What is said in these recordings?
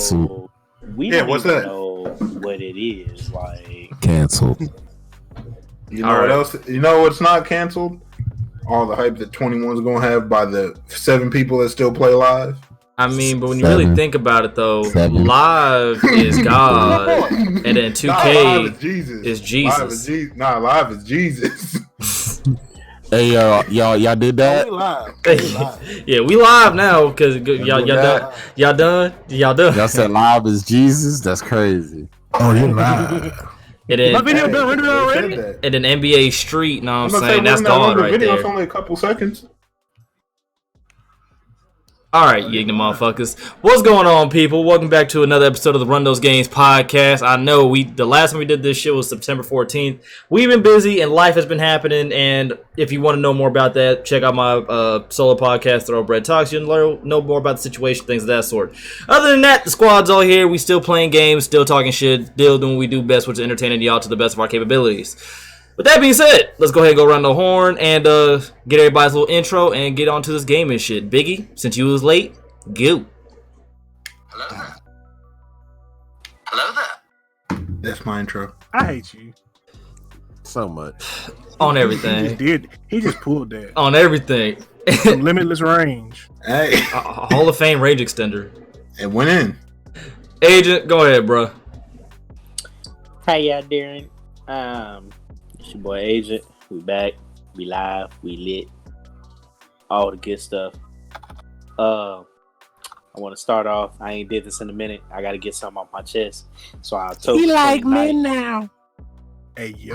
Canceled. We don't even know what it is. Like canceled. You know what else? You know what's not canceled? All the hype that 21's gonna have by the 7 people that still play live. I mean, but when you really think about it, though, live is God, and then 2K is Jesus. Live is Jesus. Hey, y'all did that? We live. Yeah, we live now because y'all done. Y'all said live is Jesus? That's crazy. Oh, you're live. And then, my video been rendered already? And then NBA Street, know what I'm saying? That's God right there. It's only a couple seconds. Alright, you ignorant motherfuckers. What's going on, people? Welcome back to another episode of the Run Those Games podcast. I know the last time we did this shit was September 14th. We've been busy and life has been happening, and if you want to know more about that, check out my solo podcast, Thoroughbred Talks. You'll know more about the situation, things of that sort. Other than that, the squad's all here. We still playing games, still talking shit, still doing what we do best, which is entertaining y'all to the best of our capabilities. With that being said, let's go ahead and go around the horn and get everybody's little intro and get on to this game and shit. Biggie, since you was late, go. Hello there. Hello there. That's my intro. I hate you. So much. On everything. He just pulled that. On everything. Limitless range. Hey. Hall of Fame range extender. It went in. Agent, go ahead, bro. How y'all doing? It's your boy Agent. We back. We live. We lit. All the good stuff. I want to start off. I ain't did this in a minute. I got to get something off my chest. So October. He like me now. Hey yo.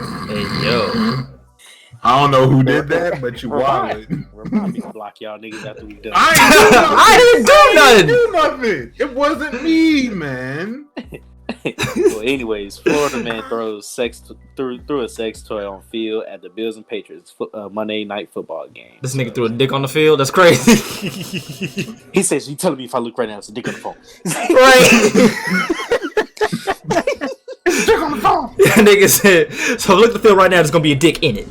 I don't know who did that, but you wildin'. Remind me to block y'all niggas after we done. I didn't do nothing. It wasn't me, man. Well, anyways, Florida man threw a sex toy on field at the Bills and Patriots Monday night football game. This nigga threw a dick on the field. That's crazy. He says, "You telling me if I look right now, it's a dick on the phone." Right. Dick on the phone. Nigga said, "So look at the field right now. There's gonna be a dick in it."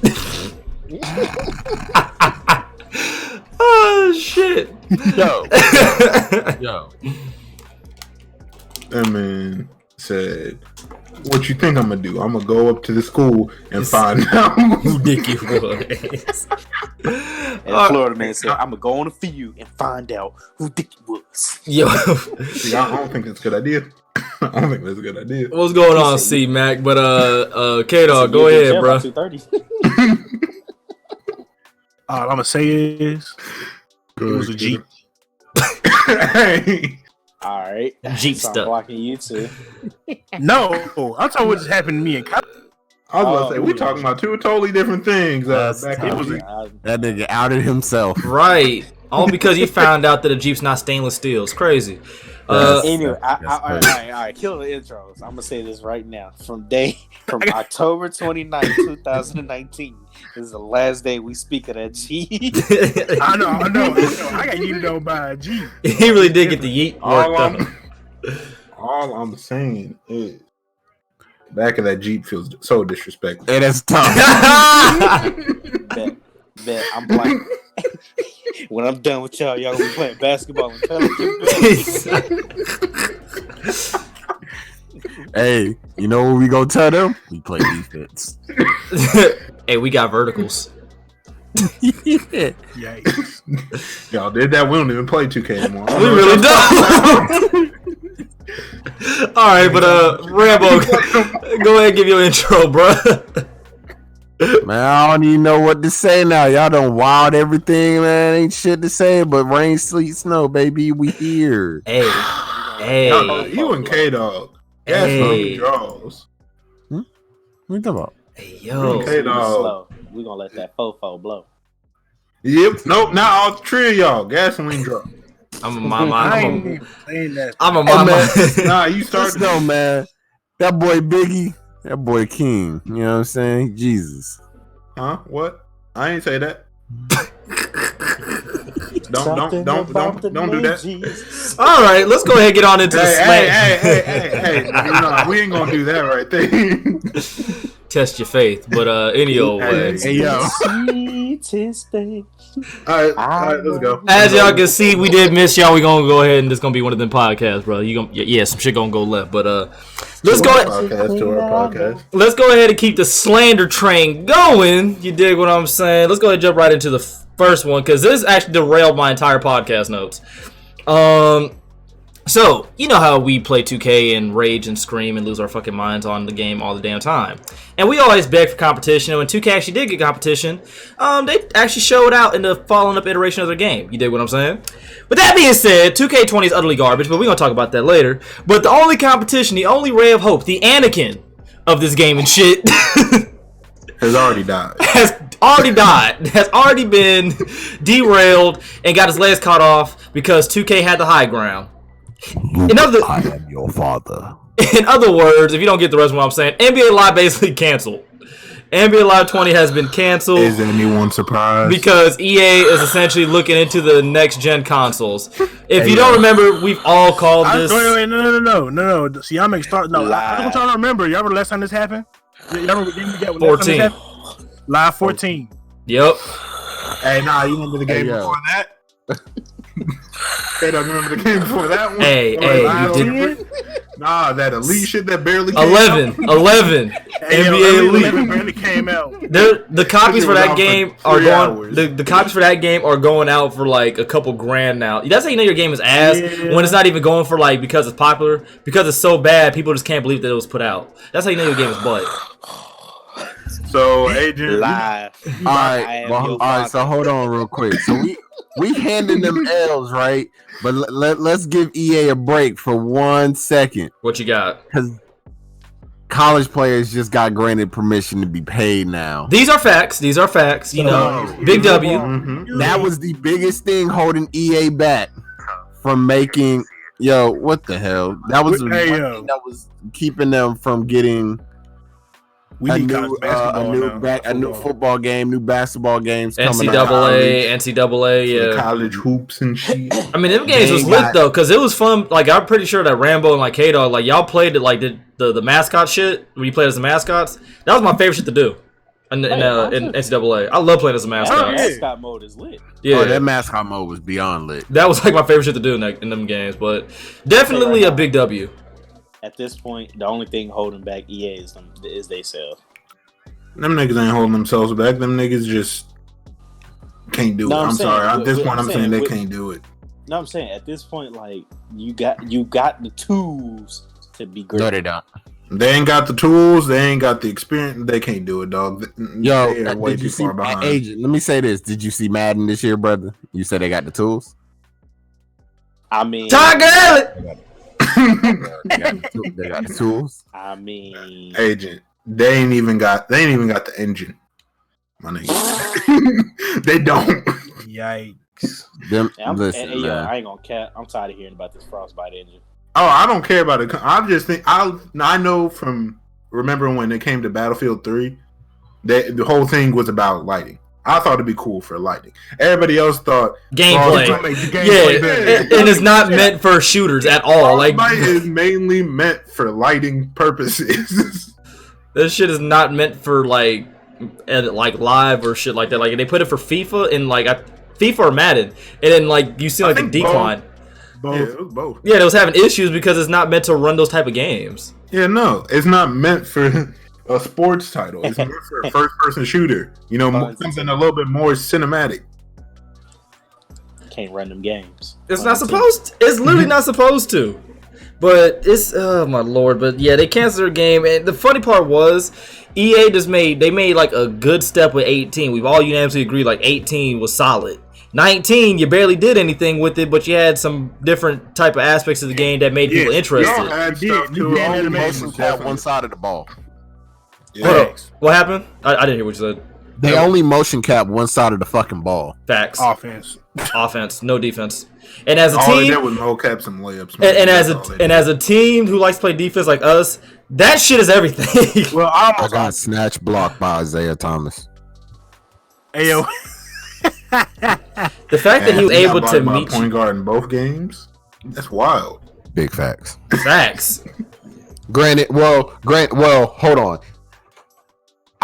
Oh shit. Yo. That man said, "What you think I'm gonna do? I'm gonna go up to the school and find out who dick it was." And Florida man said, "I'm gonna go on the field and find out who dick it was." Yo, see, I don't think that's a good idea. I don't think that's a good idea. What's going on, C Mac? But K-Dog, go ahead, bro. All I'm gonna say is it was a Jeep. Hey. All right, Jeep so stuff. I'm blocking you too. No, I'm talking what just happened to me in college. I was about to say, we talking about two totally different things. Back That nigga outed himself. Right. All because he found out that a Jeep's not stainless steel. It's crazy. Anyway, all right, kill the intros. I'm gonna say this right now. From October 29th, 2019. This is the last day we speak of that G. I know. I got yeeted on by a G. He really did get the yeet worked up. All I'm saying is, back of that Jeep feels so disrespectful. It is tough. Bet. I'm like, when I'm done with y'all gonna be playing basketball in Pelican. Hey, you know what we gonna tell them? We play defense. Hey, we got verticals. Yikes. Y'all did that. We don't even play 2K anymore. We really don't. All right, but Rambo, go ahead and give your intro, bro. Man, I don't even know what to say now. Y'all done wild everything, man. Ain't shit to say, but rain, sleet, snow, baby. We here. Hey. You and K-Dog. Hey. Draws. What you talking about? Hey, yo. K-Dog. We gonna let that fofo blow. Yep. Nope. Not all three of y'all. Gasoline drop. I'm a mama. Nah, you start. Let's go, man. That boy Biggie. That boy King. You know what I'm saying? Jesus. Huh? What? I ain't say that. Don't do that. All right, let's go ahead and get on into the Hey, no, we ain't gonna do that right there. test your faith, but any old way. Hey, yo. All right, let's go. As y'all can see, we did miss y'all. We gonna go ahead and it's gonna be one of them podcasts, bro. You gonna some shit gonna go left, but let's go ahead. Let's go ahead and keep the slander train going. You dig what I'm saying? Let's go ahead and jump right into the first one because this actually derailed my entire podcast notes. So, you know how we play 2K and rage and scream and lose our fucking minds on the game all the damn time. And we always beg for competition, and when 2K actually did get competition, they actually showed out in the following up iteration of their game. You dig what I'm saying? But that being said, 2K20 is utterly garbage, but we're going to talk about that later. But the only competition, the only ray of hope, the Anakin of this game and shit... has already died. Has already been derailed and got his legs cut off because 2K had the high ground. I am your father. In other words, if you don't get the rest of what I'm saying, NBA Live basically canceled. NBA Live 20 has been canceled. Is anyone surprised? Because EA is essentially looking into the next gen consoles. If you don't remember, we've all called this. Wait, no. See, y'all make start. No, I don't trying to remember. Y'all remember last time this happened? Y'all remember the game we got 14. Live 14. Yep. Hey, nah, you remember the game before that? Hey, don't remember the game before that one? Hey, you did. Nah, that elite shit that barely came 11. Hey, NBA Elite. 11 barely came out. The copies for that game are going. hours. The copies for that game are going out for like a couple grand now. That's how you know your game is ass when it's not even going for like because it's popular, because it's so bad. People just can't believe that it was put out. That's how you know your game is butt. So, Agent, Live. All right. So hold on real quick. So we handing them L's, right? But let's give EA a break for 1 second. What you got? Because college players just got granted permission to be paid now. These are facts. You know, big W. Mm-hmm. That was the biggest thing holding EA back from making. Yo, what the hell? That was the one thing that was keeping them from getting. We need a new football game, new basketball games coming out. NCAA, yeah. College hoops and shit. I mean, them games was lit though, because it was fun. Like, I'm pretty sure that Rambo and like K-Dog, like y'all played it like the mascot shit when you played as the mascots. That was my favorite shit to do in NCAA. I love playing as a mascot. Mascot mode is lit. Yeah, that mascot mode was beyond lit. That was like my favorite shit to do in them games, but definitely a big W. At this point, the only thing holding back EA is they sell. Them niggas ain't holding themselves back. Them niggas just can't do it. I'm sorry. At this point, I'm saying they can't do it. No, I'm saying at this point, like you got the tools to be great. No, they don't. They ain't got the tools. They ain't got the experience. They can't do it, dog. Yo, they are way too far behind. Agent, let me say this. Did you see Madden this year, brother? You said they got the tools? I mean, Todd Gurley! They got the tools. I mean, Agent, they ain't even got the engine. My nigga, they don't. Yikes! Listen, man. I ain't gonna cap. I'm tired of hearing about this Frostbite engine. Oh, I don't care about it. I just think I know from remembering when it came to Battlefield 3, that the whole thing was about lighting. I thought it'd be cool for lighting. Everybody else thought gameplay. And it's not meant for shooters at all. Like, is mainly meant for lighting purposes. This shit is not meant for like live or shit like that. Like, they put it for FIFA and like FIFA or Madden, and then like you see like the decline. Both. Yeah, it was both. Yeah, it was having issues because it's not meant to run those type of games. Yeah, no, it's not meant for a sports title. It's meant for a first-person shooter. You know, something a little bit more cinematic. Can't run them games. It's not supposed to. It's literally not supposed to. But it's, oh my lord. But yeah, they canceled their game. And the funny part was, EA made like a good step with 18. We've all unanimously agreed like 18 was solid. 19, you barely did anything with it, but you had some different type of aspects of the game that made people interested. You had motion cap one side of the ball. Yeah. What happened? I didn't hear what you said. They only motion cap one side of the fucking ball. Facts. Offense, no defense. And as a all team, they did was no caps and layups. And as a team who likes to play defense like us, that shit is everything. Well, I got snatch blocked by Isaiah Thomas. Ayo. The fact that he was able to meet point guard in both games, that's wild. Big facts. Facts. Granted, hold on.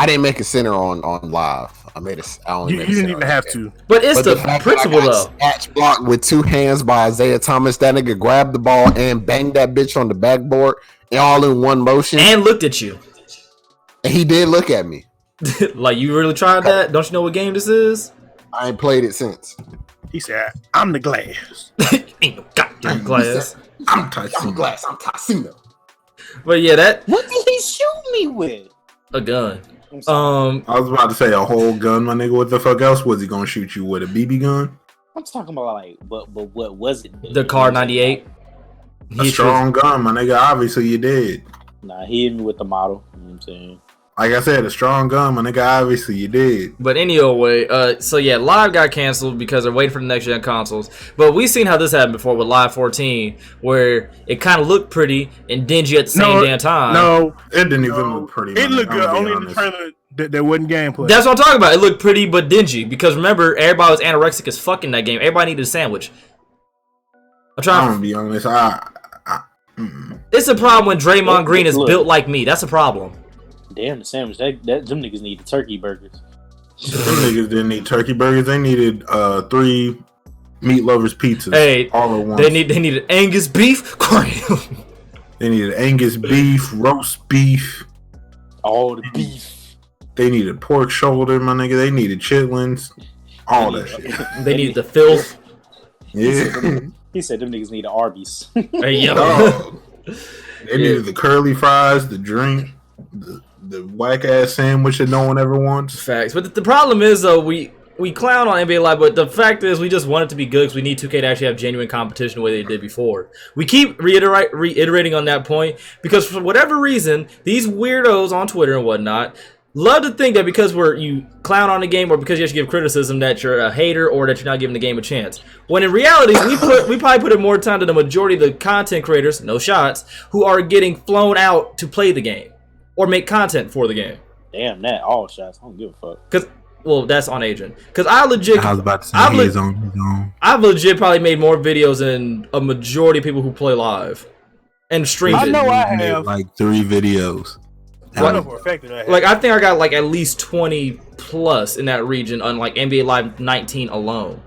I didn't make a center on live. I made a. I only You made a didn't center even on have that. to. But it's the fact that I principle, got though. snatch blocked with 2 hands by Isaiah Thomas. That nigga grabbed the ball and banged that bitch on the backboard, all in one motion. And looked at you. And he did look at me. Like, you really tried that? Don't you know what game this is? I ain't played it since. He said, "I'm the glass." Ain't no goddamn glass. I'm I'm Tyson. glass. I'm Tassino. But yeah, that What did he shoot me with? a gun. I'm sorry. I was about to say a whole gun, my nigga. What the fuck else was he gonna shoot you with? A BB gun? I'm talking about like, but what was it? The Car 98. A strong gun, my nigga. Obviously, you did. Nah, he hit me with the model. You know what I'm saying? Like I said, a strong gun, my nigga. Obviously, you did. But anyway, so yeah, Live got canceled because they're waiting for the next gen consoles. But we've seen how this happened before with Live 14, where it kind of looked pretty and dingy at the same damn time. No, It didn't even look pretty. it man. looked I'm good. gonna be Only in the honest. trailer there wasn't gameplay. That's what I'm talking about. It looked pretty but dingy because remember, everybody was anorexic as fuck in that game. Everybody needed a sandwich. I'm I'm trying. gonna be honest. It's a problem when Draymond Look, Green is look. built like me. That's a problem. Damn, the sandwich. That them niggas need the turkey burgers. Them niggas didn't need turkey burgers. They needed 3 meat lovers pizzas. Hey, all at once. They needed Angus beef. They needed Angus beef, roast beef. All the beef. They needed pork shoulder, my nigga. They needed chitlins. All that shit. They needed the filth. Yeah. He said them niggas need an Arby's. Hey, yo. Dog. They needed the curly fries, the drink, the whack ass sandwich that no one ever wants. Facts. But the problem is, though, we clown on NBA Live, but the fact is we just want it to be good because we need 2K to actually have genuine competition the way they did before. We keep reiterating on that point because for whatever reason, these weirdos on Twitter and whatnot love to think that because you clown on the game or because you actually give criticism that you're a hater or that you're not giving the game a chance. When in reality, we probably put in more time than the majority of the content creators, no shots, who are getting flown out to play the game or make content for the game. Damn that, all shots. I don't give a fuck. Because, well, that's on Adrian. Because I legit, I was about to say he's on. I've legit probably made more videos than a majority of people who play live and stream I it. know I Made have. like 3 videos. I know for a fact that I have. Like, I think I got like at least 20 plus in that region on like NBA Live 19 alone.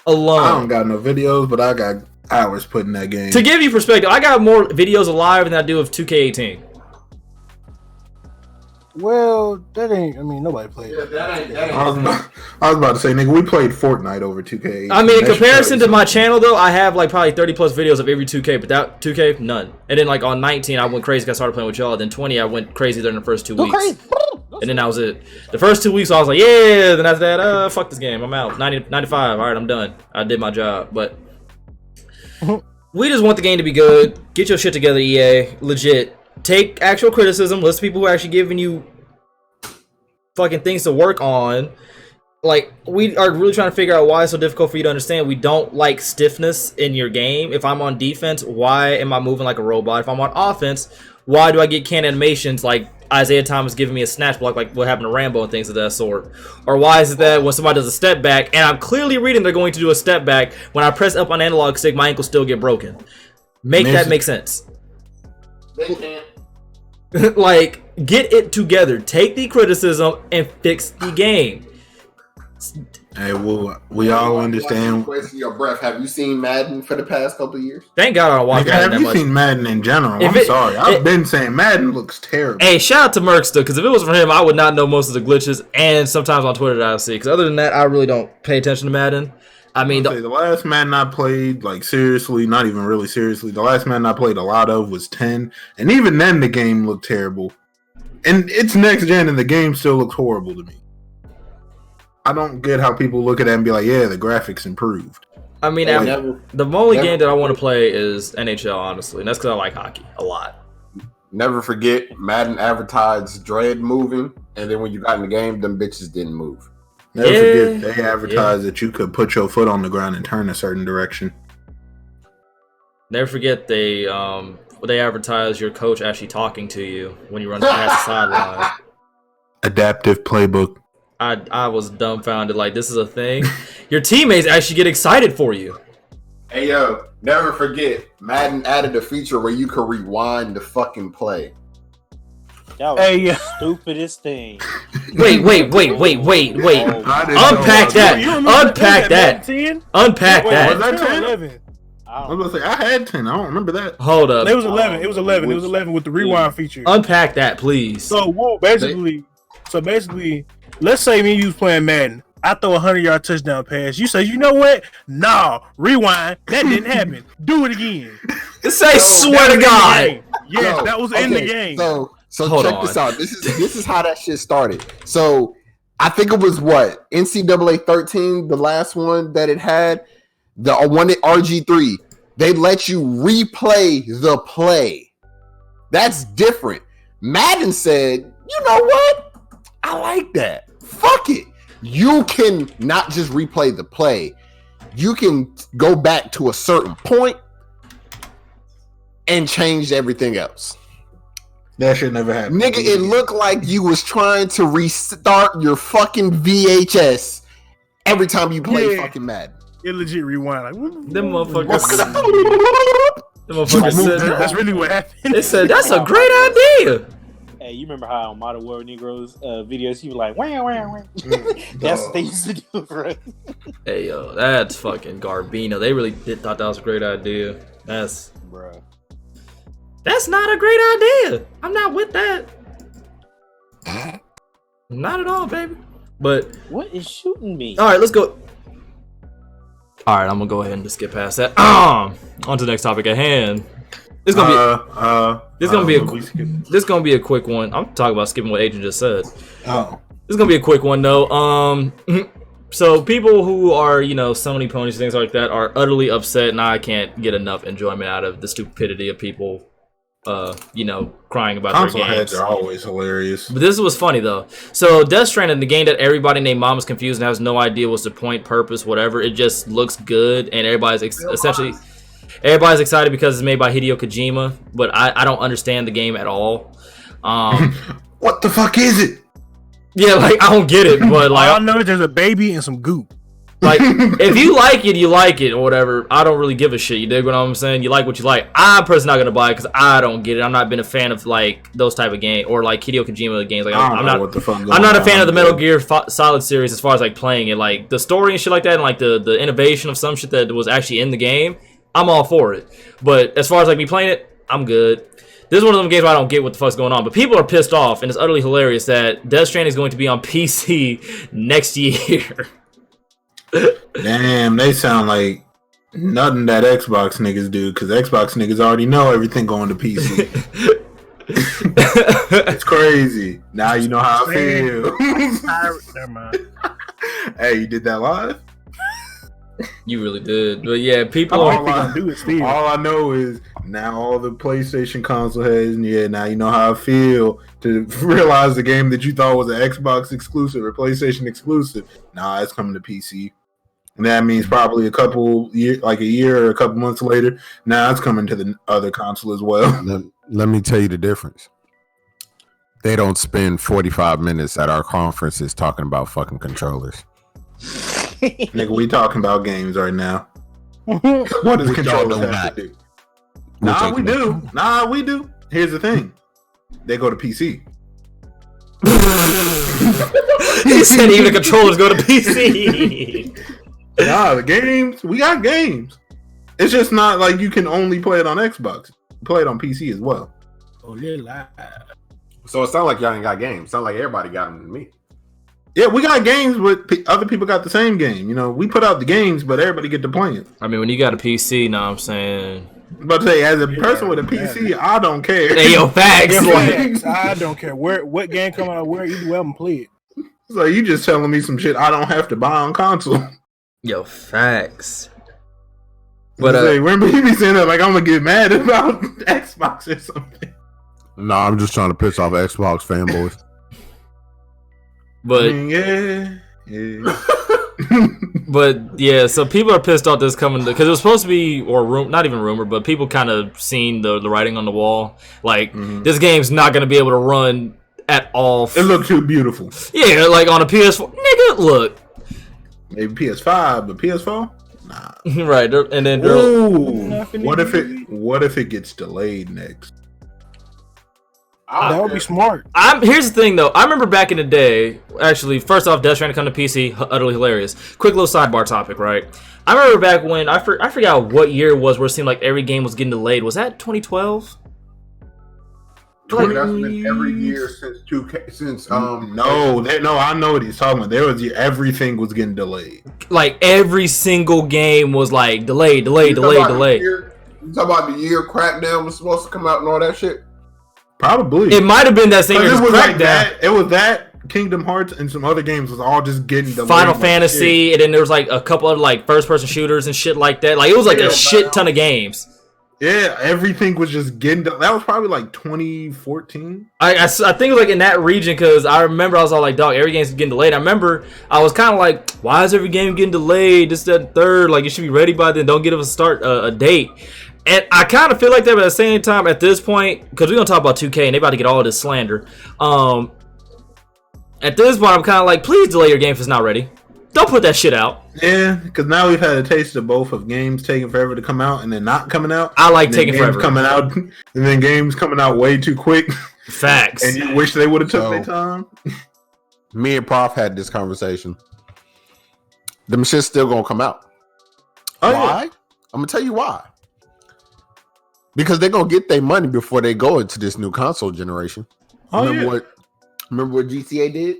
I don't got no videos, but I got hours put in that game. To give you perspective, I got more videos of live than I do of 2K18. Well, that ain't. I mean, nobody played. I was about to say, nigga, we played Fortnite over 2K. I mean, in comparison to my channel, though, I have like probably 30 plus videos of every 2K, but that 2K, none. And then like on 19, I went crazy because I started playing with y'all. Then 20, I went crazy during the first 2 weeks. And then that was it. The first 2 weeks, I was like, yeah. Then after that, fuck this game. I'm out. 90, 95. All right, I'm done. I did my job. But we just want the game to be good. Get your shit together, EA. Legit. Take actual criticism. List people who are actually giving you fucking things to work on. Like, we are really trying to figure out why it's so difficult for you to understand. We don't like stiffness in your game. If I'm on defense, why am I moving like a robot? If I'm on offense, why do I get canned animations like Isaiah Thomas giving me a snatch block like what happened to Rambo and things of that sort? Or why is it that when somebody does a step back, and I'm clearly reading they're going to do a step back, when I press up on analog stick, my ankles still get broken? Make that make sense. They can't. Like, get it together. Take the criticism and fix the game. Hey, well, we all understand. Wasting your breath. Have you seen Madden for the past couple of years? Thank God I don't watch Nigga, Madden have that you much. seen Madden in general? If I'm it- sorry. I've been saying Madden looks terrible. Hey, shout out to Merckster, because if it was for him, I would not know most of the glitches and sometimes on Twitter that I see. Because other than that, I really don't pay attention to Madden. I mean, The last Madden I played, like seriously, not even really seriously, the last Madden I played a lot of was 10. And even then, the game looked terrible. And it's next gen, and the game still looks horrible to me. I don't get how people look at it and be like, yeah, the graphics improved. I mean, the only game that I want to play is NHL, honestly. And that's because I like hockey a lot. Never forget, Madden advertised dread moving, and then when you got in the game, them bitches didn't move. Never forget, they advertised that you could put your foot on the ground and turn a certain direction. Never forget they advertise your coach actually talking to you when you run past the sideline. Adaptive playbook. I was dumbfounded. Like, this is a thing. Your teammates actually get excited for you. Hey yo, never forget, Madden added a feature where you could rewind the fucking play. That was Hey, the stupidest thing. Wait. Unpack that. Unpack that. Unpack Was that. that 10? 11. I was gonna say I had 10. I don't remember that. Hold up. It was 11. It was 11. It was 11 with the rewind feature. Unpack that, please. So basically, let's say me and you was playing Madden. I throw a 100-yard touchdown pass. You say, you know what? Nah, rewind. That didn't happen. Do it again. Say, swear to God. Yes, that was in the game. So Hold check on. this out. This is how that shit started. So I think it was what NCAA 13, the last one that it had, the one at RG3. They let you replay the play. That's different. Madden said, you know what? I like that. Fuck it. You can not just replay the play. You can go back to a certain point and change everything else. That shit never happened. Nigga, it looked like you was trying to restart your fucking VHS every time you play fucking Madden. It legit rewind. Like, Them motherfuckers said that's really what happened. They said that's a great idea. Hey, you remember how on Modern World Negroes videos you were like, wow. That's what they used to do, bro. Hey yo, that's fucking Garbino. They really thought that was a great idea. That's not a great idea. I'm not with that. Not at all, baby. But What is shooting me? all right, let's go. All right, I'm gonna go ahead and just skip past that. On to the next topic at hand. This gonna be a quick one. I'm talking about skipping what Agent just said. Oh. This is gonna be a quick one though. So people who are, Sony ponies, things like that, are utterly upset, and I can't get enough enjoyment out of the stupidity of people, crying about Console their games. heads are always hilarious. But this was funny though. So Death Stranding, the game that everybody named Mom is confused and has no idea what's the point, purpose, whatever. It just looks good, and everybody's excited because it's made by Hideo Kojima. But I don't understand the game at all. What the fuck is it? Yeah, like I don't get it, but like all I know is there's a baby and some goop. Like, if you like it, you like it, or whatever. I don't really give a shit. You dig what I'm saying? You like what you like. I'm personally not gonna buy it because I don't get it. I'm not been a fan of like those type of games or like Hideo Kojima games. Like, I'm not a fan of the Metal Gear Solid series as far as like playing it. Like the story and shit like that, and like the innovation of some shit that was actually in the game. I'm all for it. But as far as like me playing it, I'm good. This is one of them games where I don't get what the fuck's going on. But people are pissed off, and it's utterly hilarious that Death Stranding is going to be on PC next year. Damn, they sound like nothing that Xbox niggas do, because Xbox niggas already know everything going to PC. It's crazy. Now you know how I feel. Never mind. Hey, you did that live? You really did. But yeah, people all are... I know is now all the PlayStation console heads, now you know how I feel to realize the game that you thought was an Xbox exclusive or PlayStation exclusive. Nah, it's coming to PC. And that means probably a year or a couple months later, now it's coming to the other console as well. Let me tell you the difference. They don't spend 45 minutes at our conferences talking about fucking controllers. Nigga, we talking about games right now. What does controllers have to do? Nah, we do. Here's the thing. They go to PC. He said even the controllers go to PC. Nah, the games, we got games. It's just not like you can only play it on Xbox. Play it on PC as well. Oh, yeah, live. So it sounds like y'all ain't got games. Sound like everybody got them to me. Yeah, we got games, but other people got the same game. We put out the games, but everybody get to play it. I mean, when you got a PC, know what I'm saying? But to say, as a person with a PC, I don't care. Hey, yo, facts. I don't care what game come out, where either way I'm play it. So you just telling me some shit I don't have to buy on console. Yo, facts. But remember he be saying that like I'm gonna get mad about Xbox or something. No, I'm just trying to piss off Xbox fanboys. But but yeah, so people are pissed off this coming because it was supposed to be, not even rumor, but people kind of seen the writing on the wall. Like this game's not gonna be able to run at all. It looked too beautiful. Yeah, like on a PS4, nigga. Look, maybe PS5, but PS4, nah. Right, and then what if it gets delayed next? That would be smart. Here's the thing, though. I remember back in the day, actually, first off, Death Stranding come to PC, utterly hilarious. Quick little sidebar topic, right? I remember back when, I forgot what year it was where it seemed like every game was getting delayed. Was that 2012? That's been every year since 2K. No, I know what he's talking about. Everything was getting delayed. Like every single game was like delayed. You talk about the year Crackdown was supposed to come out and all that shit? Probably. It might have been that same year as Crackdown. Like that. It was that. Kingdom Hearts and some other games was all just getting delayed. Final Fantasy, and then there was like a couple of like first-person shooters and shit like that. Like it was like a shit ton of games. Yeah, everything was just getting. That was probably like 2014. I think it was like in that region because I remember I was all like, dog, every game's getting delayed. I remember I was kind of like, why is every game getting delayed? This, that, and third. Like, you should be ready by then. Don't give us a date. And I kind of feel like that, but at the same time, at this point, because we're going to talk about 2K and they about to get all this slander. At this point, I'm kind of like, please delay your game if it's not ready. Don't put that shit out. Yeah, because now we've had a taste of both of games taking forever to come out and then not coming out. I like taking forever. Coming out, and then games coming out way too quick. Facts. And you wish they would have took their time. Me and Prof had this conversation. Them shit's still gonna come out. Oh, why? Yeah. I'm gonna tell you why. Because they're gonna get their money before they go into this new console generation. Remember what GTA did?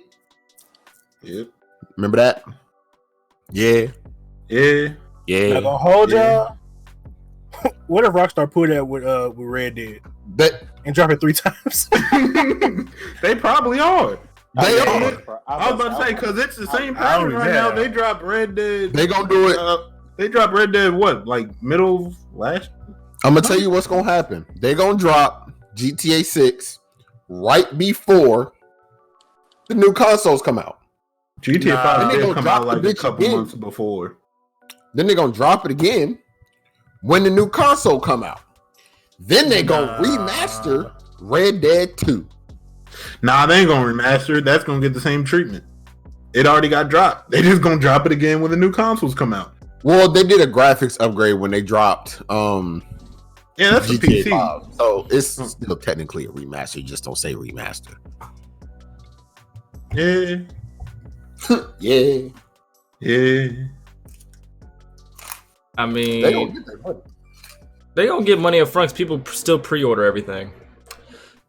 Yep. Remember that? Yeah. I'm gonna hold y'all. What if Rockstar put that with Red Dead? And drop it 3 times? They probably are. They are. I was about to say, because it's the same pattern right now. They dropped Red Dead. They gonna do it. They dropped Red Dead, what, like middle of last? I'm gonna tell you what's gonna happen. They gonna drop GTA 6 right before the new consoles come out. GTA 5 did come out like a couple months before. Then they're gonna drop it again when the new console come out. Then they gonna remaster Red Dead 2. Nah, they ain't gonna remaster it. That's gonna get the same treatment. It already got dropped. They just gonna drop it again when the new consoles come out. Well, they did a graphics upgrade when they dropped yeah, that's GTA a PC. 5. So it's still technically a remaster. You just don't say remaster. Yeah. Yeah. I mean, They gonna get their money. They gonna get money up front 'cause people still pre-order everything.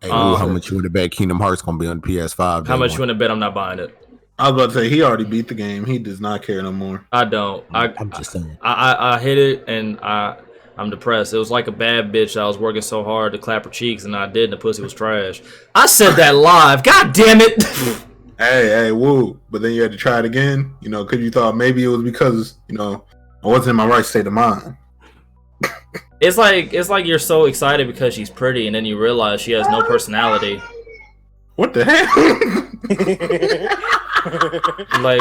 Hey, how much you want to bet Kingdom Hearts gonna be on PS5? How much you want to bet I'm not buying it? I was about to say he already beat the game. He does not care no more. I don't. I'm just saying. I hit it and I'm depressed. It was like a bad bitch. I was working so hard to clap her cheeks and I did, and the pussy was trash. I said that live. God damn it. Hey, woo. But then you had to try it again, because you thought maybe it was because, I wasn't in my right state of mind. It's like you're so excited because she's pretty, and then you realize she has no personality. What the hell? Like,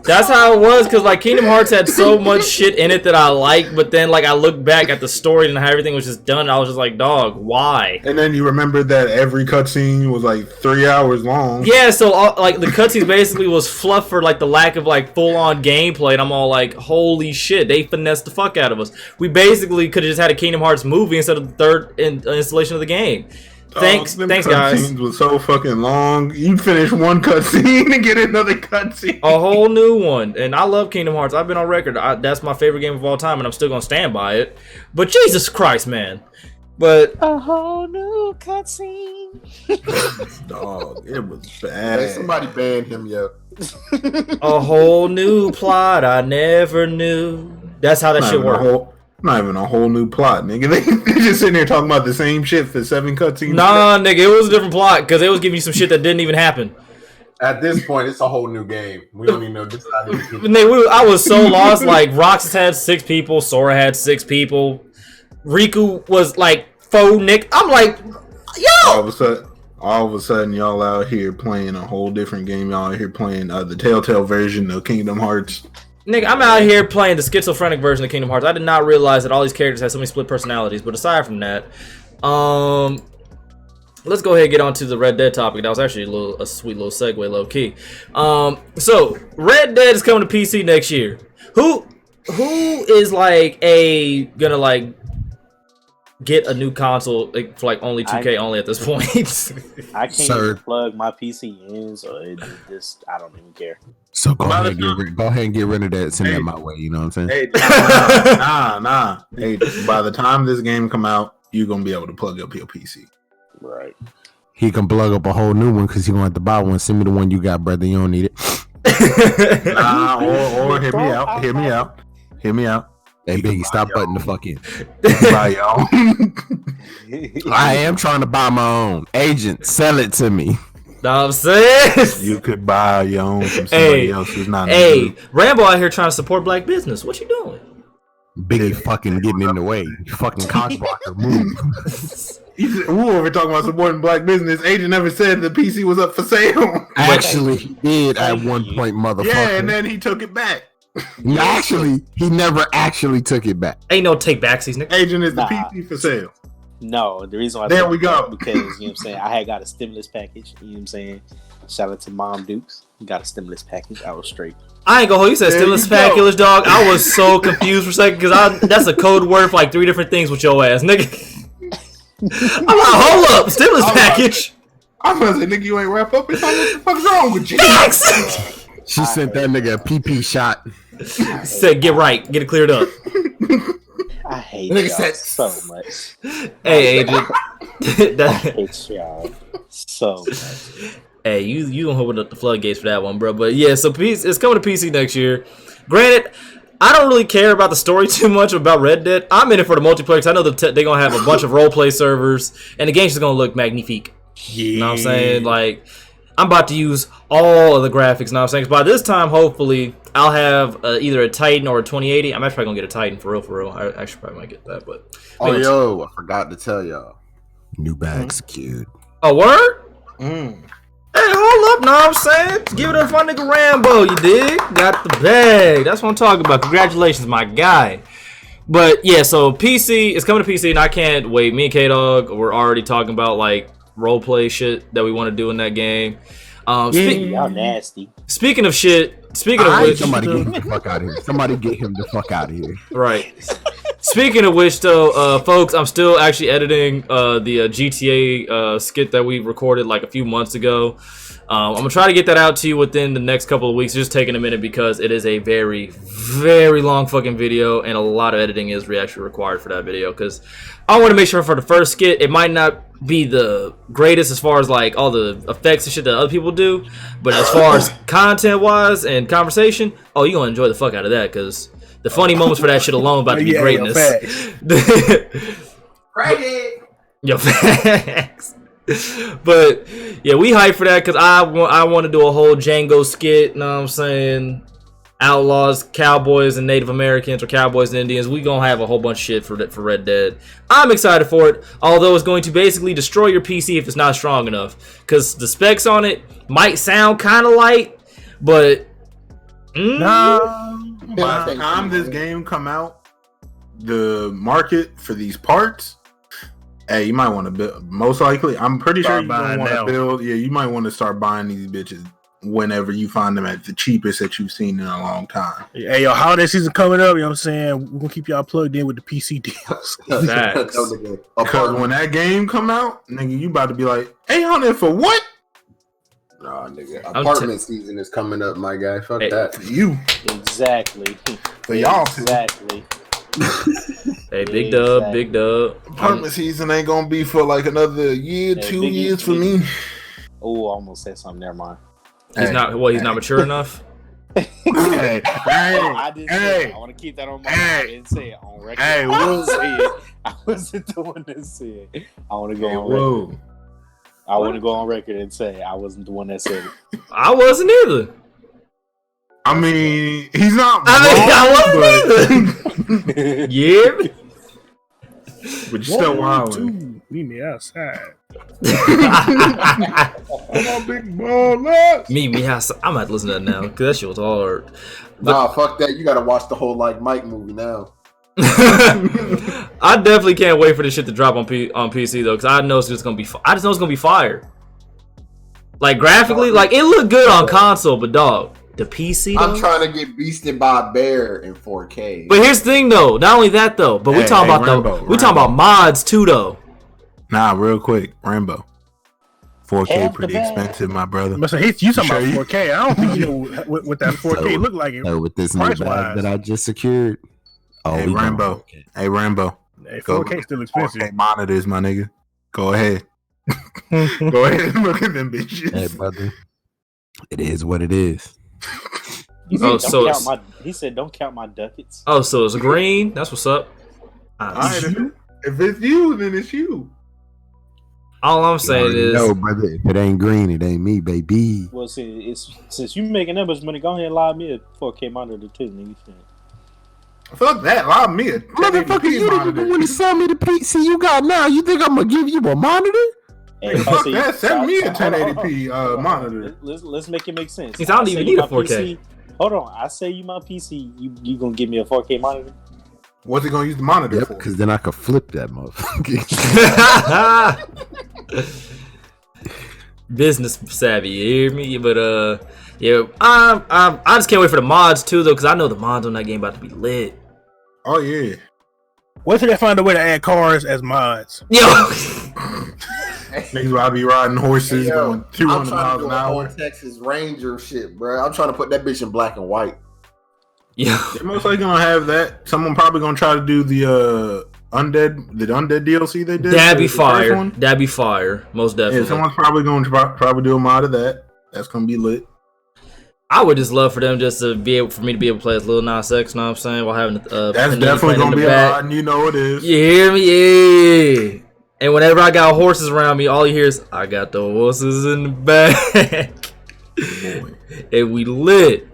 that's how it was, because like Kingdom Hearts had so much shit in it that I like, but then like I look back at the story and how everything was just done, and I was just like, dog, why? And then you remember that every cutscene was like 3 hours long. Yeah, so like the cutscenes basically was fluff for like the lack of like full on gameplay, and I'm all like, holy shit, they finessed the fuck out of us. We basically could have just had a Kingdom Hearts movie instead of the third installation of the game. Thanks guys. Cutscenes was so fucking long. You finish one cutscene and get another cutscene. A whole new one. And I love Kingdom Hearts. I've been on record. That's my favorite game of all time, and I'm still gonna stand by it. But Jesus Christ, man. But a whole new cutscene. Dog, it was bad. Hey, somebody banned him, yo. A whole new plot I never knew. That's how that shit works. Not even a whole new plot, nigga. They just sitting there talking about the same shit for 7 cutscenes. Nah, nigga, it was a different plot because it was giving you some shit that didn't even happen. At this point, it's a whole new game. We don't even know this. I was so lost. Like, Roxas had 6 people, Sora had 6 people, Riku was like faux Nick. I'm like, yo. All of a sudden, y'all out here playing a whole different game. Y'all out here playing the Telltale version of Kingdom Hearts. Nigga, I'm out here playing the schizophrenic version of Kingdom Hearts. I did not realize that all these characters had so many split personalities. But aside from that, let's go ahead and get on to the Red Dead topic. That was actually a sweet little segue, low key. So Red Dead is coming to PC next year. Who is like gonna like get a new console for like only 2K only at this point. I can't even plug my PC in, so it just I don't even care. So go ahead and get rid of that. Send that my way. You know what I'm saying? Hey, nah. Hey, by the time this game come out, you're gonna be able to plug up your PC. Right. He can plug up a whole new one because he gonna have to buy one. Send me the one you got, brother. You don't need it. Nah, or hear me out. Hey, Biggie, stop butting the fuck in. Buy your own. I am trying to buy my own. Agent, sell it to me. Know what I'm saying? You could buy your own from somebody else who's not. Hey, Rambo out here trying to support black business. What you doing? Biggie fucking getting in the way. Fucking cockblocker, move. We're talking about supporting black business. Agent never said the PC was up for sale. Actually, he did at one point, motherfucker. Yeah, and then he took it back. Actually, he never actually took it back. Ain't no take backsies, nigga. Agent is the PC for sale. No, the reason why there we go. Because you know what I'm saying, I had got a stimulus package. You know what I'm saying? Shout out to Mom Dukes. Got a stimulus package. I was straight. I ain't gonna hold you. Said stimulus package, dog. I was so confused for a second because that's a code word for like 3 different things with your ass, nigga. I'm like, hold up, stimulus package. I'm gonna say, nigga, you ain't wrap up. What the fuck's wrong with you? She sent that nigga a PP shot. Said, get right, get it cleared up. I hate y'all so much. Hey, Agent. I hate y'all so much. Hey, you gonna open up the floodgates for that one, bro. But yeah, so it's coming to PC next year. Granted, I don't really care about the story too much about Red Dead. I'm in it for the multiplayer because I know they're gonna have a bunch of roleplay servers, and the game's just gonna look magnifique. Yeah. You know what I'm saying? Like, I'm about to use all of the graphics. You know what I'm saying? 'Cause by this time, hopefully, I'll have either a Titan or a 2080. I'm actually probably gonna get a Titan for real. I actually probably might get that, but I forgot to tell y'all. New bag secured. A word? Hey, hold up, know what I'm saying? Give it up for nigga Rambo, you dig? Got the bag. That's what I'm talking about. Congratulations, my guy. But yeah, so PC, it's coming to PC, and I can't wait. Me and K-Dog, we're already talking about like roleplay shit that we want to do in that game. Y'all nasty. Speaking of shit, speaking of which, somebody get him the fuck out of here. Somebody get him the fuck out of here. Right. Speaking of which, though, folks, I'm still actually editing the GTA skit that we recorded like a few months ago. I'm gonna try to get that out to you within the next couple of weeks. Just taking a minute because it is a very, very long fucking video, and a lot of editing is actually required for that video. Because I want to make sure for the first skit, it might not be the greatest as far as like all the effects and shit that other people do, but as far as content-wise and conversation, oh, you're gonna enjoy the fuck out of that because the funny moments for that shit alone about to be greatness. Yo, facts. But yeah, we hype for that because I want to do a whole Django skit. You know what I'm saying? Outlaws, cowboys, and Native Americans, or cowboys and Indians. We gonna have a whole bunch of shit for Red Dead. I'm excited for it, although it's going to basically destroy your PC if it's not strong enough. Because the specs on it might sound kind of light, but by the time this game come out, the market for these parts, hey, you might want to build. Most likely, I'm pretty sure you don't want to build. Yeah, you might want to start buying these bitches whenever you find them at the cheapest that you've seen in a long time. Hey, yo, holiday season coming up, you know what I'm saying? We're going to keep y'all plugged in with the PC deals. Because when that game come out, nigga, you about to be like, $800 for what? Nah, nigga. Apartment season is coming up, my guy. Fuck that. For you. Exactly. For y'all. Exactly. Hey, big dub. Apartment season ain't going to be for like another year, 2 years for me. Oh, I almost said something. Never mind. He's not mature enough. I didn't say it. I want to keep that on my mind. I didn't say it on record. I wasn't the one that said it. I want to go on record. I want to go on record and say I wasn't the one that said it. I wasn't either. I mean, he's not. I wasn't either. Yeah. But you're still wild. Meet me outside. Big ball. Meet me outside. I'm about to listen to that now because that shit was hard. Nah, fuck that. You gotta watch the whole like Mike movie now. I definitely can't wait for this shit to drop on PC though, because I know it's just gonna be. I just know it's gonna be fire. Like graphically, like it looked good on console, but dog, The PC. I'm though? trying to get beasted by a bear in 4K. But here's the thing, though. Not only that, though. But we talking about we talking about mods too, though. Nah, real quick, Rambo. 4K Half pretty the bag. expensive, my brother. But so you talking about 4K? I don't think you know what that 4K look like. So with this new bag price-wise. that I just secured. Oh, Hey, we going Rambo. 4K. Hey, Rambo. Hey, Go 4K look still at expensive. 4K monitors, my nigga. Go ahead. Go ahead and look at them bitches. Hey, brother. It is what it is. He said, Oh, don't so count it's- my. He said, "Don't count my ducats." Oh, so it's green. That's what's up. Alright, if it's you, then it's you. All I'm You saying already is, know, brother. If it ain't green, it ain't me, baby. Well, see, since you making that much money, go ahead and lie me a 4K monitor too, nigga. Fuck that. Allow me a Motherfucker, 1080p you didn't monitor. even want to sell me the PC you got now. You think I'm gonna give you a monitor? Hey, if I Fuck say- that. Send me a hold on, 1080p monitor. Let's make it make sense. Since I don't say even you need a my 4K. PC, hold on, I say you my PC. You gonna give me a 4K monitor? What's he gonna use the monitor Yep, for? because then I could flip that motherfucker. business savvy. You hear me? But yeah, I just can't wait for the mods too, though, because I know the mods on that game about to be lit. Oh yeah. Wait till they find a way to add cars as mods. Yo, Niggas about to be riding horses Yo, going I'm 200 trying miles to an do a whole hour. Texas Ranger shit, bro. I'm trying to put that bitch in black and white. yo, They're most likely gonna have that. Someone probably gonna try to do the undead DLC they did. that'd be the first fire. one. That'd be fire, most Yeah, definitely. someone's probably gonna probably do a mod of that. That's gonna be lit. I would just love for them just to be able, for me to be able to play as Lil Nas X, know what I'm saying, while having That's Panini definitely playing in gonna the be a back. mod, and you know it is. You hear me? Yeah. And whenever I got horses around me, all you hear is, I got the horses in the back. Boy. And we lit.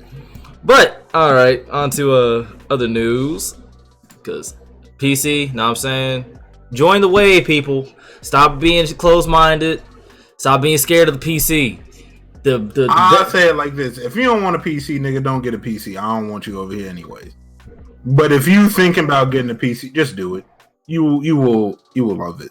But, alright, on to other news. Because PC, know what I'm saying? Join the wave, people. Stop being closed-minded. Stop being scared of the PC. I'll say it like this: if you don't want a PC, nigga, don't get a PC. I don't want you over here anyways. But if you thinking about getting a PC, just do it. You will love it.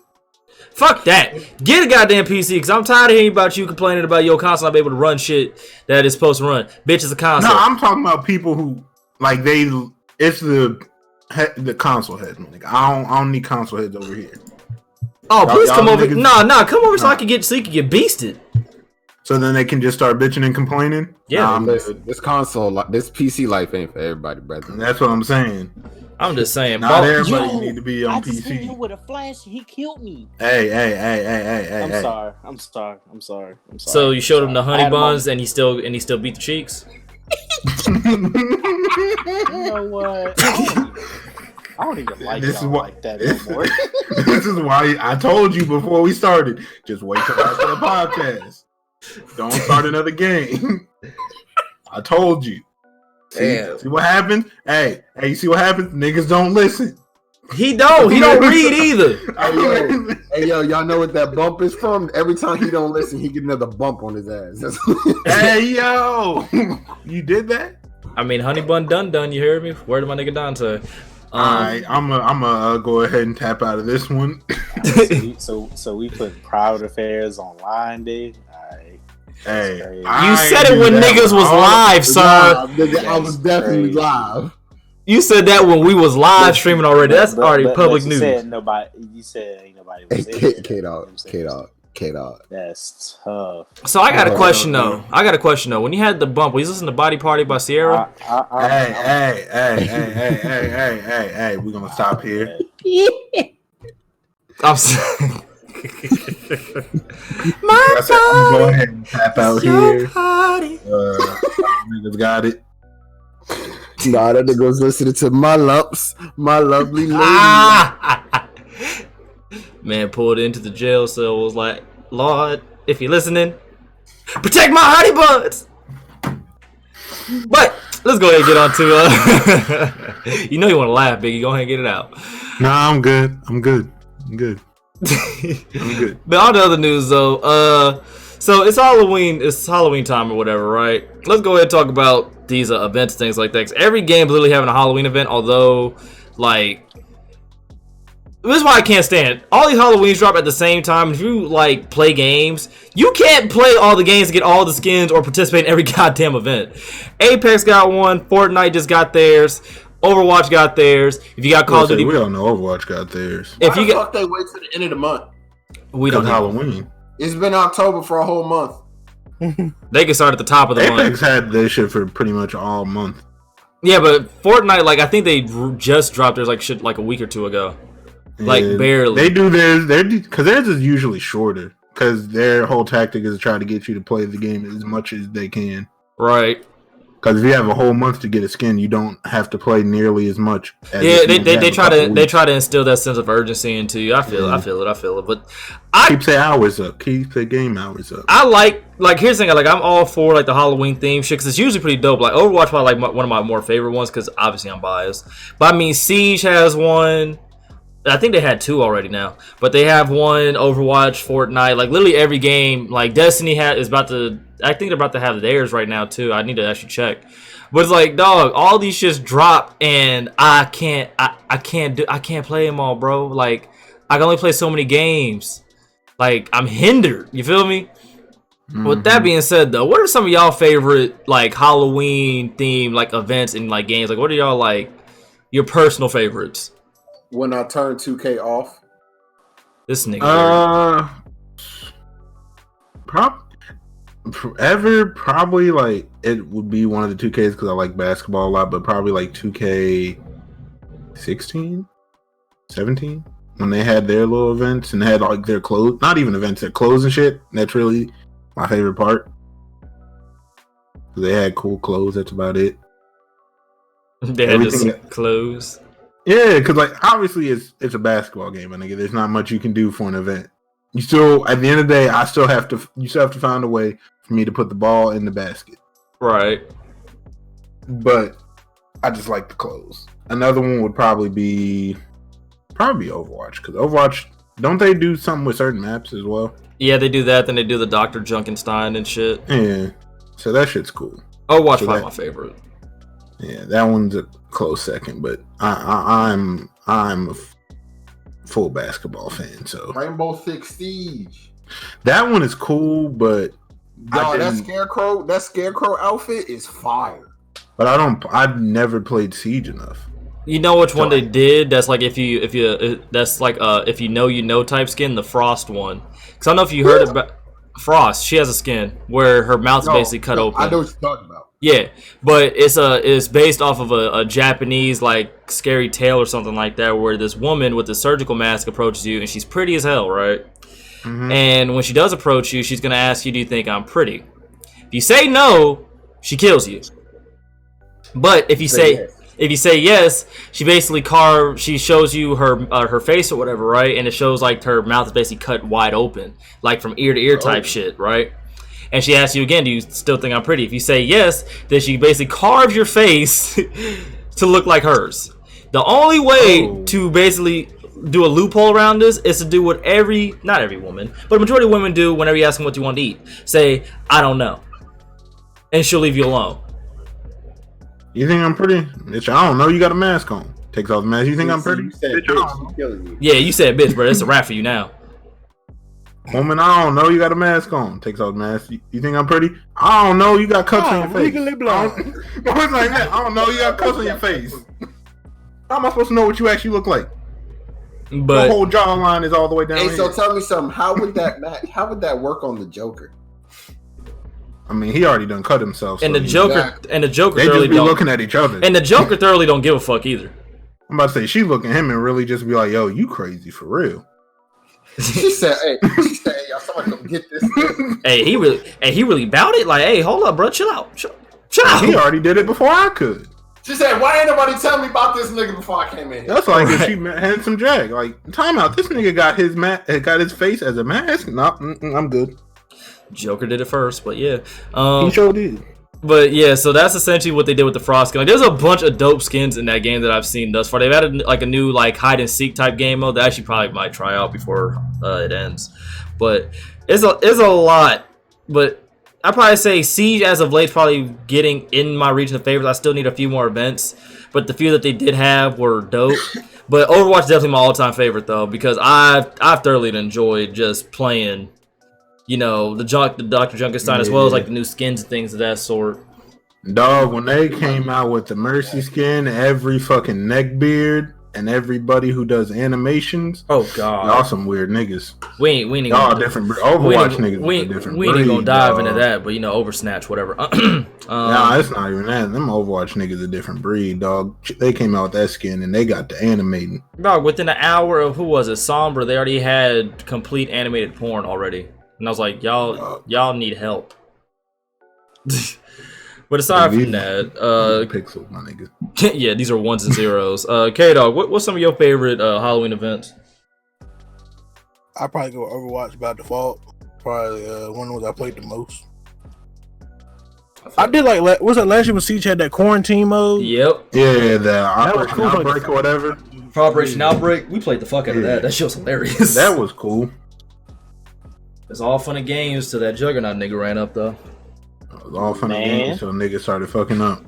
Fuck that. Get a goddamn PC, because I'm tired of hearing about you complaining about your console not being able to run shit that it's supposed to run. Bitch, it's a console. No, I'm talking about people who like it's the console heads, man. Nigga. I don't need console heads over here. Oh, please y'all come over. niggas- Nah, come over so Nah. I can get beasted. So then they can just start bitching and complaining. Yeah. Nah, I'm good. Listen, this console, this PC life ain't for everybody, brother. That's what I'm saying. I'm just saying. Not Bo- everybody Yo, need to be I on just hit PC. him with a flash. He killed me. Hey. I'm hey. sorry. I'm sorry. So you showed him the I honey had a buns and he still beat the cheeks? You know what? I don't even like This is y'all what- like that no more. This is why I told you before we started. Just wait till after the podcast. Don't start another game. I told you. See what happens? Hey, you see what happens? Niggas don't listen. He don't read either. Hey yo, y'all know what that bump is from? Every time he don't listen, he get another bump on his ass. That's Hey yo, you did that? I mean, honey bun done, you heard me? Word to my nigga Dante. All right, I'm gonna go ahead and tap out of this one. So we put private affairs online, dude. Alright. Hey, You You said it when niggas was live, sir. Nigga, I was definitely crazy. live. You said that when we was live streaming already. That's already public you news. Said nobody. You said ain't nobody was Hey, there. K-Dog. That's tough. So I got a question though. When you had the bump, was you listening to Body Party by Sierra? Hey, we're gonna stop here. I'm sorry. I said, I'm going ahead and tap out here. Party. Niggas got it. Nah, that nigga was listening to my lumps, my lovely lady. Ah! Man pulled into the jail cell, was like, Lord, if you're listening, protect my honey buns. But let's go ahead and get on to you know you want to laugh, Biggie. Go ahead and get it out. Nah, I'm good. I'm good. But on the other news though, so it's Halloween time or whatever, right? Let's go ahead and talk about these events, things like that. 'Cause every game is literally having a Halloween event, although like This is why I can't stand it. All these Halloweens drop at the same time. If you like play games, you can't play all the games to get all the skins or participate in every goddamn event. Apex got one. Fortnite just got theirs. Overwatch got theirs. If you got Call of Duty, we all know Overwatch got theirs. Why the fuck they wait to the end of the month? We don't know. Halloween. It's been October for a whole month. They can start at the top of the month. Apex had this shit for pretty much all month. Yeah, but Fortnite, like I think they just dropped theirs like shit like a week or two ago. Like barely. They do theirs. Because theirs is usually shorter. Because their whole tactic is to try to get you to play the game as much as they can. Right. Because if you have a whole month to get a skin, you don't have to play nearly as much. As they try to instill that sense of urgency into you. I feel it. But keeps their hours up. Keeps their game hours up. I like here's the thing. Like I'm all for like the Halloween theme shit because it's usually pretty dope. Like Overwatch probably like one of my more favorite ones because obviously I'm biased. But I mean Siege has one. I think they had two already now, but they have one. Overwatch, Fortnite, like literally every game. Like Destiny is about to. I think they're about to have theirs right now too. I need to actually check. But it's like, dog, all these shits drop, and I can't play them all, bro. Like I can only play so many games. Like I'm hindered. You feel me? Mm-hmm. With that being said, though, what are some of y'all favorite like Halloween themed like events and like games? Like, what are y'all like your personal favorites? When I turn 2K off. This nigga. Probably like it would be one of the 2Ks because I like basketball a lot, but probably like 2K 16, 17 when they had their little events and had like their clothes, not even events, their clothes and shit. That's really my favorite part. They had cool clothes. That's about it. They had just clothes. Yeah, because like obviously it's a basketball game, and there's not much you can do for an event. You still, at the end of the day, you still have to find a way for me to put the ball in the basket. Right. But I just like the clothes. Another one would probably be Overwatch, because Overwatch, don't they do something with certain maps as well? Yeah, they do that. Then they do the Dr. Junkenstein and shit. Yeah, so that shit's cool. Overwatch probably my favorite. Yeah, that one's a close second, but I'm a full basketball fan. So Rainbow Six Siege, that one is cool, but that scarecrow outfit is fire. But I've never played Siege enough. You know which one they did? That's like if you know type skin, the Frost one. Because I don't know if you heard about Frost. She has a skin where her mouth's basically cut open. I know what you're talking about. Yeah, but it's based off of a Japanese like scary tale or something like that, where this woman with a surgical mask approaches you, and she's pretty as hell, right? Mm-hmm. And when she does approach you, she's gonna ask you, "Do you think I'm pretty?" If you say no, she kills you. But if you say yes, she basically she shows you her face or whatever, right? And it shows like her mouth is basically cut wide open, like from ear to ear type shit, right? And she asks you again, do you still think I'm pretty? If you say yes, then she basically carves your face to look like hers. The only way to basically do a loophole around this is to do what not every woman, but a majority of women do whenever you ask them what you want to eat. Say, I don't know. And she'll leave you alone. You think I'm pretty? Bitch, I don't know. You got a mask on. Takes off the mask. You think I'm pretty? You said bitch, killing you. Yeah, you said bitch, bro. That's a wrap for you now. Woman, I don't know. You got a mask on. Takes off the mask. You think I'm pretty? I don't know. You got cuffs on your face. Legally blonde. What's like that? I don't know. You got cuffs on your face. How am I supposed to know what you actually look like? But the whole jawline is all the way down. Hey, so tell me something. How would that work on the Joker? I mean, he already done cut himself. And so the Joker they thoroughly just be looking at each other. And the Joker thoroughly don't give a fuck either. I'm about to say she looking at him and really just be like, "Yo, you crazy for real." She said, y'all, somebody come get this. Hey, he really bout it. Like, hey, hold up, bro, chill out, chill out. He already did it before I could. She said, "Why ain't nobody tell me about this nigga before I came in here?" That's like if she had some drag. Like, time out. This nigga got his face as a mask. No, I'm good. Joker did it first, but yeah, he sure did. But yeah, so that's essentially what they did with the Frost skin. Like, there's a bunch of dope skins in that game that I've seen thus far. They've added like a new like hide and seek type game mode that I actually probably might try out before it ends. But it's a lot. But I'd probably say Siege as of late is probably getting in my region of favorites. I still need a few more events, but the few that they did have were dope. But Overwatch is definitely my all-time favorite though, because I've thoroughly enjoyed just playing, you know, the Dr. Junkenstein as well as like the new skins and things of that sort. Dog, when they came out with the Mercy skin, every fucking neckbeard and everybody who does animations. Oh god, y'all some weird niggas. We ain't y'all different. Overwatch niggas. We ain't gonna dive into that, but you know, Oversnatch, whatever. Nah, it's not even that. Them Overwatch niggas a different breed, dog. They came out with that skin and they got the animating. Dog, within an hour of who was it, Sombra, they already had complete animated porn already, and I was like, y'all need help. But aside from that, pixels, my nigga. Yeah, these are ones and zeros. K-Dog, what's some of your favorite Halloween events? I probably go Overwatch by default. Probably one of the ones I played the most. I did like, was that last year when Siege had that quarantine mode? Yep. Yeah, the Operation Outbreak or whatever. Operation Outbreak, we played the fuck out of that. That shit was hilarious. That was cool. It's all fun and games till that Juggernaut nigga ran up though. It was all fun and games until niggas started fucking up.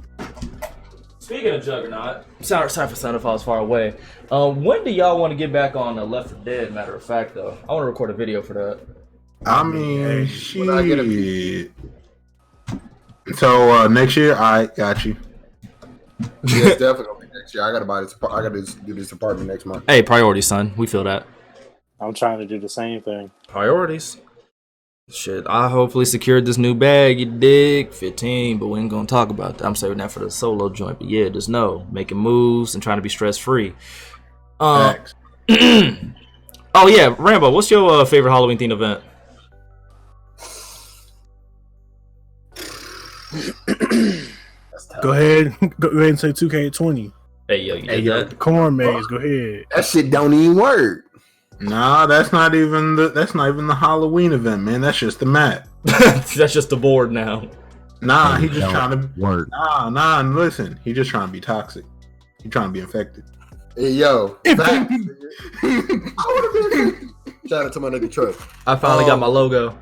Speaking of Juggernaut, sorry for sounding if I was far away. When do y'all want to get back on Left 4 Dead? Matter of fact, though, I want to record a video for that. I mean, shit. So next year, I got you. Yeah, it's definitely gonna be next year. I gotta buy this. I gotta do this apartment next month. Hey, priorities, son. We feel that. I'm trying to do the same thing. Priorities. Shit, I hopefully secured this new bag, you dig? 15, but we ain't gonna talk about that. I'm saving that for the solo joint. But yeah, just know, making moves and trying to be stress-free. Oh yeah, Rambo, what's your favorite Halloween themed event? Go ahead and say 2K20. Hey yo, you did that? The corn maze, go ahead. That shit don't even work. Nah, that's not even the Halloween event, man. That's just the map. That's just the board now. Nah, he just trying to work. Nah. Listen, he just trying to be toxic. He trying to be infected. Hey, yo, I would have been. Shout out to my nigga Trey. I finally got my logo.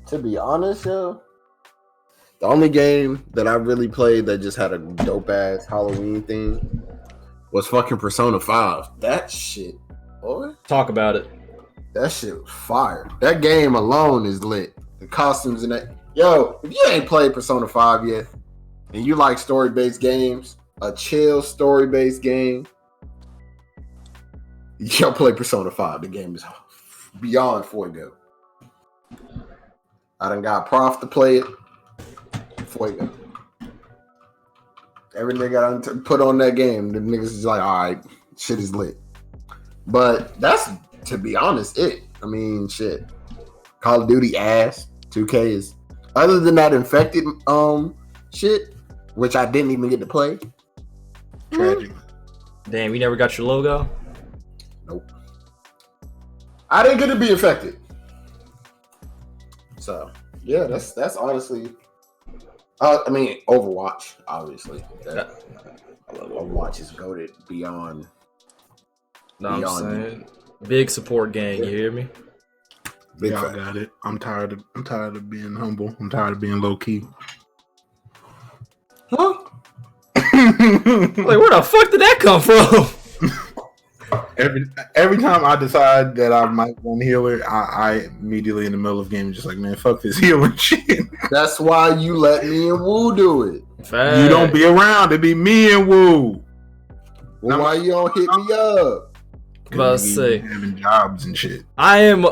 To be honest, yo, the only game that I really played that just had a dope ass Halloween theme was fucking Persona 5. That shit, boy. Talk about it. That shit was fire. That game alone is lit. The costumes in that. Yo, if you ain't played Persona 5 yet, and you like story-based games, a chill story-based game, yo, play Persona 5. The game is beyond fuego. I done got Prof to play it. Fuego. Every nigga I put on that game, the niggas is like, all right, shit is lit. But that's, to be honest, it. I mean, shit. Call of Duty ass. 2K is, other than that infected shit, which I didn't even get to play. Tragic. Damn, you never got your logo? Nope. I didn't get to be infected. So yeah, that's honestly. I mean, Overwatch, obviously. Overwatch is goated beyond. No, I'm saying big support gang. You hear me? Big Y'all got it. I'm tired of being humble. I'm tired of being low key. Huh? Like, where the fuck did that come from? Every time I decide that I might want healer, I immediately in the middle of the game just like, man, fuck this healing shit. That's why you let me and Woo do it. Fact. You don't be around. It be me and Woo. Well, why you don't hit me up? About to say, having jobs and shit. I am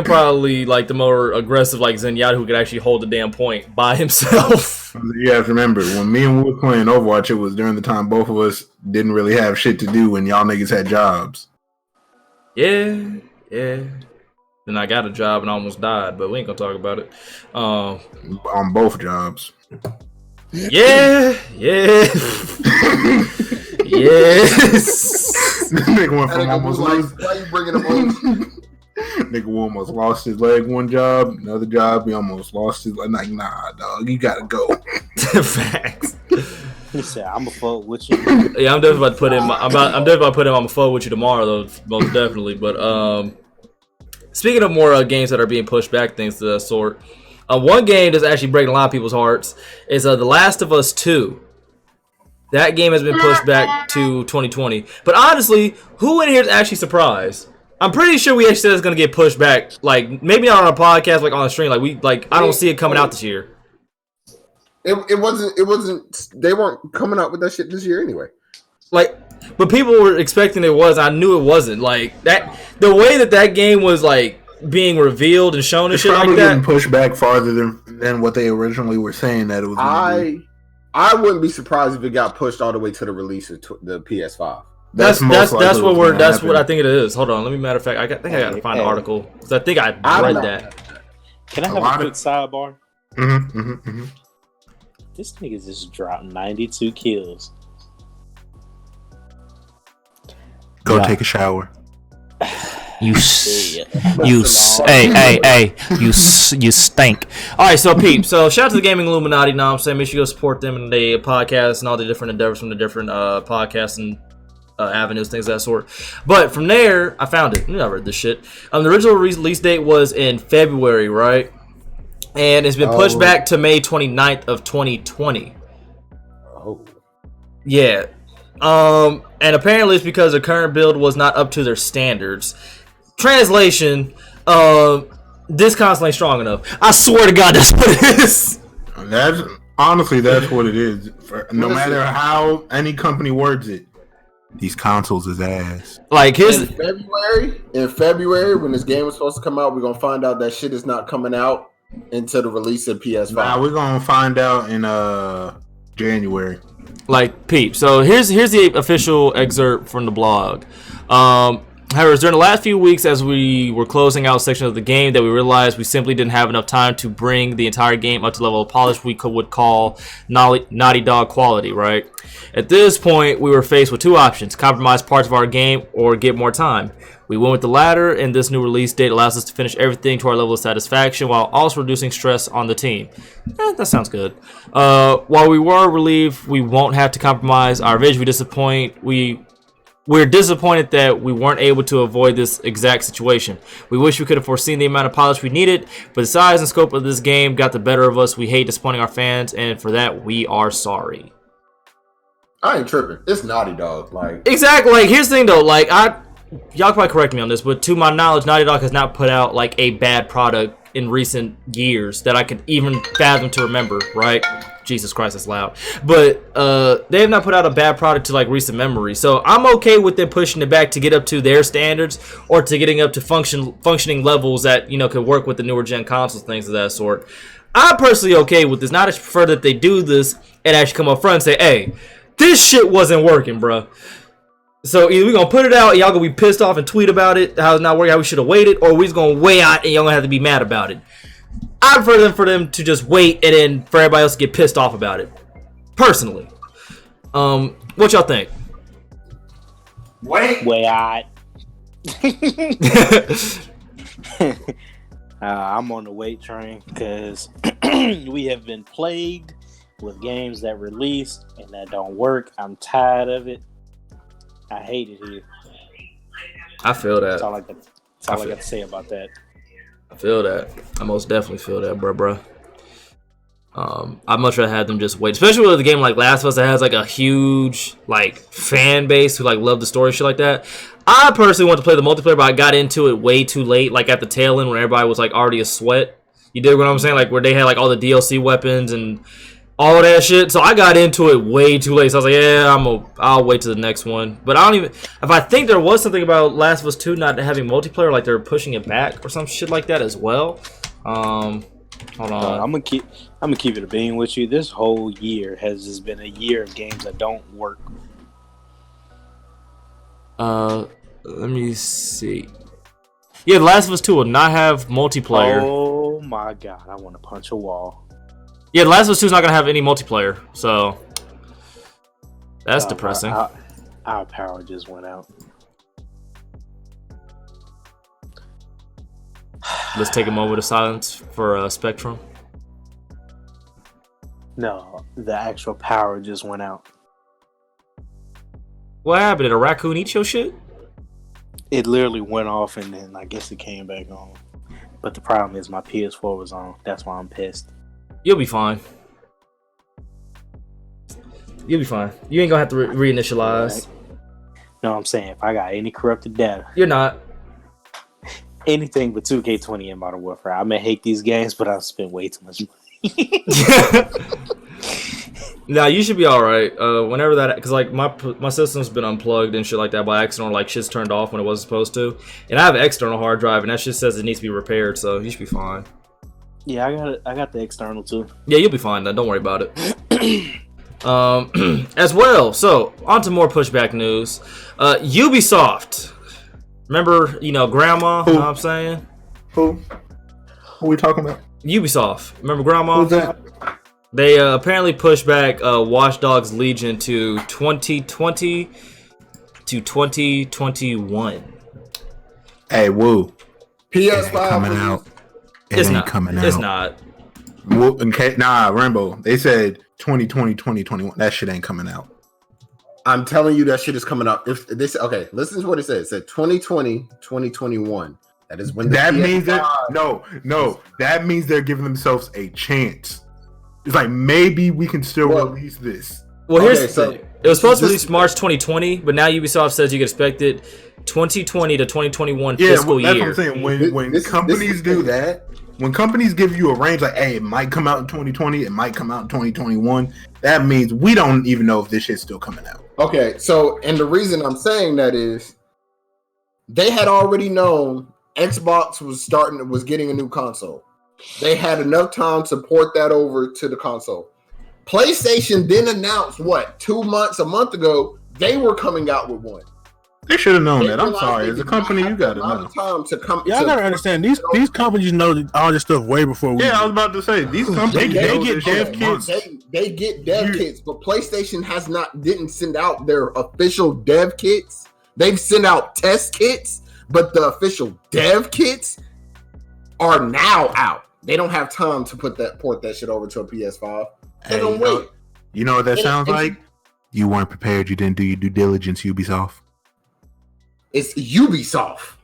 probably like the more aggressive like Zenyatta who could actually hold the damn point by himself. You have to remember, when me and Woo were playing Overwatch, it was during the time both of us didn't really have shit to do and y'all niggas had jobs. Yeah. Then I got a job and I almost died, but we ain't gonna talk about it. On both jobs. Yeah. Yes. Nigga went from almost like, why you bringing up on? Nigga almost lost his leg one job, another job he almost lost his leg. Like, nah, dog, you gotta go. Facts. He said, "I'm a fuck with you." Yeah, I'm definitely about to put him. I'm definitely about to put him on the phone with you tomorrow, though, most definitely. But speaking of more games that are being pushed back, things to that sort, one game that's actually breaking a lot of people's hearts is The Last of Us 2. That game has been pushed back to 2020. But honestly, who in here is actually surprised? I'm pretty sure we actually said it's gonna get pushed back. Like maybe not on a podcast, like on a stream. I don't see it coming out this year. It wasn't. They weren't coming out with that shit this year anyway. But people were expecting it was. I knew it wasn't. Like that, the way that game was like being revealed and shown and shit like that. Getting pushed back farther than what they originally were saying that it was. I wouldn't be surprised if it got pushed all the way to the release of the PS5. That's what I think it is. Hold on, let me. Matter of fact, I think I got to find the article because I think I read that. Can I have a quick sidebar? This nigga just dropped 92 kills. Go take a shower. You stink. All right, so Peep. So shout out to the Gaming Illuminati. Now I'm saying, make sure you go support them and the podcast and all the different endeavors from the different podcasts and avenues, things of that sort. But from there, I found it. I read this shit. The original release date was in February, right? And it's been pushed back to May 29th of 2020. Oh. Yeah. And apparently it's because the current build was not up to their standards. Translation, this console ain't strong enough. I swear to God, that's what it is. That's what it is. No matter how any company words it, these consoles is ass. Like in February, when this game was supposed to come out, we're gonna find out that shit is not coming out until the release of PS5. Nah, we're gonna find out in January. Like Peep. So here's the official excerpt from the blog. However, during the last few weeks, as we were closing out sections of the game, that we realized we simply didn't have enough time to bring the entire game up to the level of polish we would call Naughty Dog quality, right? At this point, we were faced with two options: compromise parts of our game or get more time. We went with the latter, and this new release date allows us to finish everything to our level of satisfaction while also reducing stress on the team. That sounds good. While we were relieved we won't have to compromise our vision, we're disappointed that we weren't able to avoid this exact situation. We wish we could have foreseen the amount of polish we needed, but the size and scope of this game got the better of us. We hate disappointing our fans, and for that, we are sorry. I ain't tripping. It's Naughty Dog. Like exactly. Like here's the thing though. Like y'all probably correct me on this, but to my knowledge, Naughty Dog has not put out like a bad product in recent years that I could even fathom to remember. Right? Jesus Christ, that's loud. But they have not put out a bad product to like recent memory. So I'm okay with them pushing it back to get up to their standards or to getting up to functioning levels that, you know, could work with the newer gen consoles, things of that sort. I'm personally okay with this. Not as prefer that they do this and actually come up front and say, hey, this shit wasn't working, bro. So either we're going to put it out and y'all going to be pissed off and tweet about it, how it's not working, how we should have waited, or we're just going to wait out and y'all going to have to be mad about it. I prefer for them to just wait and then for everybody else to get pissed off about it. Personally. What y'all think? Wait out. I'm on the wait train because we have been plagued with games that release and that don't work. I'm tired of it. I hate it here. I feel that. That's all I got to say about that. I feel that. I most definitely feel that, bro. I'd much rather have them just wait, especially with a game like Last of Us that has like a huge like fan base who like love the story, shit like that. I personally want to play the multiplayer, but I got into it way too late, like at the tail end when everybody was like already a sweat. You dig what I'm saying? Like where they had like all the DLC weapons and all of that shit. So I got into it way too late. So I was like, yeah, I'll wait to the next one. But I don't even. If I think there was something about Last of Us 2 not having multiplayer, like they're pushing it back or some shit like that as well. Hold on. I'm gonna keep it a bean with you. This whole year has just been a year of games that don't work. Let me see. Yeah, The Last of Us 2 will not have multiplayer. Oh my god, I want to punch a wall. Yeah, The Last of Us 2 is not gonna have any multiplayer, so that's depressing. Our power just went out. Let's take a moment of silence for Spectrum. No, the actual power just went out. What happened? Did a raccoon eat your shit? It literally went off and then I guess it came back on. But the problem is my PS4 was on. That's why I'm pissed. You'll be fine. You'll be fine. You ain't gonna have to reinitialize. No, I'm saying if I got any corrupted data, You're not. anything but 2K20 and Modern Warfare. I may hate these games, but I spend way too much money. Nah, you should be all right. Whenever that, because like my system's been unplugged and shit like that by accident, or like shit's turned off when it wasn't supposed to, and I have an external hard drive, and that shit says it needs to be repaired, so you should be fine. Yeah, I got the external too. Yeah, you'll be fine then. Don't worry about it. As well, so on to more pushback news. Ubisoft. Remember, Grandma? You know what I'm saying? Who are we talking about? Ubisoft. Remember Grandma? Who's that? They apparently pushed back Watch Dogs Legion to 2020 to 2021. Hey, woo. PS5 coming out. It It's ain't not. coming out. It's not. Woo. Nah, Rambo. They said 2020, 2021. That shit ain't coming out. I'm telling you that shit is coming out. If this okay, listen to what it says. It said 2020, 2021. That is when That PS5 means that no. That means they're giving themselves a chance. It's like maybe we can still release this. Well, here's Okay, the so thing. It was supposed to this- release March 2020, but now Ubisoft says you can expect it 2020 to 2021 Yeah, fiscal that's year. what I'm saying. When This- companies this- do that, when companies give you a range like, hey, it might come out in 2020, it might come out in 2021, that means we don't even know if this shit's still coming out. Okay, so and the reason I'm saying that is they had already known Xbox was getting a new console. They had enough time to port that over to the console. PlayStation then announced a month ago, they were coming out with one. They should have known They that. I'm realized sorry. they As a did company, not you have gotta the amount know. of time to come. Y'all gotta understand these companies know all this stuff way before we. Yeah, I do. was about to say these companies They know get this dev shit kits. months. They get dev kits, but PlayStation didn't send out their official dev kits. They've sent out test kits, but the official dev kits are now out. They don't have time to port that shit over to a PS5. They Hey, don't wait. you know what that And- sounds and- like? You weren't prepared. You didn't do your due diligence, Ubisoft. It's Ubisoft.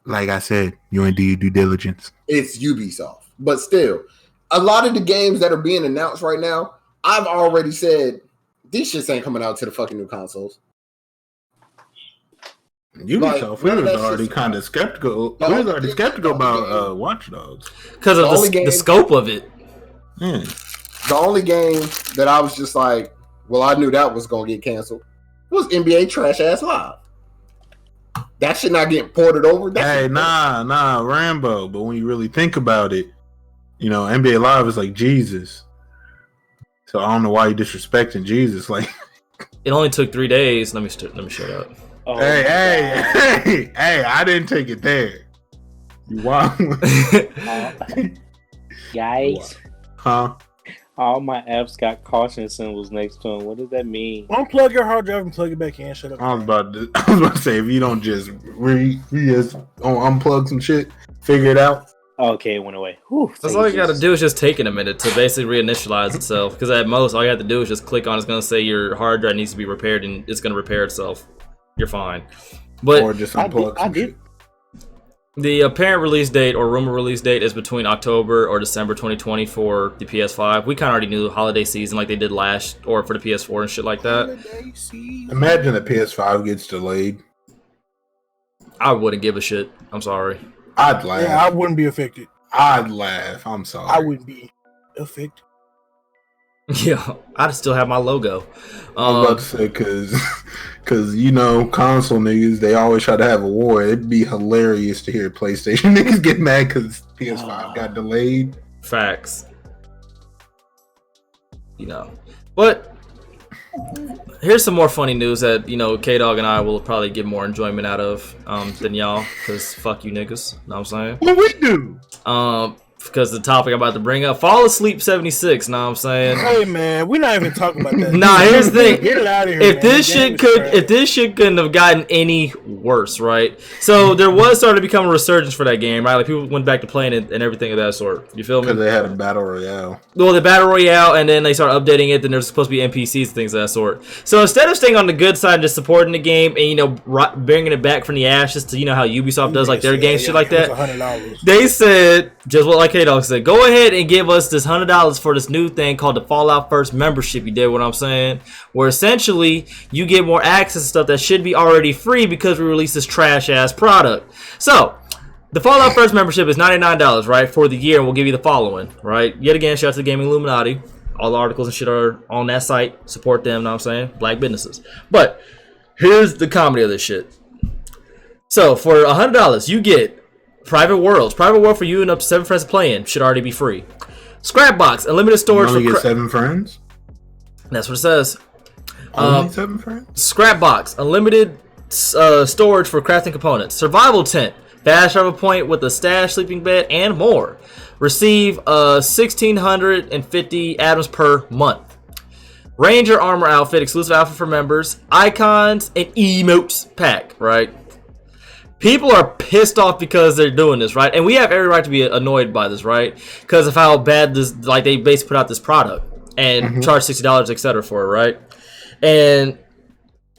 Like I said, you ain't do your due diligence. It's Ubisoft. But still, a lot of the games that are being announced right now, I've already said these shits ain't coming out to the fucking new consoles. Ubisoft, none we of was that already shit's kind of skeptical. The We was only already game- skeptical the only about game- Watch Dogs. Because of The only the game- scope of it. Yeah. The only game that I was just like, well, I knew that was gonna get canceled was NBA Trash Ass Live. That shit not getting ported over. That Hey, shit- nah, Rambo. But when you really think about it, NBA Live is like Jesus. So I don't know why you disrespecting Jesus. Like, It only took 3 days. Let me shut up. Oh, hey, I didn't take it there. You wild? guys, Huh? all my apps got caution symbols next to them. What does that mean? Unplug your hard drive and plug it back in. Shut up. I was about to say, if you don't just unplug some shit, figure it out. Okay, it went away. Whew, That's thank all you gotta Jesus. do is just taking a minute to basically reinitialize itself. Because at most, all you have to do is just click on it's gonna say your hard drive needs to be repaired and it's gonna repair itself. You're fine. But Or just I unplug did. some shit. the apparent release date or rumor release date is between October or December 2020 for the PS5. We kind of already knew holiday season like they did last, or for the PS4 and shit like that. Imagine the PS5 gets delayed. I wouldn't give a shit. I'm sorry. I'd laugh. Yeah, I wouldn't be affected. I'd laugh. I'm sorry. I wouldn't be affected. Yeah, I'd still have my logo. I was about to say because console niggas, they always try to have a war. It'd be hilarious to hear PlayStation niggas get mad because PS5 got delayed. Facts. But here's some more funny news that K-Dog and I will probably get more enjoyment out of than y'all, because fuck you niggas. Know what I'm saying? What we do? Because the topic I'm about to bring up, Fall Asleep 76. Know what I'm saying? Hey man, we're not even talking about that. Nah, here's the thing. Get it out of here. If man. this The game shit is trash. couldn't have gotten any worse, right? So there was starting to become a resurgence for that game, right? Like people went back to playing it and everything of that sort. You feel me? Because they had a battle royale. Well, the battle royale, and then they start updating it. Then there's supposed to be NPCs and things of that sort. So instead of staying on the good side and just supporting the game and bringing it back from the ashes to how Ubisoft does like their games, shit like It that, was $100. they said just like K-Dog said, go ahead and give us this $100 for this new thing called the Fallout First membership. You did what I'm saying? Where essentially you get more access to stuff that should be already free because we released this trash-ass product. So, the Fallout First membership is $99, right, for the year, and we'll give you the following, right? Yet again, shout out to the Gaming Illuminati. All the articles and shit are on that site. Support them, know what I'm saying? Black businesses. But here's the comedy of this shit. So, for $100, you get Private Worlds. Private World for you and up to 7 friends to play in. Should already be free. Scrapbox. Unlimited storage you only for... get 7 friends? That's what it says. Only 7 friends? Scrapbox. Unlimited storage for crafting components. Survival tent. Fast travel point with a stash, sleeping bed, and more. Receive 1,650 atoms per month. Ranger armor outfit. Exclusive outfit for members. Icons and emotes pack, right? People are pissed off because they're doing this, right? And we have every right to be annoyed by this, right? Because of how bad this, like, they basically put out this product and charge $60, etc. for it, right? And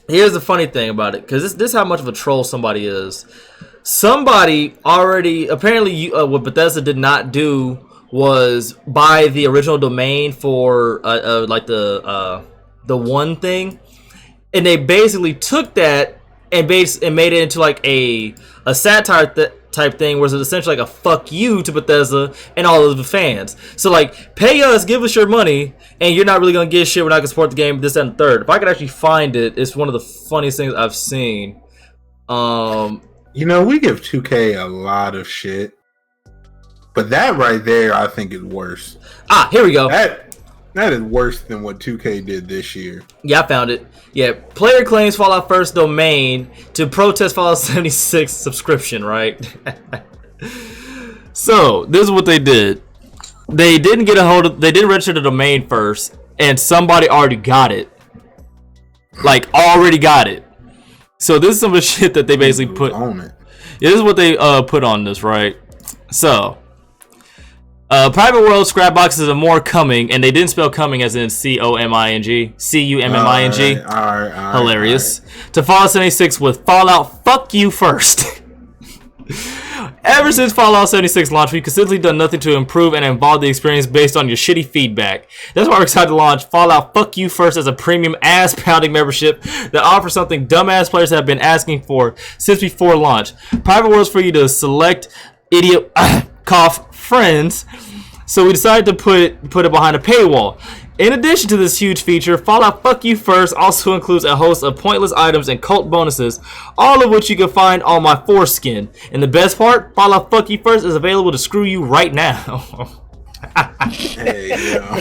here's the funny thing about it, because this is how much of a troll somebody is. Somebody already, apparently, what Bethesda did not do was buy the original domain for like the one thing, and they basically took that and made it into like a satire type thing, where it's essentially like a fuck you to Bethesda and all of the fans. So like, pay us, give us your money, and you're not really gonna get shit. We're not gonna support the game. This and the third. If I could actually find it, it's one of the funniest things I've seen. You know, we give 2K a lot of shit, but that right there, I think is worse. Here we go. That is worse than what 2K did this year. Yeah, I found it. Yeah, player claims Fallout First domain to protest Fallout 76 subscription, right? So, this is what they did. They didn't register the domain first, and somebody already got it. Like, already got it. So, this is some of the shit that they basically put on it. Yeah, this is what they put on this, right? So, Private World Scrapboxes are more coming, and they didn't spell coming as in C-O-M-I-N-G. C-U-M-M-I-N-G. All right, hilarious. To Fallout 76 with Fallout Fuck You First. Ever since Fallout 76 launched, we've consistently done nothing to improve and evolve the experience based on your shitty feedback. That's why we're excited to launch Fallout Fuck You First as a premium ass-pounding membership that offers something dumbass players have been asking for since before launch. Private Worlds for you to select idiot cough friends, so we decided to put it behind a paywall. In addition to this huge feature, Fallout Fuck You First also includes a host of pointless items and cult bonuses, all of which you can find on my foreskin. And the best part, Fallout Fuck You First is available to screw you right now. Hey, yo.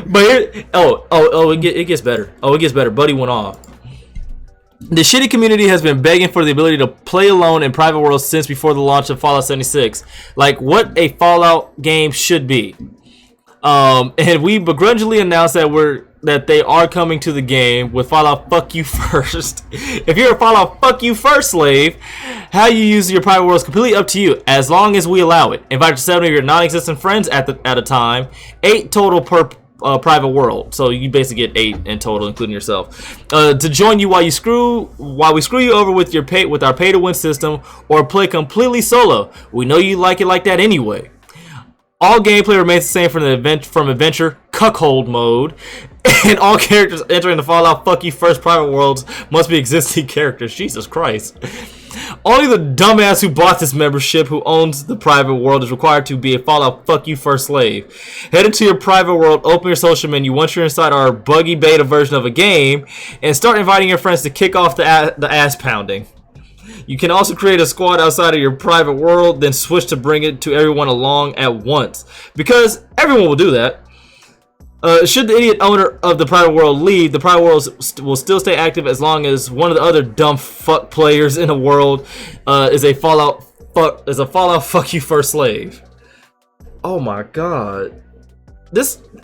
But here, it gets better. It gets better. Buddy went off. The shitty community has been begging for the ability to play alone in Private Worlds since before the launch of Fallout 76. Like what a Fallout game should be. And we begrudgingly announced that they are coming to the game with Fallout Fuck You First. If you're a Fallout Fuck You First slave, how you use your private world is completely up to you, as long as we allow it. Invite 7 of your non-existent friends at a time, 8 total per private world. So you basically get 8 in total, including yourself, to join you while we screw you over with our pay to win system, or play completely solo. We know you like it like that anyway. All gameplay remains the same from adventure cuckold mode, and all characters entering the Fallout Fuck You First private worlds must be existing characters. Jesus Christ. Only the dumbass who bought this membership, who owns the private world, is required to be a Fallout Fuck You First slave. Head into your private world, open your social menu once you're inside our buggy beta version of a game, and start inviting your friends to kick off the ass pounding. You can also create a squad outside of your private world, then switch to bring it to everyone along at once, because everyone will do that. Should the idiot owner of the private world leave, the private world will still stay active as long as one of the other dumb fuck players in the world is a Fallout Fuck You First slave. Oh my god.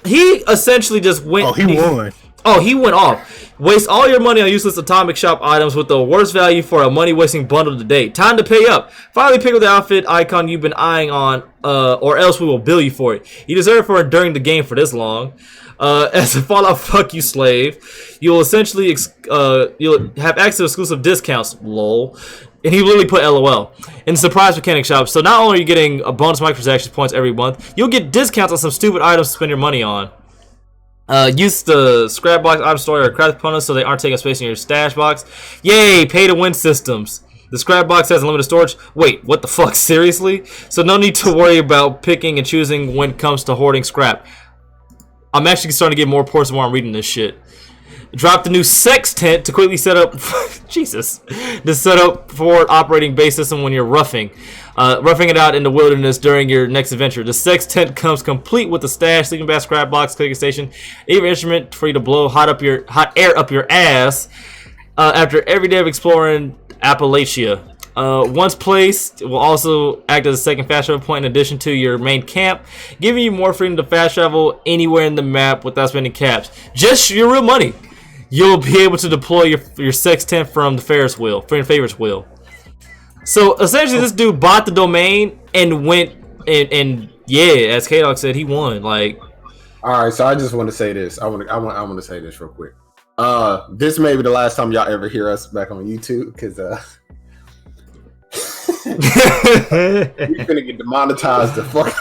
He essentially just went. Oh, he won. Oh, he went off. Waste all your money on useless atomic shop items with the worst value for a money-wasting bundle to date. Time to pay up. Finally pick up the outfit icon you've been eyeing on, or else we will bill you for it. You deserve for enduring the game for this long. As a Fallout Fuck You slave, you'll essentially you'll have access to exclusive discounts, lol, And he literally put LOL in the surprise mechanic shop. So not only are you getting a bonus microtransaction points every month, you'll get discounts on some stupid items to spend your money on. Use the scrap box item store or craft components so they aren't taking space in your stash box. Yay, pay to win systems. The scrap box has unlimited storage. Wait, what the fuck? Seriously? So no need to worry about picking and choosing when it comes to hoarding scrap. I'm actually starting to get more reports while I'm reading this shit. Drop the new sex tent to quickly set up Jesus. To set up forward operating base system when you're roughing it out in the wilderness during your next adventure. The sex tent comes complete with a stash, sleeping bag, scrap box, cooking station, even instrument for you to blow hot air up your ass after every day of exploring Appalachia. Once placed, it will also act as a second fast travel point in addition to your main camp, giving you more freedom to fast travel anywhere in the map without spending caps. Just your real money. You'll be able to deploy your sex tent from the Ferris wheel, from your favorites wheel. So essentially, this dude bought the domain and went and yeah, as K-Dog said, he won. Like, all right, so I just want to say this. I want to say this real quick. This may be the last time y'all ever hear us back on YouTube because we're gonna get demonetized the fuck.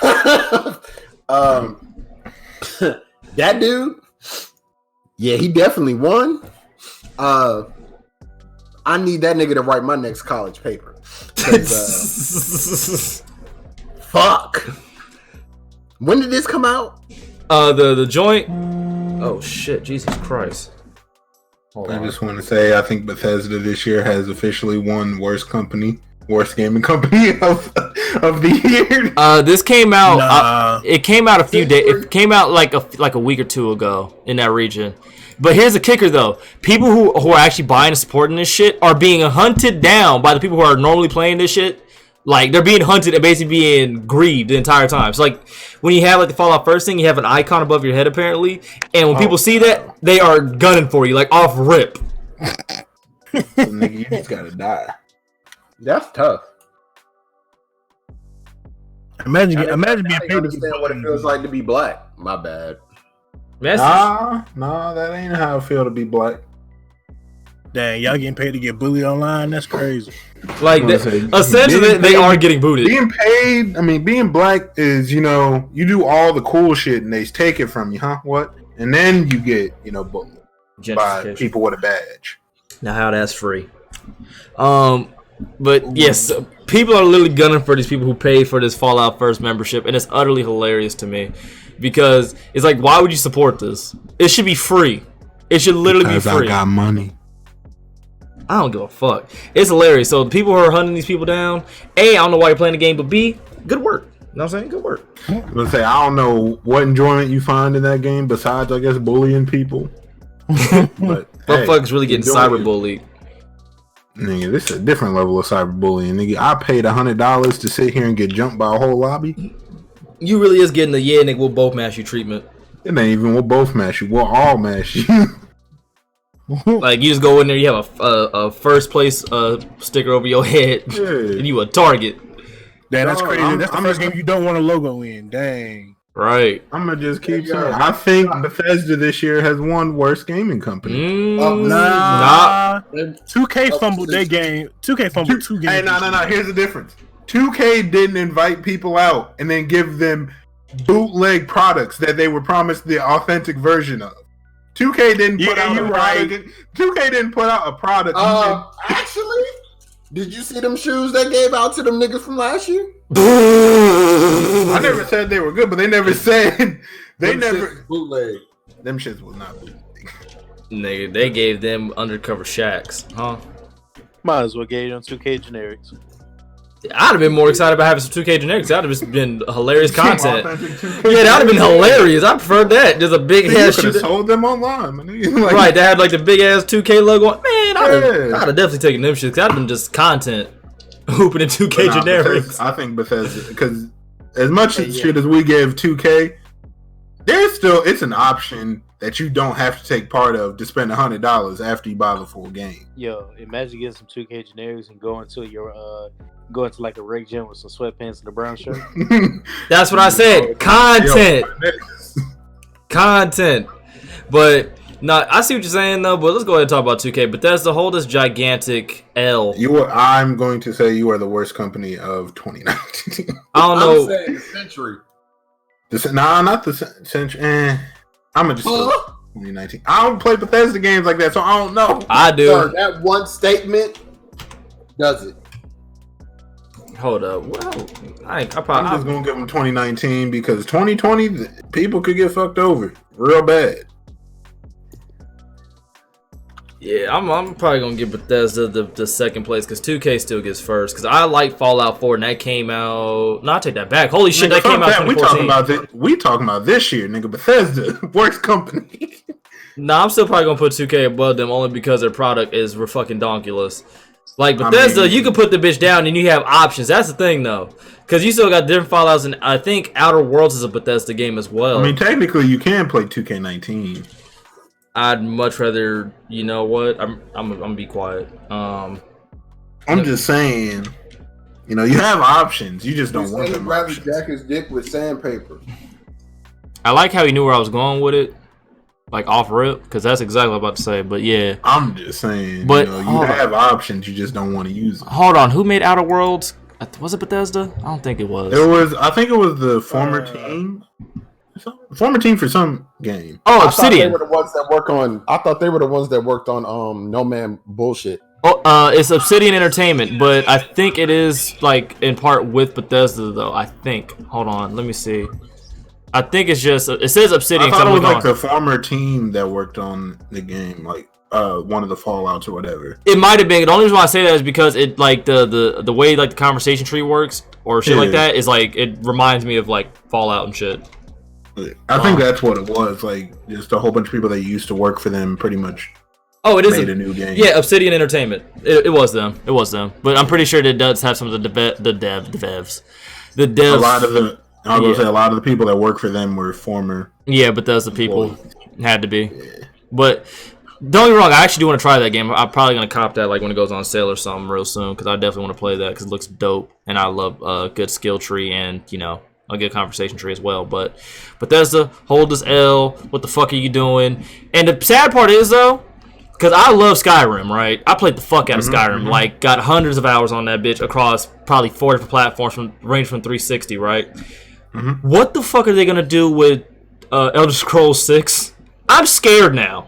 That dude. Yeah, he definitely won. I need that nigga to write my next college paper. Fuck. When did this come out? The joint. Oh shit! Jesus Christ. I just want to say I think Bethesda this year has officially won worst gaming company of the year. This came out. It came out a few days. It came out like a week or two ago in that region. But here's the kicker, though: people who are actually buying and supporting this shit are being hunted down by the people who are normally playing this shit. Like, they're being hunted and basically being grieved the entire time. So like when you have like the Fallout first thing, you have an icon above your head apparently, and when people see that, they are gunning for you like off rip. Nigga, you just gotta die. That's tough. Imagine being paid to understand what it feels like to be black. My bad. Nah, that ain't how I feel to be black. Dang, y'all getting paid to get bullied online? That's crazy. Like, essentially, they are getting booted. Being paid, I mean, being black is, you do all the cool shit and they take it from you, huh? What? And then you get, bullied by people with a badge. Now, how that's free. But yes, people are literally gunning for these people who pay for this Fallout First membership, and it's utterly hilarious to me because it's like, why would you support this? It should be free. It should literally be free. I got money. I don't give a fuck. It's hilarious. So the people who are hunting these people down, A, I don't know why you're playing the game, but B, good work. You know what I'm saying? Good work. Let's say I don't know what enjoyment you find in that game besides, I guess, bullying people. But motherfuckers really getting cyberbullied. Nigga, this is a different level of cyberbullying. Nigga, I paid $100 to sit here and get jumped by a whole lobby. You really is getting the nigga, we'll both mash you treatment. It ain't even we'll both mash you. We'll all mash you. Like, you just go in there, you have a first place sticker over your head, and you a target. Damn, that's crazy. That's the first game you don't want a logo in. Dang. Right. I'm gonna just keep saying. I think Bethesda this year has won worst gaming company. Nah. 2K fumbled their game. 2K fumbled 2 games. Hey, no. Here's the difference. 2K didn't invite people out and then give them bootleg products that they were promised the authentic version of. 2K didn't put out a product. 2K didn't put out a product. Actually, did you see them shoes they gave out to them niggas from last year? I never said they were good, but they never said them bootleg. Them shits was not bootleg. Nigga, they gave them undercover shacks, huh? Might as well give them 2K generics. I'd have been more excited about having some 2K generics. That'd have just been hilarious content. Yeah, that'd have been hilarious. I preferred that. There's a big ass shoe. You could have sold them online, man. Like, right, they had like the big ass 2K logo. Man, I'd have definitely taken them shits. That'd have been just content. Hooping in 2K generics. I think Bethesda, because as much shit as we gave 2K, there's still, it's an option that you don't have to take part of to spend $100 after you buy the full game. Yo, imagine getting some 2K generics and going to like a rig gym with some sweatpants and a brown shirt. That's what I said. Content. Content. But No, I see what you're saying though, but let's go ahead and talk about 2K. But that's the whole this gigantic L. I'm going to say you are the worst company of 2019. I don't know. I'm saying the century. Not the century. I'm gonna just say 2019. I don't play Bethesda games like that, so I don't know. I do. Sir, that one statement does it. Hold up. Well, I'm just gonna give them 2019 because 2020 people could get fucked over real bad. Yeah, I'm probably gonna give Bethesda the second place because 2K still gets first because I like Fallout 4 and that came out. No, I take that back. Holy shit, that came out. We talking about this year, nigga. Bethesda, worst company. Nah, I'm still probably gonna put 2K above them only because their product is fucking donkulous. Like Bethesda, you can put the bitch down and you have options. That's the thing though, because you still got different Fallouts, and I think Outer Worlds is a Bethesda game as well. I mean, technically, you can play 2K19. I'd much rather, you know what? I'm gonna be quiet. I'm just saying, you know, you have options. You just don't want them. He'd rather jack his dick with sandpaper. I like how he knew where I was going with it, like off rip, because that's exactly what I'm about to say. But yeah, I'm just saying, but you have options. You just don't want to use them. Hold on, who made Outer Worlds? Was it Bethesda? I don't think it was. I think it was the former team. Former team for some game. Oh, Obsidian. I thought they were the ones that work on. I thought they were the ones that worked on No Man bullshit. Oh, it's Obsidian Entertainment, but I think it is like in part with Bethesda though. I think. Hold on, let me see. I think it's just it says Obsidian. I thought it was like the former team that worked on the game, like one of the Fallouts or whatever. It might have been. The only reason why I say that is because it like the way like the conversation tree works or shit like that is like it reminds me of like Fallout and shit. I think that's what it was. Like just a whole bunch of people that used to work for them, pretty much. Oh, it is made a new game. Yeah, Obsidian Entertainment. It was them. It was them. But I'm pretty sure it does have some of the devs. A lot of the. I was gonna say a lot of the people that work for them were former. Yeah, but those the people had to be. Yeah. But don't get me wrong. I actually do want to try that game. I'm probably gonna cop that like when it goes on sale or something real soon because I definitely want to play that because it looks dope and I love a good skill tree and a good conversation tree as well. But Bethesda, hold this L. What the fuck are you doing? And the sad part is though, because I love Skyrim, right? I played the fuck out of Skyrim. Like got hundreds of hours on that bitch across probably 4 different platforms range from 360, right? What the fuck are they gonna do with Elder Scrolls 6? I'm scared now.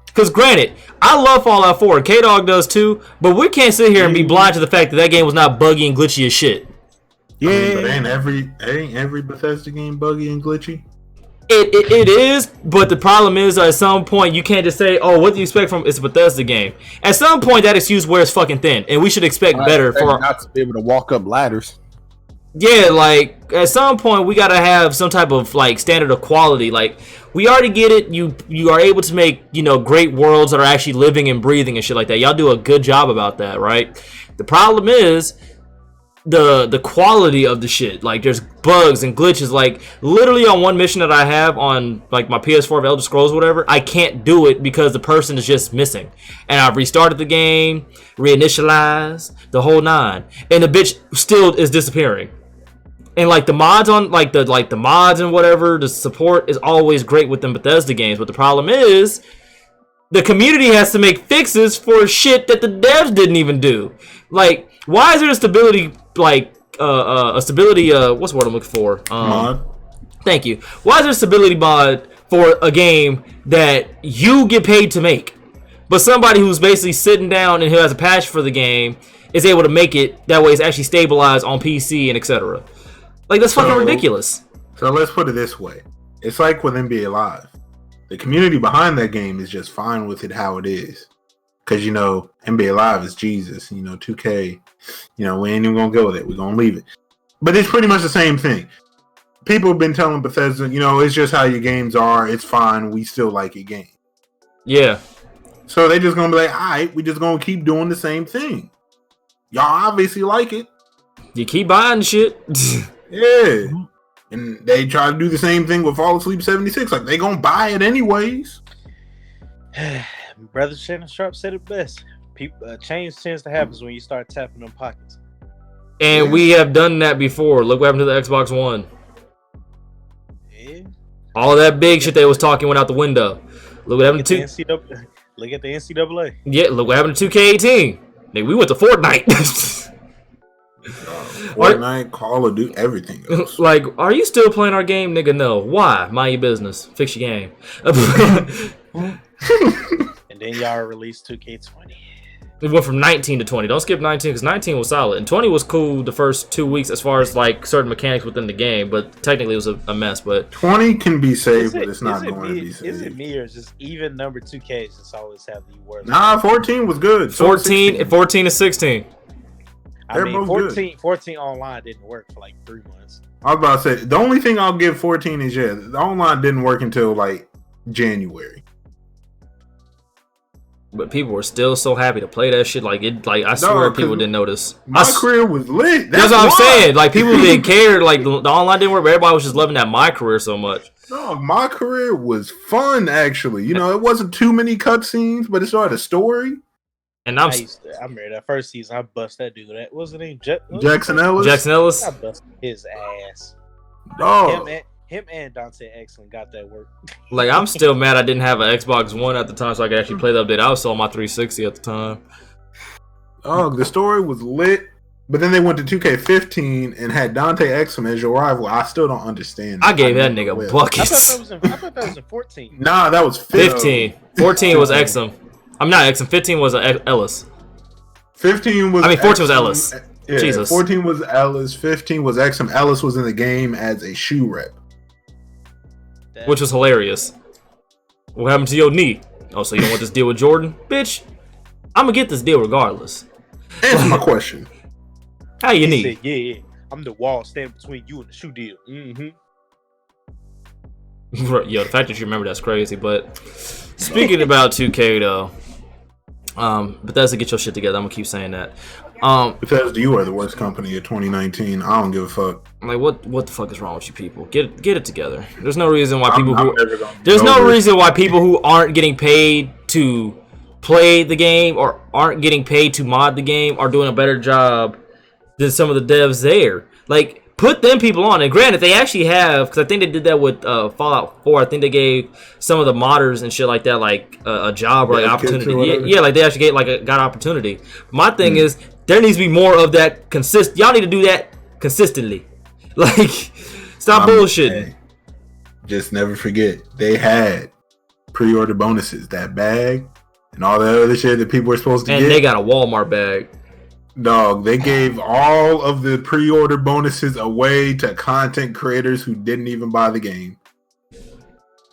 Because granted, I love Fallout 4, and K-Dog does too, but we can't sit here and be blind to the fact that game was not buggy and glitchy as shit. Yeah, I mean, but ain't every Bethesda game buggy and glitchy? It is, but the problem is at some point you can't just say, oh, what do you expect from it's a Bethesda game? At some point that excuse wears fucking thin, and we should expect better for not to be able to walk up ladders. Yeah, like at some point we gotta have some type of like standard of quality. Like we already get it. You are able to make great worlds that are actually living and breathing and shit like that. Y'all do a good job about that, right? The problem is the quality of the shit. Like there's bugs and glitches. Like literally on one mission that I have on like my PS4 of Elder Scrolls or whatever, I can't do it because the person is just missing. And I've restarted the game, reinitialized the whole 9, and the bitch still is disappearing. And like the mods on like the mods and whatever, the support is always great with them Bethesda games. But the problem is the community has to make fixes for shit that the devs didn't even do. Like, why is there a stability what's the word I'm looking for? Mod. Thank you. Why is there a stability mod for a game that you get paid to make, but somebody who's basically sitting down and who has a passion for the game is able to make it that way it's actually stabilized on PC and etc. Like that's fucking ridiculous. So let's put it this way: it's like with NBA Live. The community behind that game is just fine with it how it is, because NBA Live is Jesus. 2K. We ain't even gonna go with it. We're gonna leave it. But it's pretty much the same thing. People have been telling Bethesda, it's just how your games are. It's fine. We still like your game. Yeah. So they just gonna be like, all right, we just gonna keep doing the same thing. Y'all obviously like it. You keep buying shit. Yeah. And they try to do the same thing with Fall Asleep 76. Like, they gonna buy it anyways. Brother Shannon Sharp said it best. Change tends to happen when you start tapping them pockets. And we have done that before. Look what happened to the Xbox One. Yeah. All that big shit they was talking went out the window. Look what happened to Look at the NCAA. Yeah, look what happened to 2K18. Nigga, we went to Fortnite. Fortnite, Call of Duty, everything else. Like, are you still playing our game, nigga? No. Why? Mind your business. Fix your game. And then y'all released 2K20. It went from 19 to 20. Don't skip 19 because 19 was solid. And 20 was cool the first 2 weeks as far as like certain mechanics within the game, but technically it was a mess. But 20 can be saved, but it's not going to be saved. Is it me or just even number 2Ks just always have the worst? Nah, 14 was good. 14 and 16. I mean, 14 online didn't work for like 3 months. I was about to say, the only thing I'll give 14 is, yeah, the online didn't work until like January. But people were still so happy to play that shit. Like I swear people didn't notice. My career was lit. That's what I'm saying. Like people didn't care. Like the online didn't work, but everybody was just loving that my career so much. No, my career was fun actually. You know, it wasn't too many cutscenes, but it started a story. And I remember that first season. I bust that dude. What was his name? Jackson Ellis. Jackson Ellis. I busted his ass. Dog. Him and Dante Excellent got that work. Like, I'm still mad I didn't have an Xbox One at the time so I could actually play the update. I was still on my 360 at the time. Oh, the story was lit. But then they went to 2K15 and had Dante Excellent as your rival. I still don't understand. I gave that nigga buckets. I thought that was in 14. Nah, that was 15. 14 was Exum. I'm not Exum. 15 was Ellis. 15 was. 14 was Ellis. Yeah, Jesus. 14 was Ellis. 15 was Exum. Ellis was in the game as a shoe rep. Which was hilarious. What happened to your knee? Oh, so you don't want this deal with Jordan? Bitch, I'm gonna get this deal regardless. Answer my question. How you knee? Said, yeah, I'm the wall standing between you and the shoe deal. Mm-hmm. Yo, the fact that you remember that's crazy. But speaking about 2K though, Bethesda, get your shit together. I'm gonna keep saying that. Bethesda, you are the worst company of 2019. I don't give a fuck. Like what the fuck is wrong with you people? Get it together. There's no reason why people who aren't getting paid to play the game or aren't getting paid to mod the game are doing a better job than some of the devs there. Like, put them people on. And granted, they actually have, because I think they did that with Fallout 4. I think they gave some of the modders and shit like that like a job or like opportunity. Yeah, like they actually got opportunity. My thing is, there needs to be more of that Y'all need to do that consistently. Like, stop bullshitting. Hey, just never forget, they had pre-order bonuses, that bag, and all the other shit that people were supposed to get. And they got a Walmart bag. Dog, they gave all of the pre-order bonuses away to content creators who didn't even buy the game.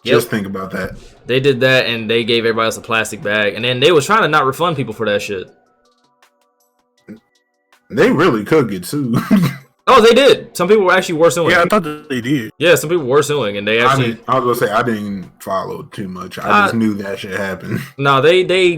Just think about that. They did that, and they gave everybody else a plastic bag, and then they was trying to not refund people for that shit. They really could get sued. Oh, they did. Some people were actually worse suing. Yeah, I thought they did. Yeah, some people were suing, and they actually. I was gonna say I didn't follow too much. I just knew that shit happened. No,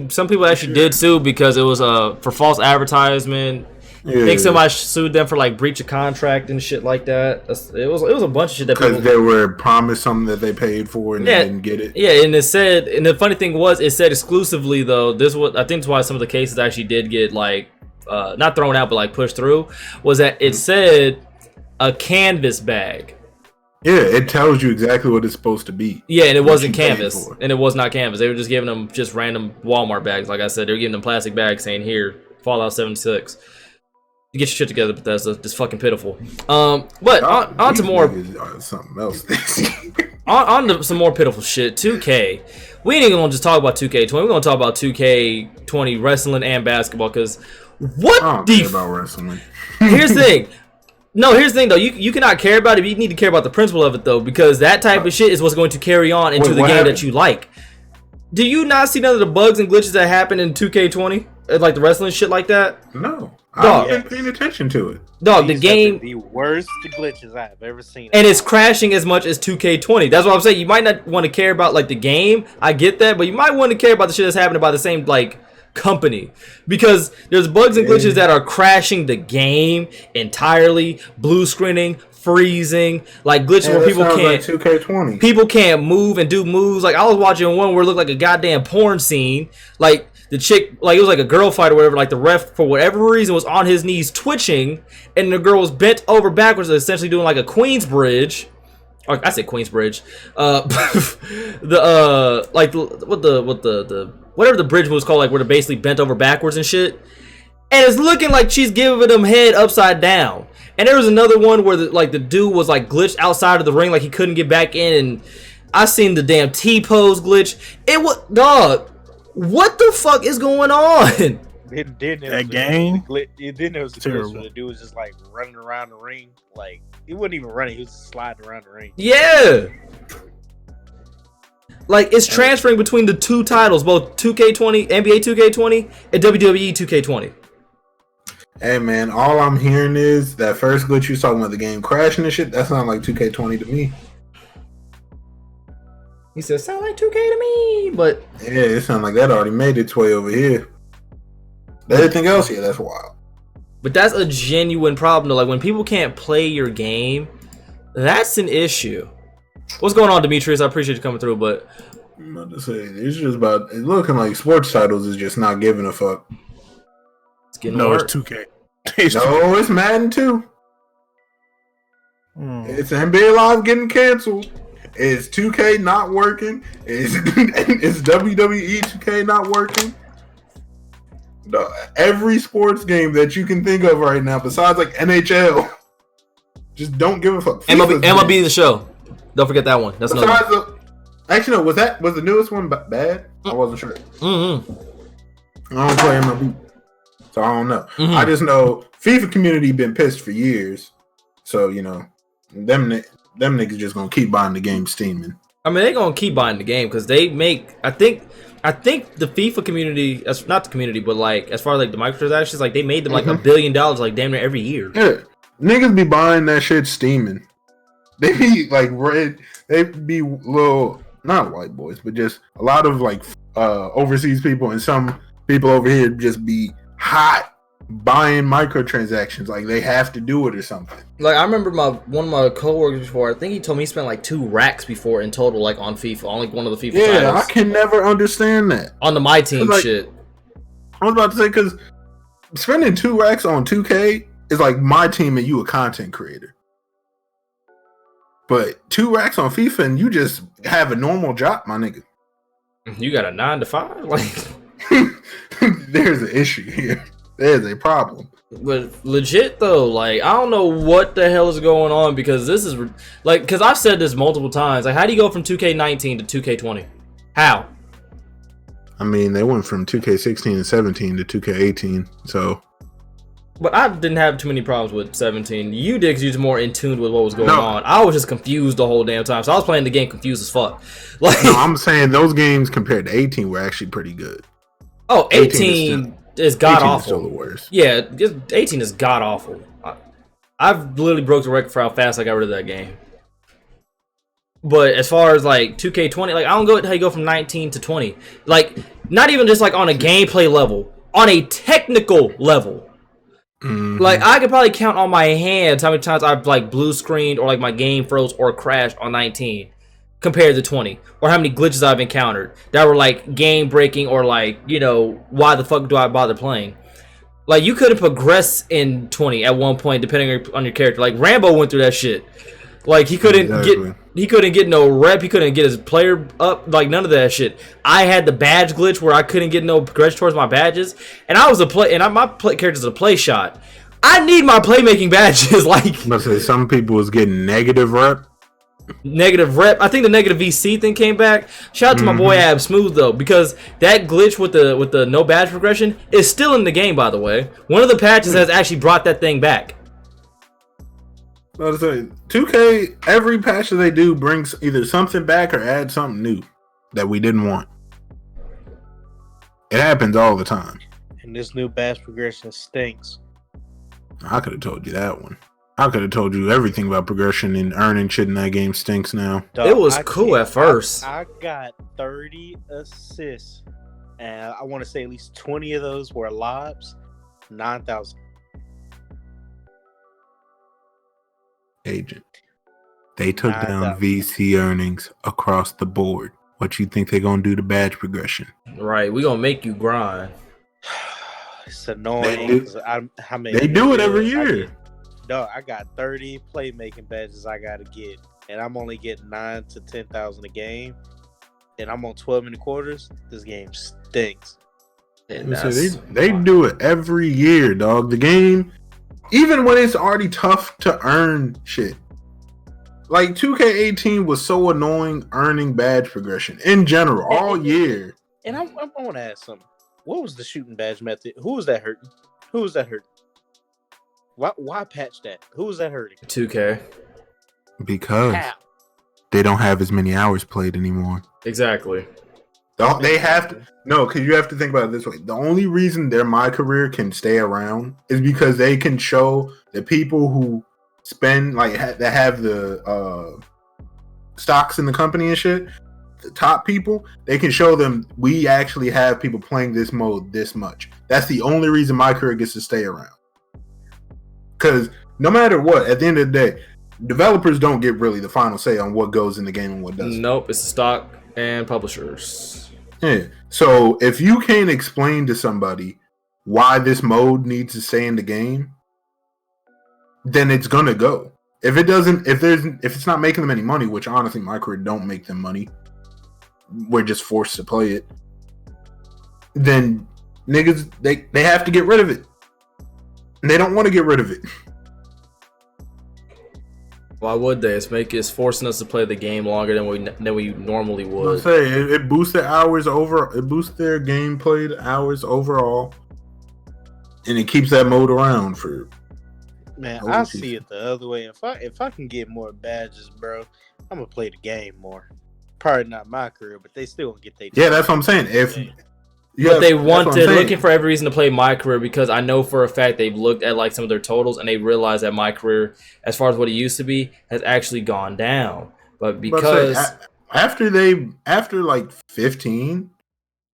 some people actually did sue because it was for false advertisement. Yeah. I think somebody sued them for like breach of contract and shit like that. It was a bunch of shit that because they were promised something that they paid for and they didn't get it. Yeah, and it said, and the funny thing was, it said exclusively though. This was, I think, that's why some of the cases actually did get like not thrown out but like pushed through. Was that it said a canvas bag. Yeah, it tells you exactly what it's supposed to be. Yeah, and it wasn't canvas, and it was not canvas. They were just giving them just random Walmart bags. Like I said, they were giving them plastic bags saying, "Here, Fallout 76." You get your shit together, Bethesda. Just fucking pitiful. But on to more something else. on to some more pitiful shit. 2K. We ain't even gonna just talk about 2K20. We're gonna talk about 2K20 wrestling and basketball. Because what I don't care about wrestling. Here's the thing. No, here's the thing though. You cannot care about it, but you need to care about the principle of it though, because that type of shit is what's going to carry on into the game that you like. Do you not see none of the bugs and glitches that happen in 2K20, like the wrestling shit like that? No, I haven't been paying attention to it. Dog, the game, the worst glitches I have ever seen, and it's crashing as much as 2K20. That's what I'm saying. You might not want to care about like the game. I get that, but you might want to care about the shit that's happening by the same like company, because there's bugs and glitches that are crashing the game entirely, blue screening, freezing, like glitches where people can't like 2K20. People can't move and do moves. Like I was watching one where it looked like a goddamn porn scene. Like the chick, like it was like a girl fight or whatever. Like the ref, for whatever reason, was on his knees twitching, and the girl was bent over backwards, essentially doing like a Queen's Bridge Or I said Queensbridge. Whatever the bridge was called, like where they're basically bent over backwards and shit. And it's looking like she's giving them head upside down. And there was another one where the dude was like glitched outside of the ring, like he couldn't get back in. And I seen the damn T-pose glitch. It was, dog, what the fuck is going on? Then That game? Then there was the glitch Terrible. where the dude was just like running around the ring. Like, he wasn't even running, he was just sliding around the ring. Yeah. Like, it's transferring between the two titles, both 2K20, NBA 2K20, and WWE 2K20. Hey man, all I'm hearing is that first glitch you was talking about the game crashing and shit. That sounds like 2K20 to me. He said, sound like 2K to me, but Yeah, it sounds like that already made its way over here. Everything else, yeah, that's wild. but that's a genuine problem though. Like when people can't play your game, that's an issue. What's going on, Demetrius? I appreciate you coming through, but I'm about to say, it's just about, it's looking like sports titles is just not giving a fuck. it's getting No, worse. it's 2K. No, it's Madden too. It's NBA Live getting canceled. It's 2K not working. It's WWE 2K not working. No, every sports game that you can think of right now, besides like NHL, just don't give a fuck. MLB the show. Don't forget that one. That's another one. Actually, no. Was the newest one bad? I wasn't sure. Mm-hmm. I don't play MLB, so I don't know. Mhm. I just know FIFA community been pissed for years, so you know them niggas just gonna keep buying the game steaming. I mean, they're gonna keep buying the game because they make. I think the FIFA community, that's not the community, but like as far as like the microtransactions, like they made them like $1 billion like damn near every year. Yeah, niggas be buying that shit steaming. They be like red. They be little, not white boys, but just a lot of like overseas people, and some people over here just be hot buying microtransactions. Like they have to do it or something. Like I remember one of my coworkers before. I think he told me he spent like 2 racks before in total, like on FIFA, on like one of the FIFA Yeah, titles. I can never understand that. On the My Team Like- shit. I was about to say, because spending 2 racks on 2K is like my team and you a content creator. But 2 racks on FIFA and you just have a normal job, my nigga. You got a 9 to 5, like. There's an issue here. There's a problem. But legit though, like I don't know what the hell is going on because this is like because I've said this multiple times. Like, how do you go from 2K19 to 2K20? How? I mean, they went from 2K16 and 17 to 2K18, so. But I didn't have too many problems with 17. You did because you was more in tune with what was going No. on. I was just confused the whole damn time. So I was playing the game confused as fuck. Like, No, I'm saying those games compared to 18 were actually pretty good. oh, 18 is god 18 is still the awful. worst. Yeah, 18 is god awful. I've literally broke the record for how fast I got rid of that game. But as far as like 2K20, like I don't go how you go from 19 to 20. Like not even just like on a gameplay level, on a technical level. Mhm. Like I could probably count on my hands how many times I've like blue screened or like my game froze or crashed on 19 compared to 20, or how many glitches I've encountered that were like game breaking or like, you know, why the fuck do I bother playing? Like you couldn't progress in 20 at one point depending on your character. Like Rambo went through that shit. Like he couldn't get no rep. He couldn't get his player up. Like none of that shit. I had the badge glitch where I couldn't get no progression towards my badges, and I was my character's a play shot. I need my playmaking badges. Like I'm about to say some people was getting negative rep. negative rep. I think the negative VC thing came back. Shout out to my boy Ab Smooth though, because that glitch with the no badge progression is still in the game. By the way, one of the patches has actually brought that thing back. I was about to say 2K, every patch that they do brings either something back or adds something new that we didn't want. It happens all the time. And this new badge progression stinks. I could have told you that one. I could have told you everything about progression and earning shit in that game stinks now. Dog, It was I cool can't- at first. I got 30 assists, and I want to say at least 20 of those were lobs. 9,000. Agent. They took Nah, down that- VC earnings across the board. What you think they're gonna do to badge progression? Right, we gonna make you grind. It's They annoying. do- 'Cause how many They do it every I year. get- Dog, I got 30 playmaking badges I gotta get. and I'm only getting 9 to 10,000 a game, and I'm on 12 and a quarters, this game stinks. And They do it every year, dog. The game, even when it's already tough to earn shit. Like 2K18 was so annoying earning badge progression in general all year. And I want to ask something. What was the shooting badge method? Who was that hurting? Why patch that? Who was that hurting? 2K. Because How? they don't have as many hours played anymore. Exactly. They have to because you have to think about it this way. The only reason their My Career can stay around is because they can show the people who spend that have the stocks in the company and shit. The top people, they can show them we actually have people playing this mode this much. That's the only reason My Career gets to stay around. Because no matter what, at the end of the day, developers don't get really the final say on what goes in the game and what doesn't. Nope, it's the stock and publishers. Yeah. So if you can't explain to somebody why this mode needs to stay in the game, then it's gonna go. If it's not making them any money, which honestly My Career don't make them money, we're just forced to play it, then niggas they have to get rid of it. And they don't want to get rid of it. Why would they? It's forcing us to play the game longer than we normally would. It boosts their hours over. It boosts their gameplay hours overall, and it keeps that mode around for. Man, I see it the other way. If I can get more badges, bro, I'm gonna play the game more. Probably not My Career, but they still gonna get their. Yeah, that's what I'm saying. But they're looking for every reason to play My Career because I know for a fact they've looked at like some of their totals and they realize that My Career, as far as what it used to be, has actually gone down. But because after like 15,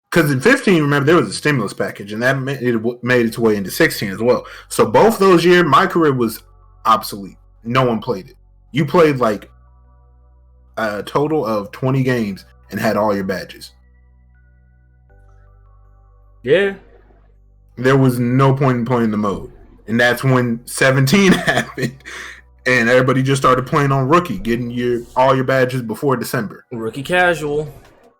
because in 15, remember there was a stimulus package and that made its way into 16 as well. So both those years, My Career was obsolete. No one played it. You played like a total of 20 games and had all your badges. Yeah. There was no point in playing the mode. And that's when 17 happened. And everybody just started playing on Rookie, getting all your badges before December. Rookie casual.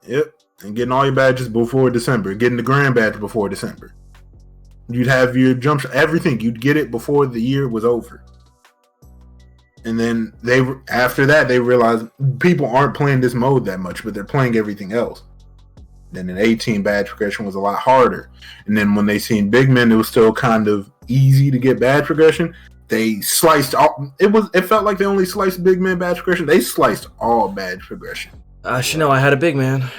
Yep. And getting all your badges before December. Getting the grand badge before December. You'd have your jump shot, everything. You'd get it before the year was over. And then after that, they realized people aren't playing this mode that much, but they're playing everything else. Then in 18, badge progression was a lot harder. And then when they seen big men, it was still kind of easy to get badge progression. They sliced all. It felt like they only sliced big man badge progression. They sliced all badge progression. I should know I had a big man.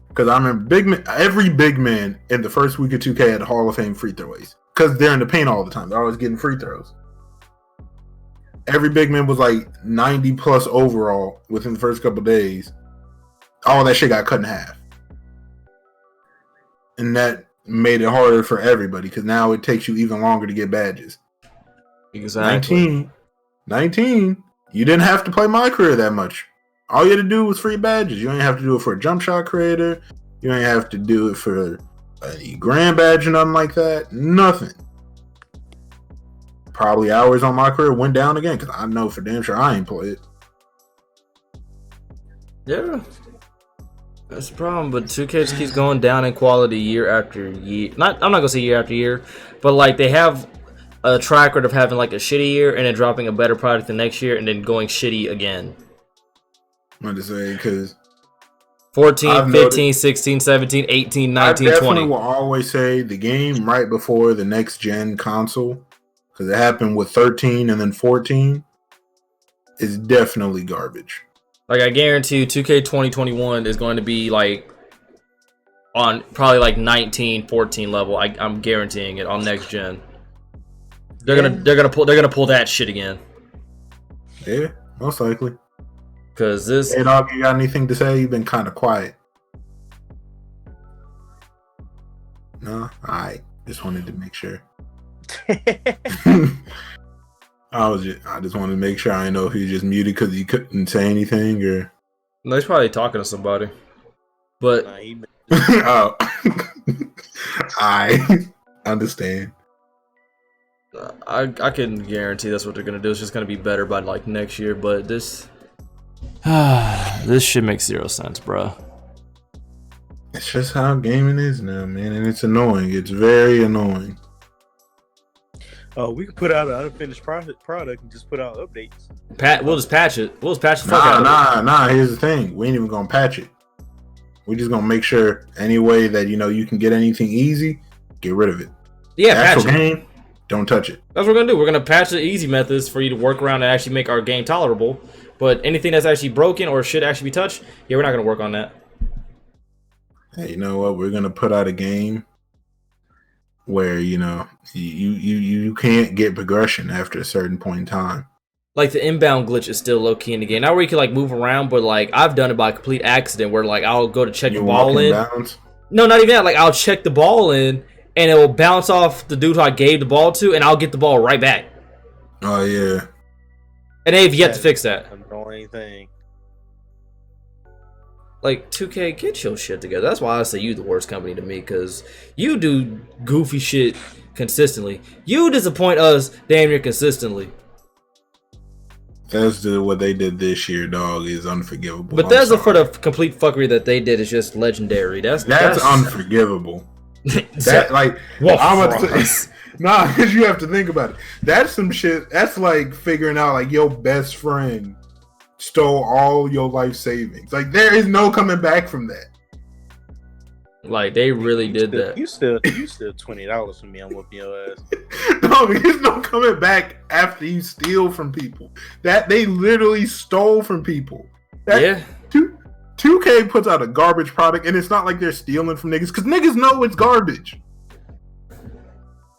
Because I remember every big man in the first week of 2K had Hall of Fame free throwaways. Because they're in the paint all the time. They're always getting free throws. Every big man was like 90 plus overall within the first couple days. All that shit got cut in half. And that made it harder for everybody because now it takes you even longer to get badges. Exactly. 19. You didn't have to play My Career that much. All you had to do was free badges. You didn't have to do it for a jump shot creator. You didn't have to do it for a grand badge or nothing like that. Nothing. Probably hours on My Career went down again because I know for damn sure I ain't played. Yeah. That's the problem, but 2K just keeps going down in quality year after year. I'm not gonna say year after year, but like they have a track record of having like a shitty year and then dropping a better product the next year and then going shitty again. I'm going to say because 14, 15, 16, 17, 18, 19, I definitely 20. will always say the game right before the next gen console, because it happened with 13 and then 14, is definitely garbage. Like I guarantee you 2K 2021 is going to be like on probably like 19, 14 level. I'm guaranteeing it on next gen. They're gonna pull that shit again. Yeah, most likely. Cause this Hey dog, you got anything to say? You've been kind of quiet. No? Alright. Just wanted to make sure. I just wanted to make sure. I know if he just muted because he couldn't say anything or. No, he's probably talking to somebody. But oh, I understand. I can guarantee that's what they're gonna do. It's just gonna be better by like next year. But this shit makes 0 sense, bro. It's just how gaming is now, man, and it's annoying. It's very annoying. Oh, we can put out an unfinished product and just put out updates. We'll just patch it. We'll just patch the fuck out of it. Nah. Here's the thing: we ain't even gonna patch it. We just gonna make sure any way that you can get anything easy, get rid of it. Yeah, the patch actual it. Game, don't touch it. That's what we're gonna do. We're gonna patch the easy methods for you to work around and actually make our game tolerable. But anything that's actually broken or should actually be touched, yeah, we're not gonna work on that. Hey, you know what? We're gonna put out a game where you can't get progression after a certain point in time. Like the inbound glitch is still low key in the game. Not where you can like move around, but like I've done it by complete accident where like I'll go to check the ball in. Bounds? No, not even that. Like I'll check the ball in and it will bounce off the dude who I gave the ball to, and I'll get the ball right back. Oh yeah. And they've yet to fix that. Annoying thing. Like 2K, get your shit together. That's why I say you the worst company to me, because you do goofy shit consistently. You disappoint us damn near consistently. What they did this year, dog, is unforgivable. But that's for the complete fuckery that they did is just legendary. That's unforgivable. That like nah, because you have to think about it. That's some shit. That's like figuring out like your best friend stole all your life savings. Like there is no coming back from that. Like they really did that. You still $20 from me. I'm whooping your ass. No, there's no coming back after you steal from people. That they literally stole from people. Yeah. 2K puts out a garbage product, and it's not like they're stealing from niggas, because niggas know it's garbage.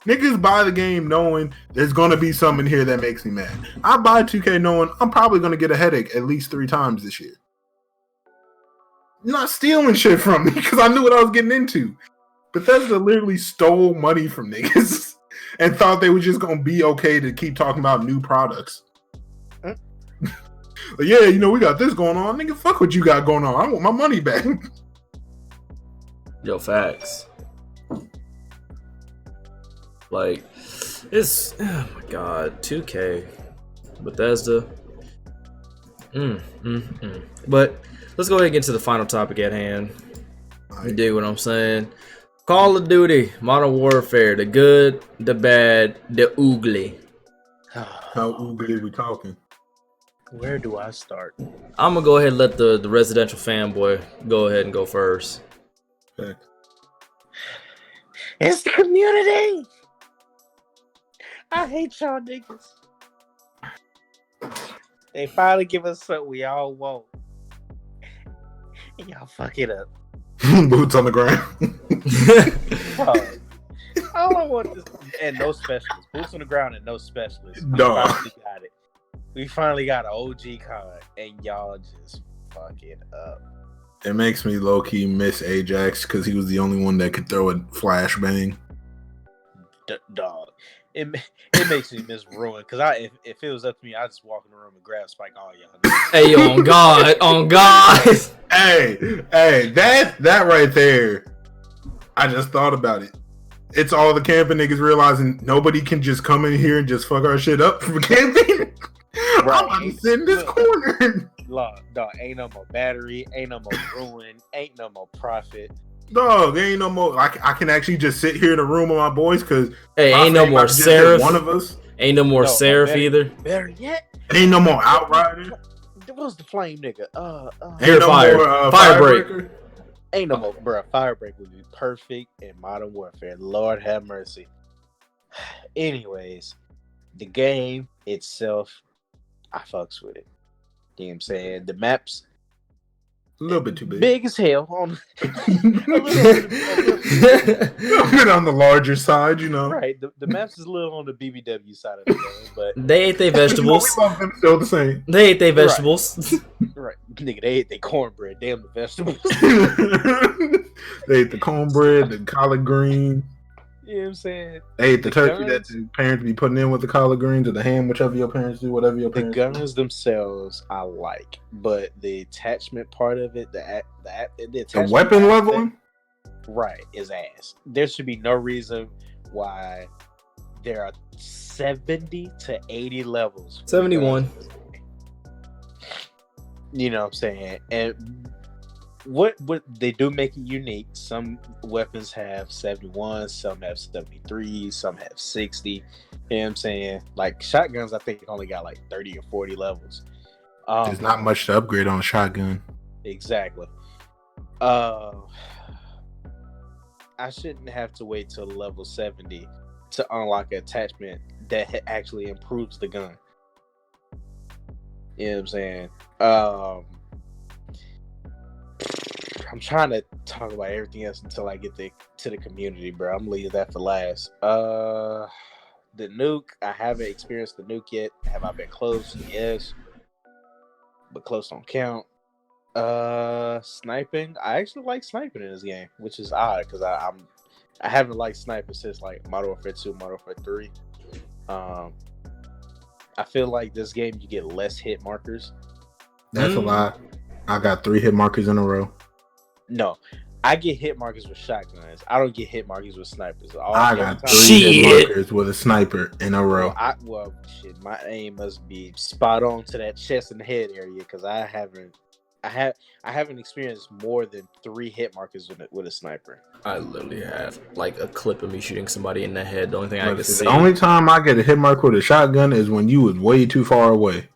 Niggas buy the game knowing there's gonna be something here that makes me mad. I buy 2K knowing I'm probably gonna get a headache at least 3 times this year. You're not stealing shit from me because I knew what I was getting into. Bethesda literally stole money from niggas and thought they were just gonna be okay to keep talking about new products. Like, yeah, we got this going on. Nigga, fuck what you got going on. I want my money back. Yo, facts. Like, it's, oh my god, 2K, Bethesda. But let's go ahead and get to the final topic at hand. You dig what I'm saying? Call of Duty, Modern Warfare, the good, the bad, the oogly. How oogly we talking? Where do I start? I'm gonna go ahead and let the residential fanboy go ahead and go first. Okay. It's the community. I hate y'all niggas. They finally give us something we all want. And y'all fuck it up. Boots on the ground. All I want is and no specialists. Boots on the ground and no specialists. We finally got an OG card, and y'all just fuck it up. It makes me low key miss Ajax because he was the only one that could throw a flashbang. Dog. It makes me miss Ruin because if it was up to me, I'd just walk in the room and grab Spike all y'all. Hey, on God. Hey, that right there. I just thought about it. It's all the camping niggas realizing nobody can just come in here and just fuck our shit up for camping. Right. I'm about to sit in this corner. Dog, ain't no more battery, ain't no more Ruin, ain't no more profit. Dog, ain't no more. I can actually just sit here in the room with my boys because ain't no more Seraph. One of us. Ain't no more Seraph either. Better yet, ain't no more Outrider. What's the flame nigga? Ain't no more Firebreaker. Ain't no more, bro. Firebreak would be perfect in Modern Warfare. Lord have mercy. Anyways, the game itself, I fucks with it. You know what I'm saying? The maps, a little bit too big. Big as hell. A little bit on the larger side, Right. The maps is a little on the BBW side of the game, but they ate their vegetables. We love them still the same. They ate their vegetables. Right. Nigga, they ate their cornbread. Damn the vegetables. They ate the cornbread, the collard green. You know what I'm saying? They ate the turkey that the parents be putting in with the collard greens or the ham, whichever your parents do, whatever your parents do. The guns themselves, I like. But the attachment part of it, the weapon leveling? Right, is ass. There should be no reason why there are 70 to 80 levels. 71. You know what I'm saying? And what they do make it unique. Some weapons have 71, some have 73, some have 60. You know what I'm saying? Like shotguns, I think only got like 30 or 40 levels. There's not much to upgrade on a shotgun. Exactly. I shouldn't have to wait till level 70 to unlock an attachment that actually improves the gun. You know what I'm saying? I'm trying to talk about everything else until I get to the community, bro. I'm leaving that for last. The nuke, I haven't experienced the nuke yet. Have I been close? Yes. But close don't count. Sniping. I actually like sniping in this game, which is odd because I haven't liked sniping since like Modern Warfare 2, Modern Warfare 3. I feel like this game you get less hit markers. That's a lot. I got 3 hit markers in a row. No, I get hit markers with shotguns. I don't get hit markers with snipers. I got 3 hit markers with a sniper in a row. Well, shit, my aim must be spot on to that chest and head area because I haven't experienced more than 3 hit markers with a sniper. I literally have like a clip of me shooting somebody in the head. The only thing I can see. The only time I get a hit mark with a shotgun is when you was way too far away.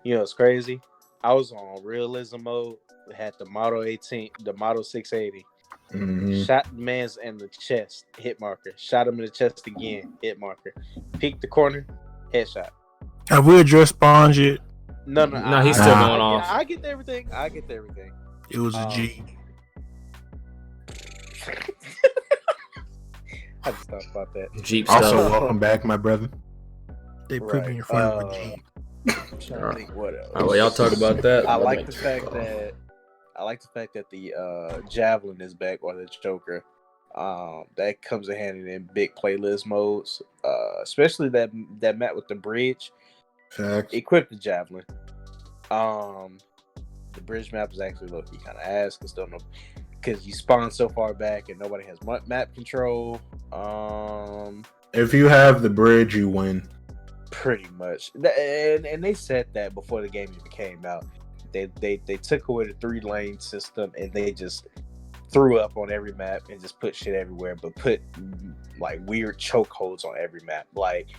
You know, it's crazy. I was on realism mode. We had the Model 18, the Model 680. Mm-hmm. Shot the man's in the chest, hit marker. Shot him in the chest again, hit marker. Peeked the corner, headshot. Have we addressed spawns yet? No, he's still going off. I get everything. It was a G. I just thought about that. Jeep Also, stuff. welcome back, my brother. They put me in front of a G. I'm trying to think what else. All right, well, y'all talk about that. I like the fact that the javelin is back, or the choker. That comes in handy in big playlist modes, especially that map with the bridge. Facts. Equip the javelin. The bridge map is actually low-key kind of ass because you spawn so far back and nobody has map control. If you have the bridge, you win. Pretty much, and they said that before the game even came out. They took away the 3-lane system and they just threw up on every map and just put shit everywhere, but put like weird chokeholds on every map. Like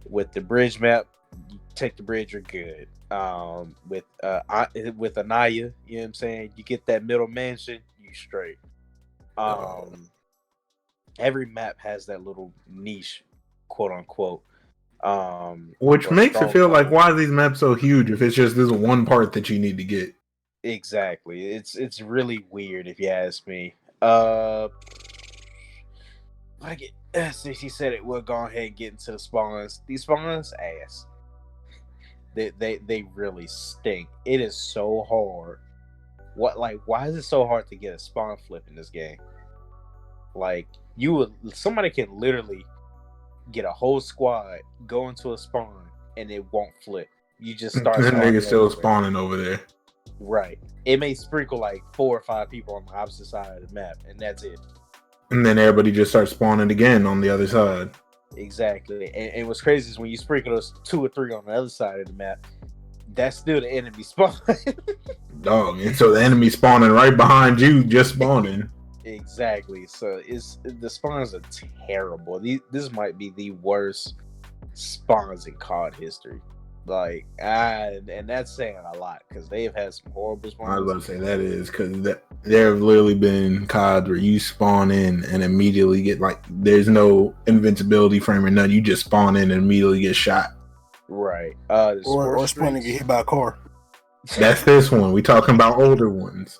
with the bridge map, you take the bridge, you're good. With Anaya, you know what I'm saying? You get that middle mansion, you straight. Every map has that little niche, quote unquote. Which makes it feel like, why are these maps so huge if it's just this one part that you need to get? Exactly. It's really weird if you ask me. Since he said it, we'll go ahead and get into the spawns. These spawns, ass. They really stink. It is so hard. Why is it so hard to get a spawn flip in this game? Like, somebody can literally get a whole squad, go into a spawn, and it won't flip. You just start. That nigga still spawning over there. Right. It may sprinkle like 4 or 5 people on the opposite side of the map, and that's it. And then everybody just starts spawning again on the other side. Exactly. And what's crazy is when you sprinkle those 2 or 3 on the other side of the map, that's still the enemy spawn. Dog. And so the enemy spawning right behind you, just spawning. Exactly. So the spawns are terrible. This might be the worst spawns in COD history. Like, and that's saying a lot because they've had some horrible spawns. I was about to say that is because there have literally been CODs where you spawn in and immediately get there's no invincibility frame or nothing. You just spawn in and immediately get shot. Right. Or spawn and get hit by a car. That's this one. We talking about older ones.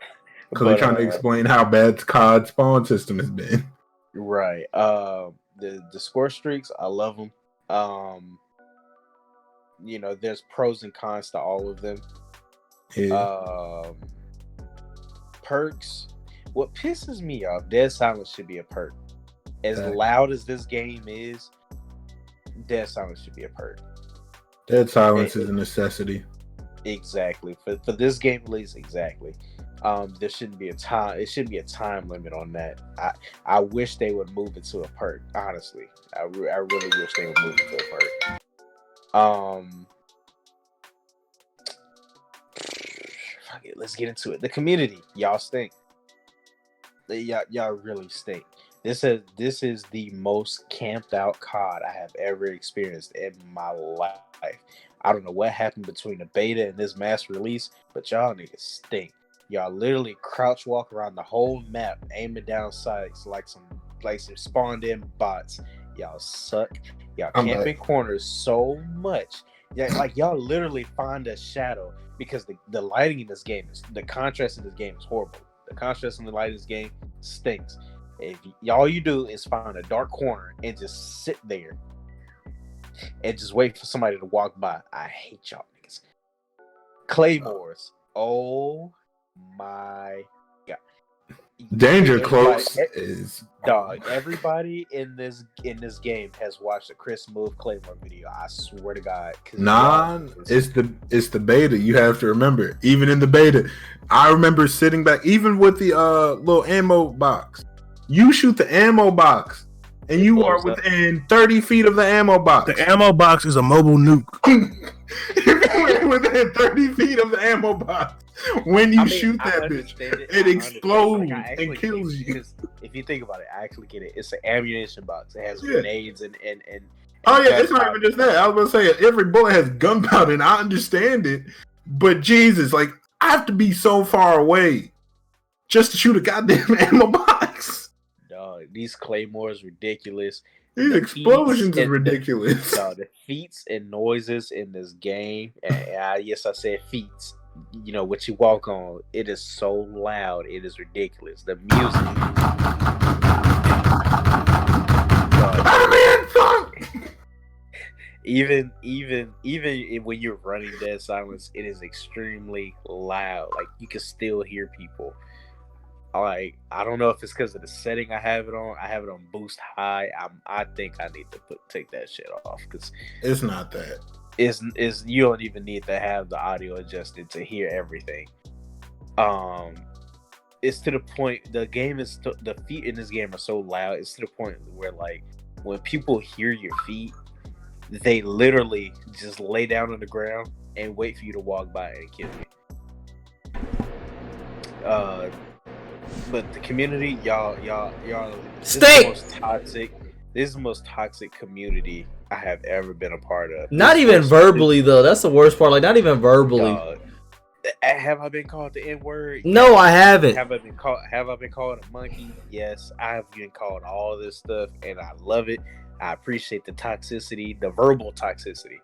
Because we're trying to explain how bad COD spawn system has been. Right. The score streaks, I love them. There's pros and cons to all of them. Yeah. Perks. What pisses me off, Dead Silence should be a perk. As loud as this game is, Dead Silence should be a perk. Dead Silence is a necessity. Exactly. For this game at least, exactly. There shouldn't be a time. It shouldn't be a time limit on that. I wish they would move it to a perk. Honestly, I really wish they would move it to a perk. Fuck it, let's get into it. The community, y'all stink. Y'all really stink. This is the most camped out COD I have ever experienced in my life. I don't know what happened between the beta and this mass release, but y'all niggas stink. Y'all literally crouch walk around the whole map, aiming down sights like some spawned in bots. Y'all suck. Y'all camping corners so much. Yeah, like y'all literally find a shadow because the lighting in this game the contrast in this game is horrible. The contrast in the light in this game stinks. If all you do is find a dark corner and just sit there and just wait for somebody to walk by. I hate y'all niggas. Claymores. Oh my god. Danger close is dog. Everybody in this game has watched a Chris Move Claymore video. I swear to God. Nah, it's the beta. You have to remember. Even in the beta, I remember sitting back, even with the little ammo box. You shoot the ammo box, and you are within 30 feet of the ammo box. The ammo box is a mobile nuke. You're within 30 feet of the ammo box. When you shoot that bitch, it explodes and kills you. If you think about it, I actually get it. It's an ammunition box. It has grenades and oh yeah, it's not even just that. I was gonna say every bullet has gunpowder, and I understand it, but Jesus, like I have to be so far away just to shoot a goddamn ammo box. Dog, these claymores ridiculous. These explosions are ridiculous. The feats and noises in this game, and yes, I said feats. You know what you walk on. It is so loud. It is ridiculous. The music. Even when you're running Dead Silence, it is extremely loud. Like you can still hear people. Like I don't know if it's because of the setting I have it on. I have it on boost high. I think I need to take that shit off because it's not that. Is you don't even need to have the audio adjusted to hear everything. It's to the point the game is the feet in this game are so loud. It's to the point where like when people hear your feet, they literally just lay down on the ground and wait for you to walk by and kill you. But the community, y'all stink. This is the most toxic community I have ever been a part of. Not even verbally though. That's the worst part. Like not even verbally. Have I been called the N-word? No, I haven't. Have I been called a monkey? Yes, I have been called all this stuff, and I love it. I appreciate the toxicity, the verbal toxicity.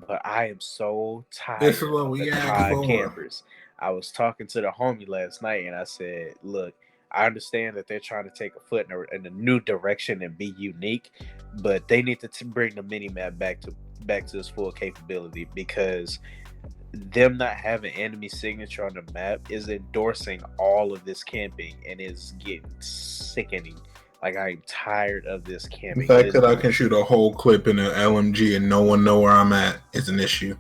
But I am so tired this is what we of the COD campers. I was talking to the homie last night, and I said, "Look, I understand that they're trying to take a foot in a new direction and be unique, but they need to bring the mini map back to its full capability because them not having enemy signature on the map is endorsing all of this camping and is getting sickening. Like I'm tired of this camping. The fact that I can shoot a whole clip in an LMG and no one know where I'm at is an issue.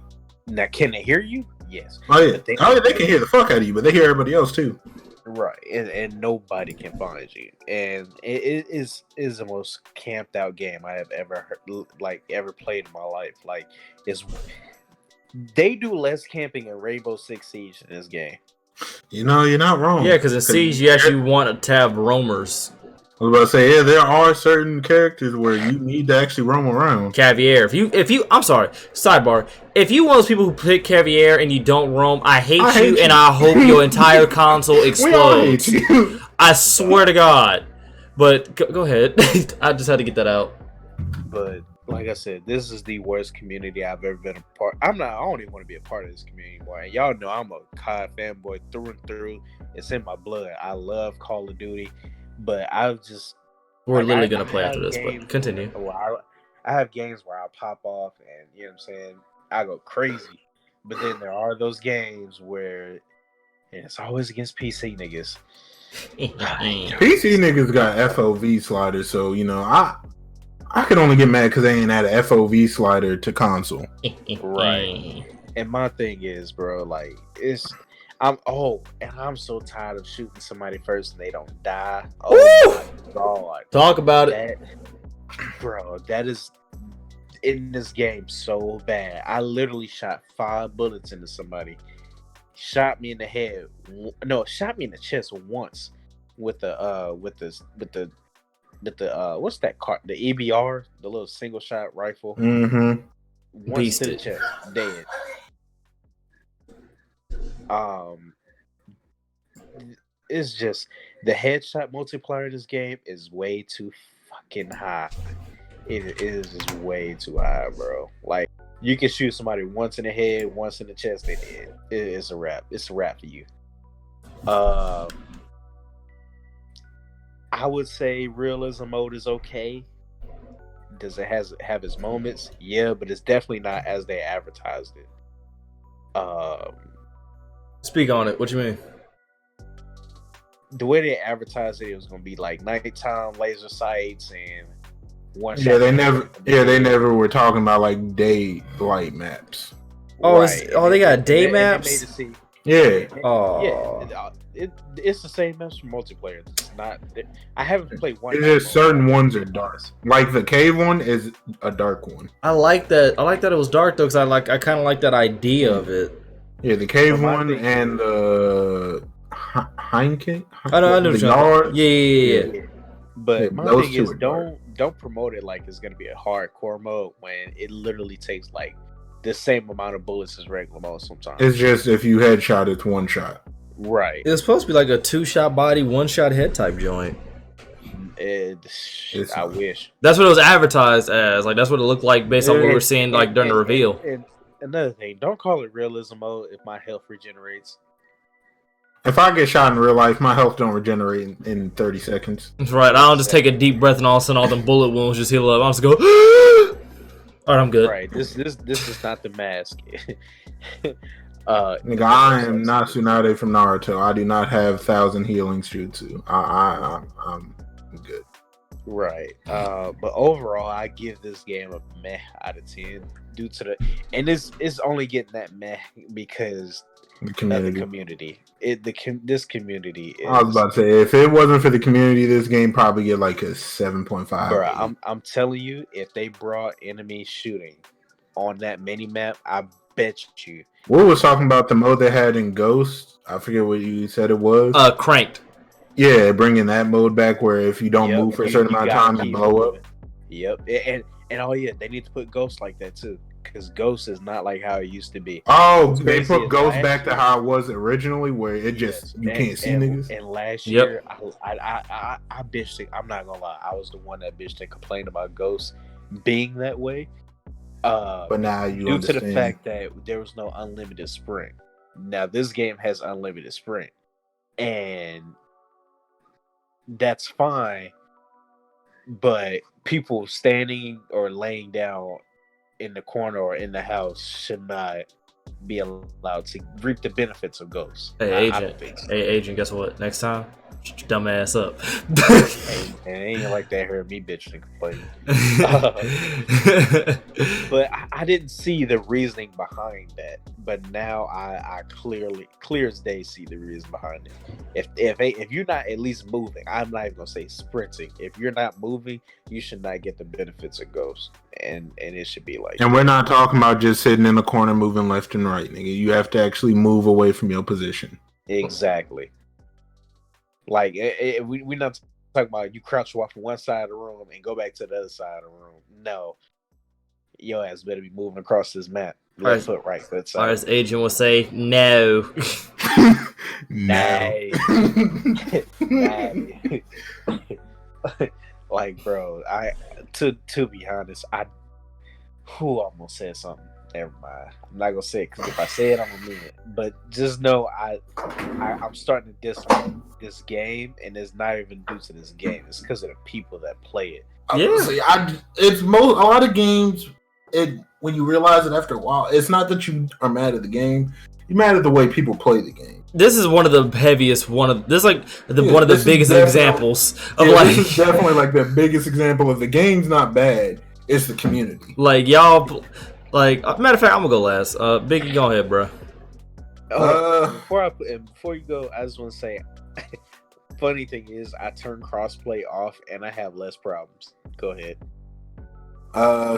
Now, can they hear you? Yes. Oh yeah, they can hear the fuck out of you, but they hear everybody else too. Right, and nobody can find you, and it is the most camped out game I have ever played in my life. Like, they do less camping in Rainbow Six Siege in this game. You know, you're not wrong. Yeah, because in Siege you actually want to have roamers. I was about to say, yeah, there are certain characters where you need to actually roam around. Caviar. If you, I'm sorry. Sidebar. If you one of those people who pick Caviar and you don't roam, I hate you, and I hope your entire console explodes. I swear to God. But go ahead. I just had to get that out. But like I said, this is the worst community I've ever been a part. I don't even want to be a part of this community anymore. And y'all know I'm a COD fanboy through and through. It's in my blood. I love Call of Duty. But we're literally going to play after this, but continue. I have games where I pop off and, you know what I'm saying, I go crazy. But then there are those games where it's always against PC niggas. PC niggas got FOV sliders, so, you know, I can only get mad because they ain't add an FOV slider to console. Right. And my thing is, bro, like, I'm so tired of shooting somebody first and they don't die. Oh my god. Talk about it. Bro, that is in this game so bad. I literally shot 5 bullets into somebody. Shot me in the head. No, shot me in the chest once with the what's that car? The EBR, the little single shot rifle. Mm-hmm. Once to the chest, dead. It's just the headshot multiplier in this game is way too fucking high. It is just way too high, bro. Like you can shoot somebody once in the head, once in the chest, they dead. It's a wrap. It's a wrap for you. I would say realism mode is okay. Does it have its moments? Yeah, but it's definitely not as they advertised it. Speak on it. What you mean? The way they advertised it was going to be like nighttime laser sights and one. Yeah, they never were talking about like daylight maps. Oh, Right. they got day And they maps. made it seem- Yeah. Oh, yeah, it's the same maps for multiplayer. It's not. I haven't played one. It's just certain ones are dark. Like the cave one is a dark one. I like that. I like that it was dark though, because I kind of like that idea of it. Yeah, the cave So my one thing- and the Heineken. I know the what you're yard. talking- Yeah. But Yeah, my those thing two is, are dark. don't promote it like it's gonna be a hardcore mode when it literally takes like the same amount of bullets as regular mode sometimes. It's just if you headshot, it's one shot. Right. It's supposed to be like a 2-shot body, 1-shot head type joint. It's I not. wish. That's what it was advertised as. Like that's what it looked like based on what we were And- seeing like during the reveal. And another thing, don't call it realism mode if my health regenerates. If I get shot in real life, my health don't regenerate in 30 seconds. That's right. I don't just take a deep breath and all of a sudden all them bullet wounds just heal up. I'm just go. All right, I'm good. Right. This is not the mask. Nigga, I am not Tsunade from Naruto. I do not have 1,000 healings jutsu. I'm good. Right. But overall, I give this game a meh out of 10 due to the, and it's only getting that meh because The of community. the community. This community is. I was about to say, if it wasn't for the community, this game probably get like a 7.5. Bro, I'm telling you, if they brought enemy shooting on that mini map, I bet you. We was talking about the mode they had in Ghost. I forget what you said it was. Cranked. Yeah, bringing that mode back where if you don't Yep, move for a you- certain you amount of gotta time, you keep blow up. moving. Yep, and oh yeah, they need to put Ghost like that too, because Ghost is not like how it used to be. Oh, It's they crazy put as Ghost last back to year. how it was originally, where it just Yes, you and- can't see and, niggas. And last Yep. year, I bitched. I'm not gonna lie, I was the one that bitched and complained about Ghost being that way. But now you Due understand. to the fact that there was no unlimited sprint. Now this game has unlimited sprint, and that's fine. But people standing or laying down in the corner or in the house should not be allowed to reap the benefits of Ghosts. Hey, I don't agent. think so. Hey, agent. Guess what? Next time, shut your dumb ass up. Hey, and it ain't like that heard me bitching and complaining. But I didn't see the reasoning behind that. But now I clear as day see the reason behind it. If you're not at least moving, I'm not even gonna say sprinting. If you're not moving, you should not get the benefits of Ghost, and it should be like. And we're not talking about just sitting in a corner moving left and right, nigga. You have to actually move away from your position. Exactly. Like we're not talking about you crouch walk from one side of the room and go back to the other side of the room. No, your ass better be moving across this map. Left foot, right foot, Or side. as agent will say, no. Nay. Nay. Like, bro, to be honest, almost said something. Never mind. I'm not gonna say it because if I say it, I'm gonna mean it. But just know I'm starting to dislike this game, and it's not even due to this game. It's because of the people that play it. Yeah. It's a lot of games. When you realize it after a while, it's not that you are mad at the game. You're mad at the way people play the game. This is one of the heaviest. One of Yeah, the this is biggest definitely- examples of Yeah, like. this is definitely like the biggest example of the game's not bad. It's the community. Like y'all, like matter of fact, I'm gonna go last. Biggie, go ahead, bro. Before you go, I just want to say, funny thing is, I turned crossplay off and I have less problems. Go ahead.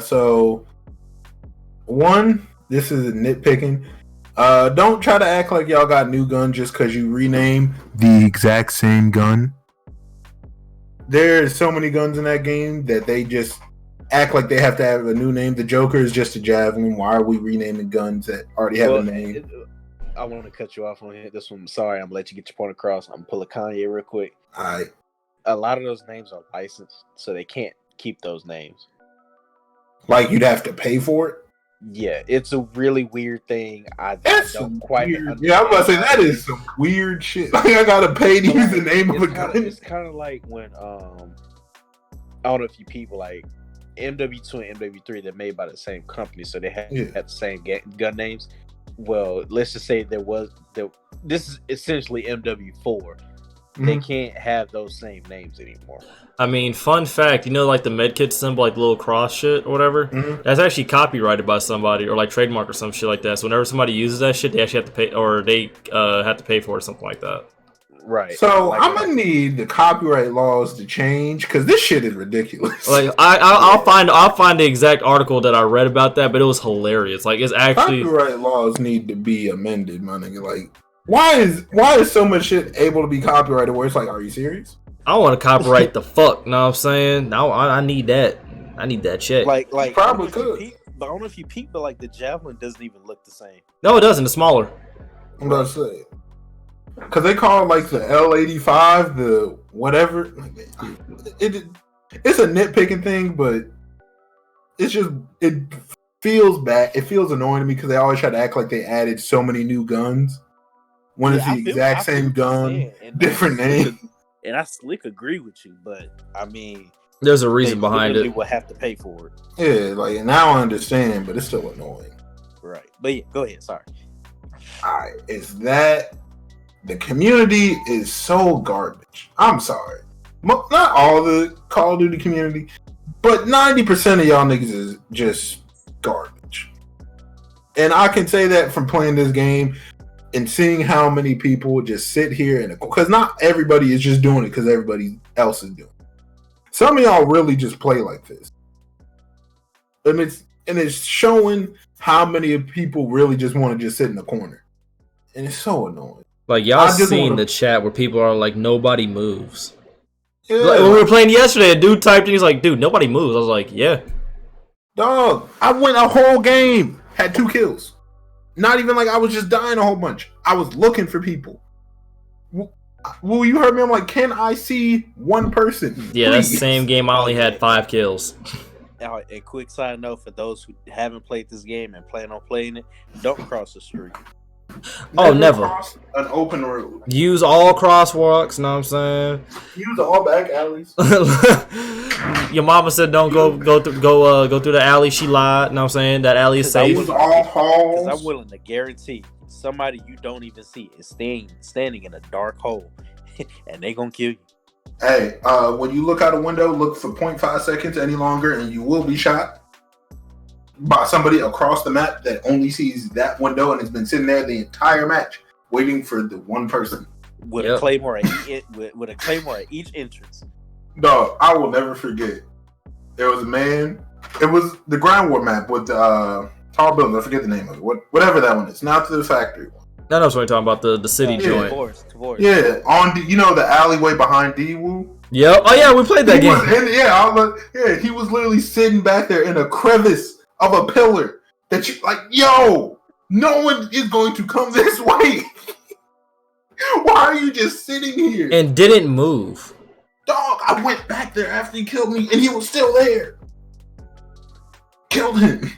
So one, this is nitpicking. Don't try to act like y'all got new guns just because you rename the exact same gun. There's so many guns in that game that they just act like they have to have a new name. The Joker is just a javelin. Why are we renaming guns that already have a name? I want to cut you off on this one. Sorry, I'm gonna let you get your point across. I'm gonna pull a Kanye real quick. All right. A lot of those names are licensed, so they can't keep those names. Like you'd have to pay for it? Yeah, it's a really weird thing. I don't quite understand. Yeah, I'm about to say that is some weird shit. Like I gotta pay to use the name of a gun. It's kind of like when I don't know if you people like MW2 and MW3. They're made by the same company, so they have the same gun names. Well, let's just say this is essentially MW4. They can't have those same names anymore. I mean, fun fact, you know, like the medkit symbol, like the little cross shit or whatever, that's actually copyrighted by somebody or like trademark or some shit like that. So whenever somebody uses that shit, they actually have to pay, or they have to pay for it or something like that. Right. So like, I'm gonna need the copyright laws to change because this shit is ridiculous. Like I'll find the exact article that I read about that, but it was hilarious. Like it's actually copyright laws need to be amended, my nigga. Like why is so much shit able to be copyrighted where it's like, are you serious? I want to copyright the fuck. Know what I'm saying? No, I need that. I need that check. Like you probably could. But I don't know if you peep, but like the javelin doesn't even look the same. No, it doesn't. It's smaller. I'm about to say. Because they call it like the L85, the whatever. It's a nitpicking thing, but it's just, it feels bad. It feels annoying to me because they always try to act like they added so many new guns when it's the exact same gun, different name. And I slick agree with you, but I mean, there's a reason behind it. Will have to pay for it. Yeah, like now I understand, but it's still annoying. Right, but yeah, go ahead. Sorry. All right, it's that the community is so garbage. I'm sorry, not all the Call of Duty community, but 90% of y'all niggas is just garbage. And I can say that from playing this game and seeing how many people just sit here and because not everybody is just doing it because everybody else is doing it. Some of y'all really just play like this, and it's showing how many people really just want to just sit in the corner, and it's so annoying. Like y'all seen the chat where people are like, nobody moves. Yeah, like, when we were playing yesterday, a dude typed in, he's like, dude, nobody moves. I was like, yeah. Dog, I went a whole game, had 2 kills. Not even like I was just dying a whole bunch. I was looking for people. Well, you heard me. I'm like, can I see one person? Yeah, please? That's the same game. I only had 5 kills. Now, a quick side note for those who haven't played this game and plan on playing it: don't cross the street. Never. Cross an open road. Use all crosswalks. Know what I'm saying? Use all back alleys. Your mama said don't go through the alley. She lied. Know what I'm saying? That alley is safe. Use all halls. Because I'm willing to guarantee somebody you don't even see is standing in a dark hole, and they gonna kill you. Hey, when you look out a window, look for 0.5 seconds any longer, and you will be shot by somebody across the map that only sees that window and has been sitting there the entire match waiting for the one person with a claymore at each entrance. Dog, I will never forget. There was a man. It was the ground war map with the tall building. I forget the name of it. Whatever that one is. Not the factory one. I know what you're talking about. The city joint. Tavors. Yeah, on the alleyway behind D-Woo. Yep. Oh yeah, we played that game. He was literally sitting back there in a crevice of a pillar that you like, yo, no one is going to come this way. Why are you just sitting here? And didn't move. Dog, I went back there after he killed me and he was still there. Killed him.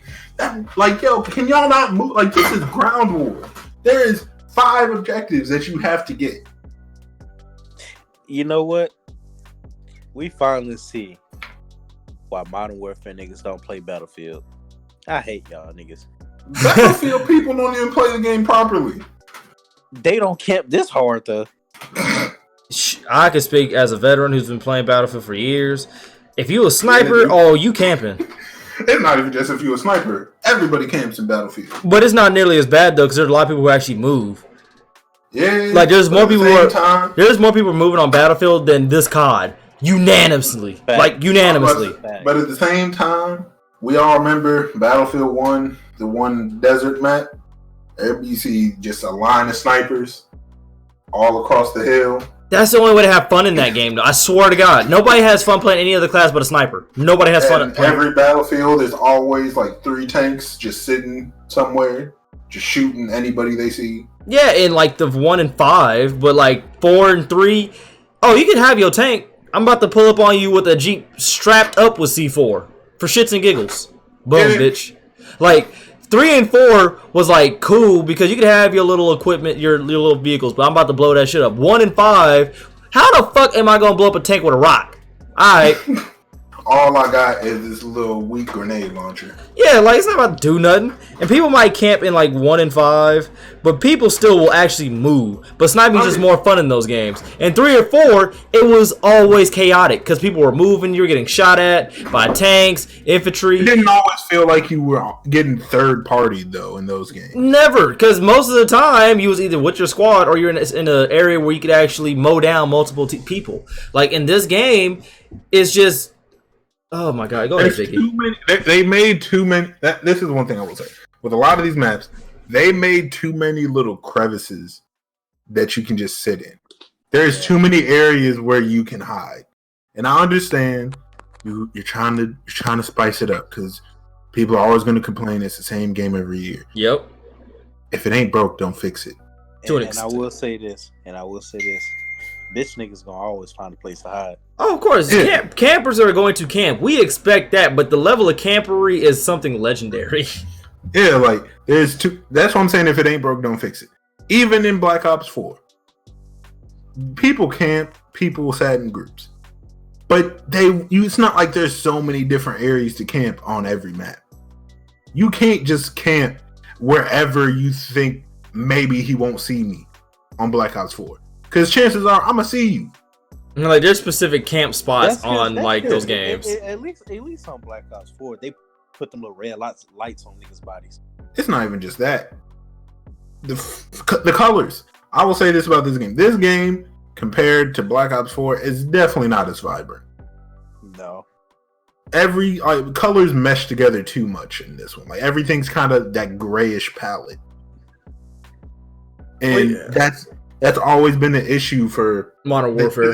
Like, yo, can y'all not move? Like, this is ground war. There is 5 objectives that you have to get. You know what? We finally see why Modern Warfare niggas don't play Battlefield. I hate y'all niggas. Battlefield people don't even play the game properly. They don't camp this hard though. I can speak as a veteran who's been playing Battlefield for years. If you a sniper, you camping. It's not even just if you're a sniper. Everybody camps in Battlefield. But it's not nearly as bad though, because there's a lot of people who actually move. Yeah, Like there's more people. Time, there's more people moving on Battlefield than this COD. Unanimously, like unanimously. But at the same time, we all remember Battlefield 1, the one desert map. You see just a line of snipers all across the hill. That's the only way to have fun in that game, though. I swear to God. Nobody has fun playing any other class but a sniper. Nobody has fun in every Battlefield. There's always like 3 tanks just sitting somewhere, just shooting anybody they see. Yeah, in like the 1 and 5, but like 4 and 3. Oh, you can have your tank. I'm about to pull up on you with a Jeep strapped up with C4 for shits and giggles. Boom, bitch. Like 3 and 4 was like cool because you could have your little equipment, your little vehicles, but I'm about to blow that shit up. 1 and 5, how the fuck am I gonna blow up a tank with a rock? Alright. All I got is this little weak grenade launcher. Yeah, like it's not about to do nothing. And people might camp in like 1 and 5, but people still will actually move. But sniping is just more fun in those games. And 3 or 4, it was always chaotic because people were moving. You were getting shot at by tanks, infantry. It didn't always feel like you were getting third party though in those games. Never, because most of the time you was either with your squad or you're in an area where you could actually mow down multiple people. Like in this game, it's just. Oh my God! Go ahead, Vicky. They made too many. This is one thing I will say. With a lot of these maps, they made too many little crevices that you can just sit in. There's too many areas where you can hide, and I understand you're trying to spice it up because people are always going to complain it's the same game every year. Yep. If it ain't broke, don't fix it. And I will say this. Bitch niggas gonna always find a place to hide. Oh, of course. Yeah. Campers are going to camp. We expect that, but the level of campery is something legendary. Yeah, like there's two. That's what I'm saying. If it ain't broke, don't fix it. Even in Black Ops 4, people camp. People sat in groups, but it's not like there's so many different areas to camp on every map. You can't just camp wherever you think maybe he won't see me on Black Ops 4. Because chances are I'm gonna see you. Like there's specific camp spots on like those games. At least on Black Ops 4, they put them little red lights on niggas' bodies. It's not even just that. The colors. I will say this about this game. This game compared to Black Ops 4 is definitely not as vibrant. No. Every colors mesh together too much in this one. Like everything's kind of that grayish palette, and that's always been an issue for Modern Warfare. I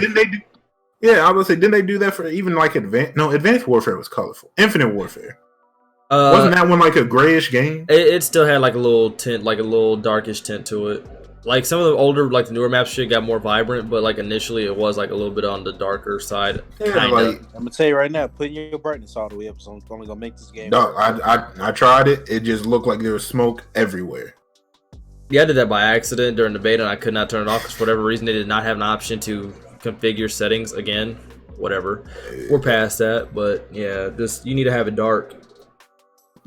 would say, didn't they do that for even like Advanced Warfare was colorful. Infinite Warfare. Wasn't that one like a grayish game? It still had like a little tint, like a little darkish tint to it. Like some of the older, like the newer maps shit got more vibrant, but like initially it was like a little bit on the darker side. Yeah, I'm gonna tell you right now, putting your brightness all the way up is only gonna make this game. No, I tried it. It just looked like there was smoke everywhere. Yeah, I did that by accident during the beta, and I could not turn it off because for whatever reason they did not have an option to configure settings again. Whatever, we're past that, but yeah, you need to have it dark.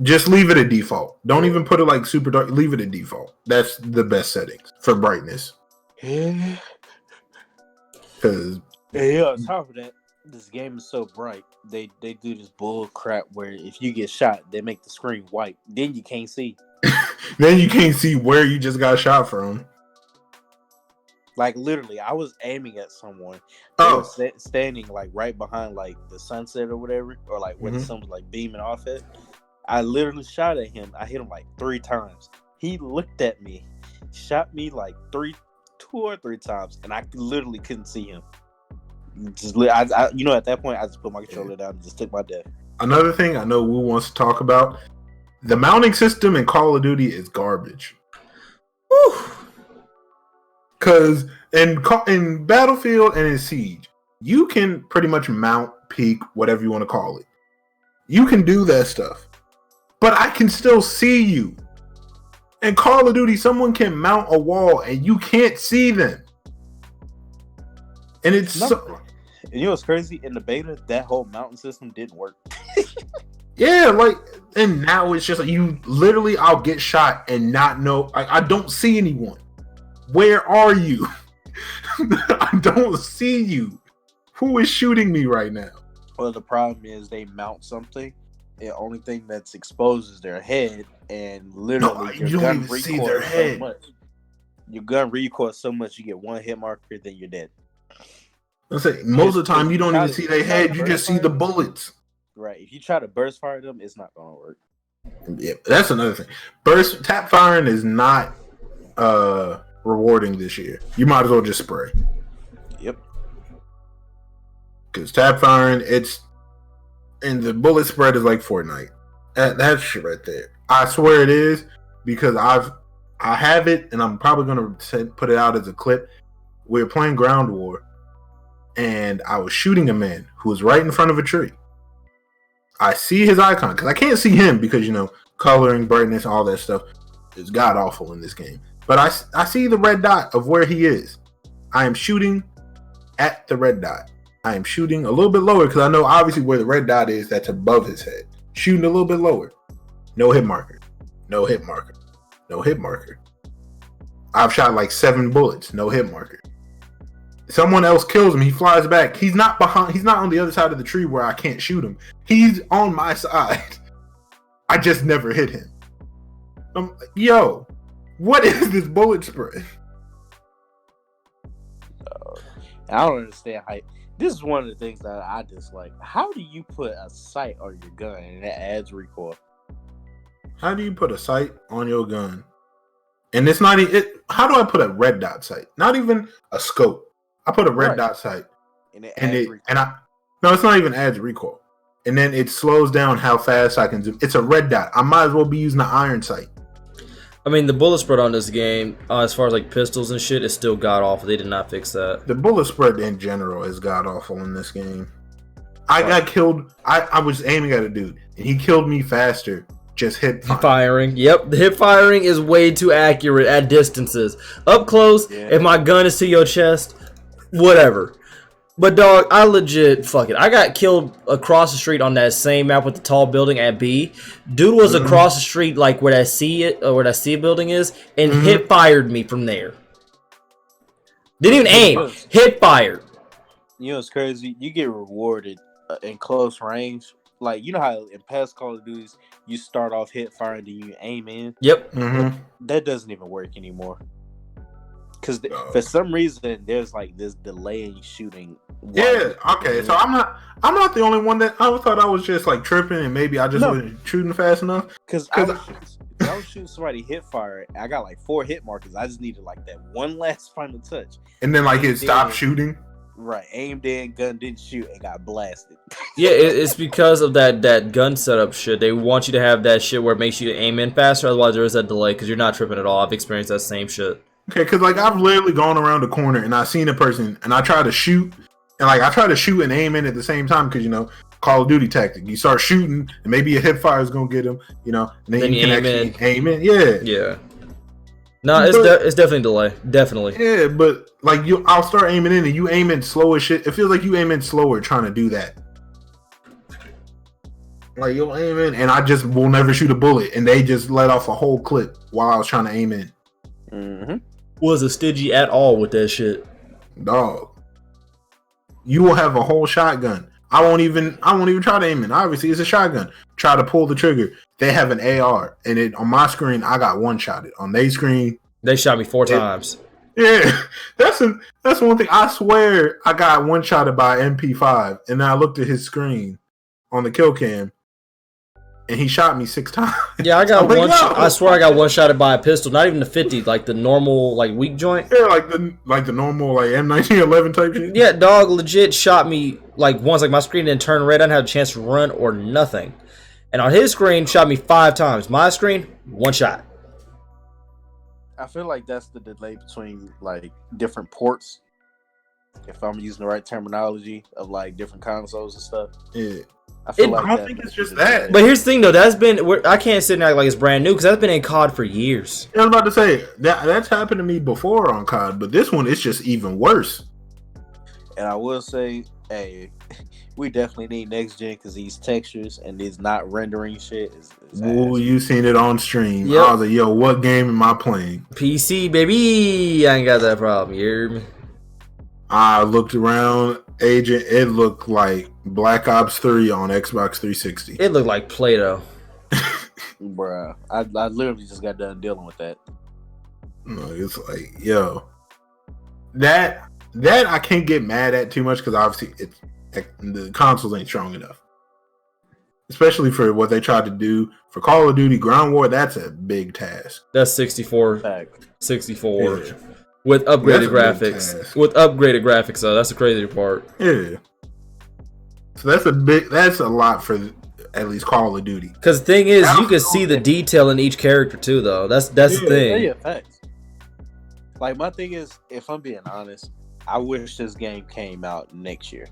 Just leave it at default. Don't even put it like super dark. Leave it at default. That's the best settings for brightness. Yeah. Because on top of that, this game is so bright. They do this bull crap where if you get shot, they make the screen white. Then you can't see. Then you can't see where you just got shot from. Like literally, I was aiming at someone. They was standing like right behind like the sunset or whatever, or like where the sun was like beaming off it. I literally shot at him. I hit him like 3 times. He looked at me, shot me like 2 or 3 times, and I literally couldn't see him. Just at that point, I just put my controller down and just took my death. Another thing I know Wu wants to talk about: the mounting system in Call of Duty is garbage. Because in Battlefield and in Siege, you can pretty much mount, peak, whatever you want to call it. You can do that stuff. But I can still see you. In Call of Duty, someone can mount a wall and you can't see them. And it's you know what's crazy? In the beta, that whole mountain system didn't work. Yeah, and now it's just like I'll get shot and not know. I don't see anyone. Where are you? I don't see you. Who is shooting me right now? Well, the problem is they mount something, the only thing that's exposed is their head, and literally you your don't gun even see recoils their head. so much. Your gun recoils so much, you get one hit marker, then you're dead. Let's say most of the time you don't even see their head; you just see the them, bullets. Right. If you try to burst fire them, it's not gonna work. Yeah, that's another thing. Tap firing is not rewarding this year. You might as well just spray. Yep. Because tap firing, and the bullet spread is like Fortnite. That shit right there. I swear it is, because I have it, and I'm probably gonna put it out as a clip. We were playing Ground War, and I was shooting a man who was right in front of a tree. I see his icon because I can't see him because coloring, brightness, all that stuff is god awful in this game. But I see the red dot of where he is. I am shooting at the red dot. I am shooting a little bit lower because I know obviously where the red dot is. That's above his head. Shooting a little bit lower. No hit marker. No hit marker. No hit marker. I've shot like 7 bullets. No hit marker. Someone else kills him. He flies back. He's not behind. He's not on the other side of the tree where I can't shoot him. He's on my side. I just never hit him. Yo, what is this bullet spread? I don't understand how. This is one of the things that I dislike. How do you put a sight on your gun and it adds recoil? How do you put a sight on your gun? And it's not even. How do I put a red dot sight? Not even a scope. I put a red dot sight, no, it's not even adds recoil. And then it slows down how fast I can zoom. It's a red dot. I might as well be using the iron sight. I mean, the bullet spread on this game, as far as like pistols and shit, is still god awful. They did not fix that. The bullet spread in general is god awful in this game. I got killed. I was aiming at a dude, and he killed me faster. Just hip firing. Yep, the hip firing is way too accurate at distances. Up close, if my gun is to your chest, whatever. But dog, I legit fuck it. I got killed across the street on that same map with the tall building at B. Dude was across the street, like where that C building is, and hip fired me from there. Didn't even aim. Hip fired. You know what's crazy? You get rewarded in close range. Like, you know how in past Call of Duties you start off hip firing, then you aim in. Yep. That doesn't even work anymore. Because for some reason there's like this delay in shooting. Yeah. Okay. So I'm not the only one that I thought I was just like tripping, and maybe I just wasn't shooting fast enough. Because I was shooting somebody hip fire. I got like 4 hit markers. I just needed like that one last final touch. And then like it stopped shooting. Right, aimed in, gun didn't shoot, and got blasted. Yeah, it's because of that gun setup shit. They want you to have that shit where it makes you aim in faster. Otherwise, there is that delay because you're not tripping at all. I've experienced that same shit. Okay, because like I've literally gone around the corner and I seen a person and I try to shoot, and like I try to shoot and aim in at the same time because Call of Duty tactic. You start shooting and maybe a hip fire is gonna get him, and then you can actually aim in. Yeah. No, it's definitely delay. Definitely. Yeah, but like I'll start aiming in and you aim in slow as shit. It feels like you aim in slower trying to do that. Like you'll aim in and I just will never shoot a bullet, and they just let off a whole clip while I was trying to aim in. Wasn't stingy at all with that shit. Dog. You will have a whole shotgun. I won't even try to aim in. Obviously, it's a shotgun. Try to pull the trigger. They have an AR, and on my screen, I got one-shotted. On their screen, they shot me 4 times. Yeah, that's one thing. I swear, I got one-shotted by MP5, and then I looked at his screen on the kill cam, and he shot me 6 times. Yeah, I got one. I swear, I got one-shotted by a pistol. Not even the 50, like the normal, like weak joint. Yeah, like the normal, like M1911 type shit. Yeah, dog legit shot me like once. Like my screen didn't turn red. I didn't have a chance to run or nothing. And on his screen, shot me 5 times. My screen, 1 shot. I feel like that's the delay between like different ports. If I'm using the right terminology of like different consoles and stuff. Yeah. I don't think it's just that. But here's the thing, though. That's been. I can't sit and act like it's brand new because that's been in COD for years. I was about to say that's happened to me before on COD, but this one is just even worse. And I will say, hey, we definitely need next gen because these textures and these not rendering shit is Ooh, you seen it on stream. Yep. I was like, yo, what game am I playing? PC, baby. I ain't got that problem. You hear me? I looked around, Agent. It looked like Black Ops 3 on Xbox 360. It looked like Play-Doh. Bruh, I literally just got done dealing with that. No, it's like, yo, that I can't get mad at too much because obviously the consoles ain't strong enough. Especially for what they tried to do for Call of Duty Ground War, that's a big task. That's 64. Fact. 64 Yeah. with upgraded That's a big graphics. task. With upgraded graphics, though, that's the crazy part. Yeah. So that's a lot for at least Call of Duty. Because the thing is, you can see the detail in each character too, though. That's the thing. Yeah, facts. Like my thing is, if I'm being honest, I wish this game came out next year.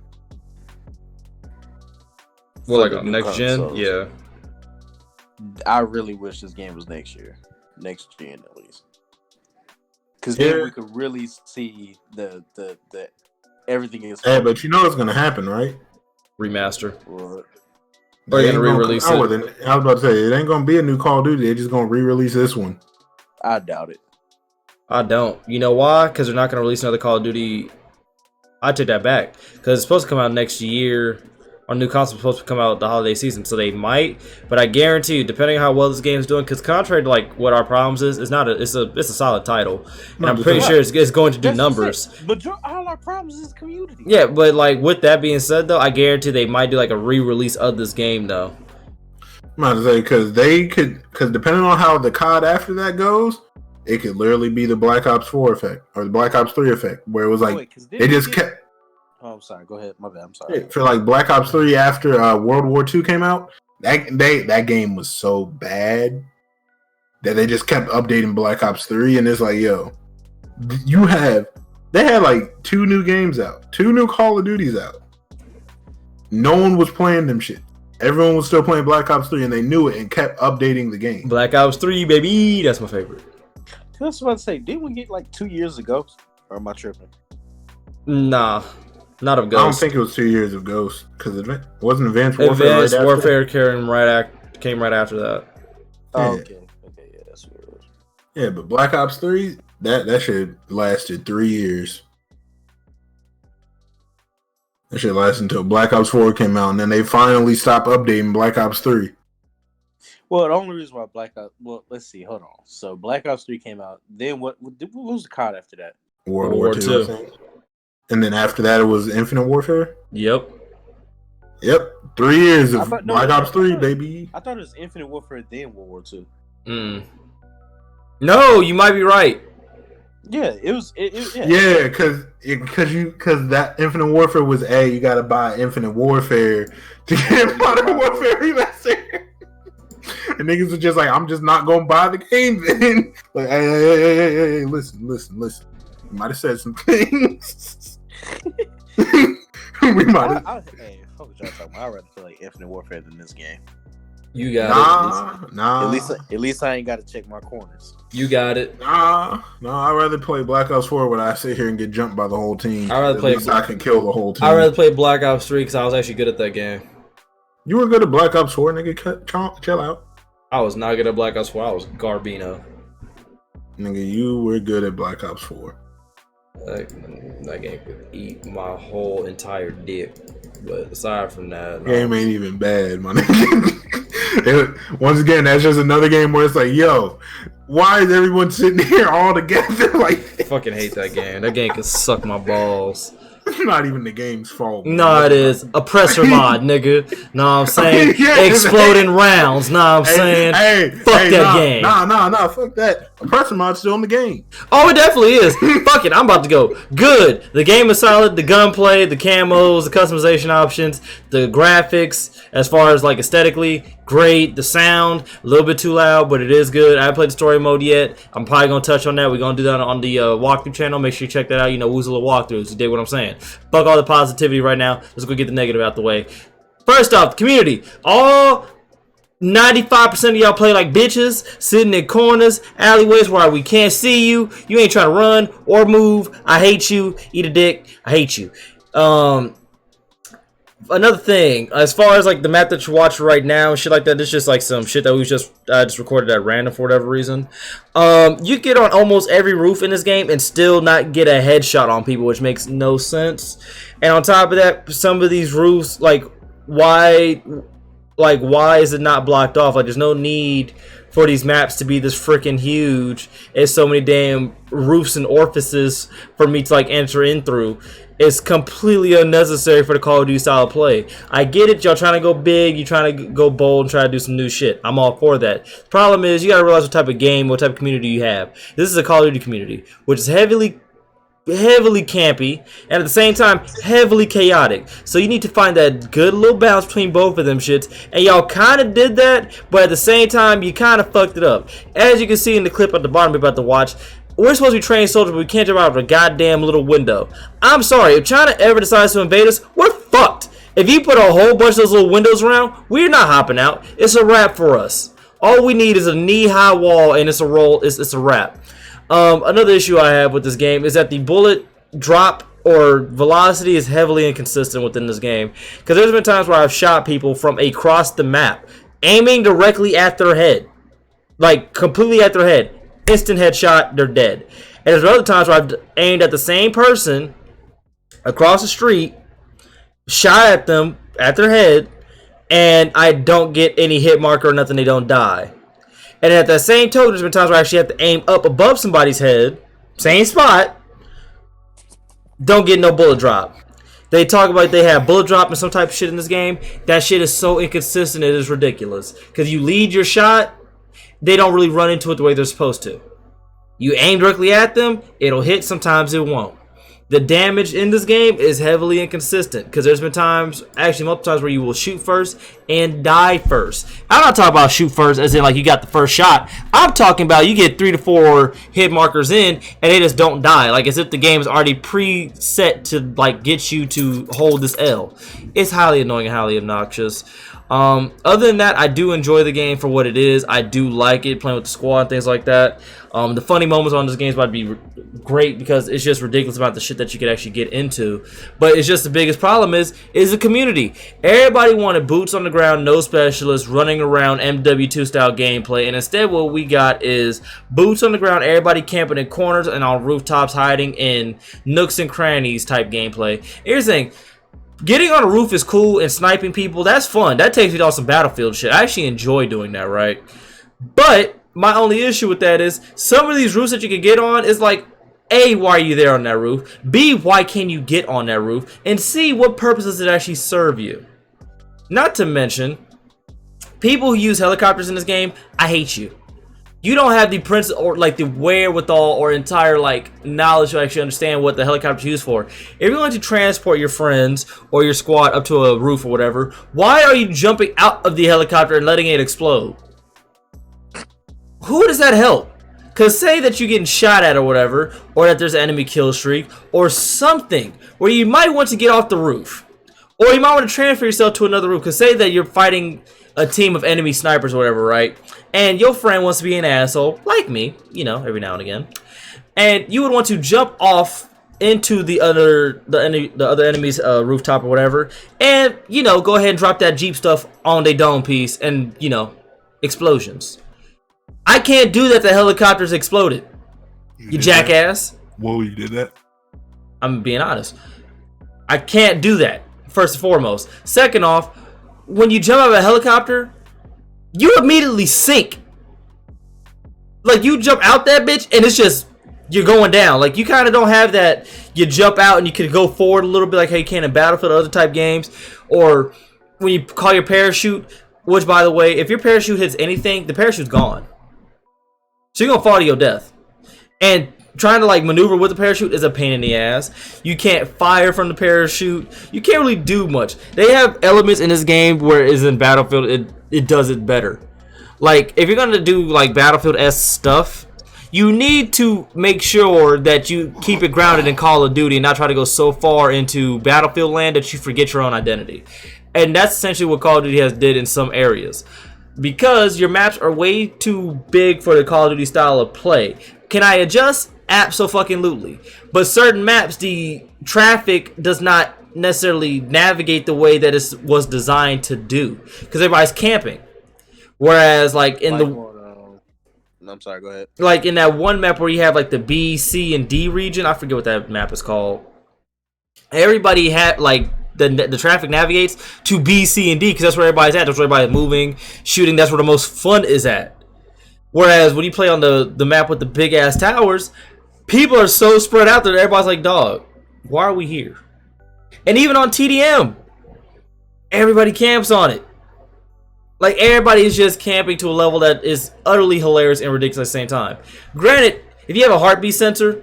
Well, For like the new next gen, consoles. yeah. I really wish this game was next year, next gen at least, because Yeah. then we could really see the everything is. Hey, but you know what's gonna happen, right? Remaster. Well, Or They you're ain't gonna re-release come out it. with it. I was about to say it ain't gonna be a new Call of Duty. They're just gonna re-release this one. I doubt it. I don't. You know why? Because they're not gonna release another Call of Duty. I take that back. Because it's supposed to come out next year. Our new console is supposed to come out the holiday season, so they might. But I guarantee you, depending on how well this game is doing, because contrary to like what our problems is, it's a solid title, and I'm pretty sure it's going to do That's numbers. But all our problems is community. Yeah, but like with that being said, though, I guarantee they might do like a re-release of this game, though. I'm about to say because depending on how the COD after that goes, it could literally be the Black Ops 4 effect or the Black Ops 3 effect, where it was like they just kept. Oh, I'm sorry. Go ahead. My bad. I'm sorry. For like Black Ops 3 after World War II came out, that game was so bad that they just kept updating Black Ops 3, and it's like, yo, they had like 2 new games out, 2 new Call of Duties out. No one was playing them shit. Everyone was still playing Black Ops 3, and they knew it and kept updating the game. Black Ops 3, baby, that's my favorite. I was about to say, didn't we get like 2 years ago? Or am I tripping? Nah, not of I don't Ghost. think it was 2 years of Ghost because it wasn't Advanced Warfare. Advanced right Warfare came right after that. Oh, Yeah. okay. Okay, yeah, that's what it was. Yeah, but Black Ops 3, that shit lasted 3 years. That shit lasted until Black Ops 4 came out, and then they finally stopped updating Black Ops 3. Well, the only reason why Black Ops... Well, let's see. Hold on. So, Black Ops 3 came out. Then what was the COD after that? World War II, I think. And then after that, it was Infinite Warfare. Yep. Yep, 3 years I of thought- Black Ops 3, baby. I thought it was Infinite Warfare, then World War II. No, you might be right. Yeah, it was... Yeah, because that Infinite Warfare was you got to buy Infinite Warfare to get Modern Warfare Remastered. And niggas are just like, I'm just not gonna buy the game then. Like, hey, listen. You might have said some things. We might have. Hey, fuck what y'all talking about. I'd rather play Infinite Warfare than this game. You got Nah. At least I ain't got to check my corners. it. You got it. Nah, I'd rather play Black Ops 4 when I sit here and get jumped by the whole team. I'd rather At play- least I can kill the whole team. I'd rather play Black Ops 3 because I was actually good at that game. You were good at Black Ops 4, nigga. Chill out. I was not good at Black Ops 4. I was Garbino. Nigga, you were good at Black Ops 4. That game could eat my whole entire dick. But aside from that, Game ain't even bad, my nigga. Once again, that's just another game where it's like, yo, why is everyone sitting here all together? Like, I fucking hate that game. That game can suck my balls. it's not even the game's fault. No, it is. Oppressor mod, nigga. Know what I'm saying? Yeah, Exploding rounds. Know what I'm saying? Fuck that game. Nah, fuck that. Oppressor mod's still in the game. Oh, it definitely is. Fuck it, I'm about to go. Good. The game is solid. The gunplay, the camos, the customization options, the graphics, as far as like aesthetically, great. The sound, a little bit too loud, but it is good. I haven't played the story mode yet. I'm probably gonna touch on that. We're gonna do that on the walkthrough channel. Make sure you check that out. You know, Woozle walkthroughs. You dig what I'm saying? Fuck all the positivity right now. Let's go get the negative out the way. First off, community. All 95% of y'all play like bitches, sitting in corners, alleyways where we can't see you. You ain't trying to run or move. I hate you. Eat a dick. I hate you. Another thing, as far as like the map that you're watching right now, shit like that, it's just like some shit that we just recorded at random for whatever reason. You get on almost every roof in this game and still not get a headshot on people, which makes no sense. And on top of that, some of these roofs, like why is it not blocked off? Like, there's no need for these maps to be this freaking huge. It's so many damn roofs and orifices for me to like enter in through. It's completely unnecessary for the Call of Duty style of play. I get it, y'all trying to go big, you trying to go bold and try to do some new shit. I'm all for that. Problem is, you gotta realize what type of game, what type of community you have. This is a Call of Duty community, which is heavily campy, and at the same time, heavily chaotic. So you need to find that good little balance between both of them shits, and y'all kind of did that, but at the same time, you kind of fucked it up. As you can see in the clip at the bottom we're about to watch, we're supposed to be trained soldiers, but we can't jump out of a goddamn little window. I'm sorry, if China ever decides to invade us, we're fucked. If you put a whole bunch of those little windows around, we're not hopping out. It's a wrap for us. All we need is a knee-high wall, and it's a roll. It's a wrap. Another issue I have with this game is that the bullet drop or velocity is heavily inconsistent within this game. Because there's been times where I've shot people from across the map, aiming directly at their head. Like, completely at their head. Instant headshot, they're dead. And there's other times where I've aimed at the same person across the street, shot at them, at their head, and I don't get any hit marker or nothing, they don't die. And at that same token, there's been times where I actually have to aim up above somebody's head, same spot, don't get no bullet drop. They talk about they have bullet drop and some type of shit in this game. That shit is so inconsistent, it is ridiculous. Because you lead your shot, they don't really run into it the way they're supposed to. You aim directly at them, it'll hit, sometimes it won't. The damage in this game is heavily inconsistent because there's been times, actually multiple times, where you will shoot first and die first. I'm not talking about shoot first as in like you got the first shot. I'm talking about you get 3 to 4 hit markers in and they just don't die. Like as if the game is already preset to like get you to hold this L. It's highly annoying and highly obnoxious. Other than that, I do enjoy the game for what it is. I do like it, playing with the squad and things like that. The funny moments on this game is about to be great because it's just ridiculous about the shit that you could actually get into. But it's just the biggest problem is the community. Everybody wanted boots on the ground, no specialists, running around MW2 style gameplay, and instead what we got is boots on the ground, everybody camping in corners and on rooftops, hiding in nooks and crannies type gameplay. Here's the thing. Getting on a roof is cool and sniping people, that's fun. That takes me to some Battlefield shit. I actually enjoy doing that, right? But my only issue with that is some of these roofs that you can get on is like, A, why are you there on that roof? B, why can you get on that roof? And C, what purpose does it actually serve you? Not to mention, people who use helicopters in this game, I hate you. You don't have the principle or like the wherewithal or entire like knowledge to actually understand what the helicopter's used for. If you're going to transport your friends or your squad up to a roof or whatever, why are you jumping out of the helicopter and letting it explode? Who does that help? Because say that you're getting shot at or whatever, or that there's an enemy kill streak or something where you might want to get off the roof, or you might want to transfer yourself to another roof. Because say that you're fighting a team of enemy snipers or whatever, right? And your friend wants to be an asshole, like me, you know, every now and again. And you would want to jump off into the other enemy's rooftop or whatever, and you know, go ahead and drop that Jeep stuff on their dome piece, and you know, explosions. I can't do that. The helicopter's exploded. You jackass. Whoa, you did that? I'm being honest. I can't do that. First and foremost. Second off, when you jump out of a helicopter, you immediately sink. Like you jump out that bitch and it's just, you're going down. Like you kind of don't have that, you jump out and you can go forward a little bit like how you can in Battlefield or other type games. Or when you call your parachute, which by the way, if your parachute hits anything, the parachute's gone. So you're going to fall to your death. And trying to like maneuver with the parachute is a pain in the ass. You can't fire from the parachute. You can't really do much. They have elements in this game where it's in Battlefield, it does it better. Like if you're going to do like Battlefield-esque stuff, you need to make sure that you keep it grounded in Call of Duty and not try to go so far into Battlefield land that you forget your own identity. And that's essentially what Call of Duty has did in some areas. Because your maps are way too big for the Call of Duty style of play. Can I adjust? Abso-fucking-lutely. But certain maps, the traffic does not necessarily navigate the way that it was designed to do because everybody's camping. Whereas like in I'm sorry, go ahead. Like in that one map where you have like the B, C, and D region, I forget what that map is called. Everybody had like the traffic navigates to B, C, and D because that's where everybody's at. That's where everybody's moving, shooting. That's where the most fun is at. Whereas when you play on the map with the big ass towers, people are so spread out that everybody's like, dog, why are we here? And even on TDM, everybody camps on it. Like, everybody is just camping to a level that is utterly hilarious and ridiculous at the same time. Granted, if you have a heartbeat sensor,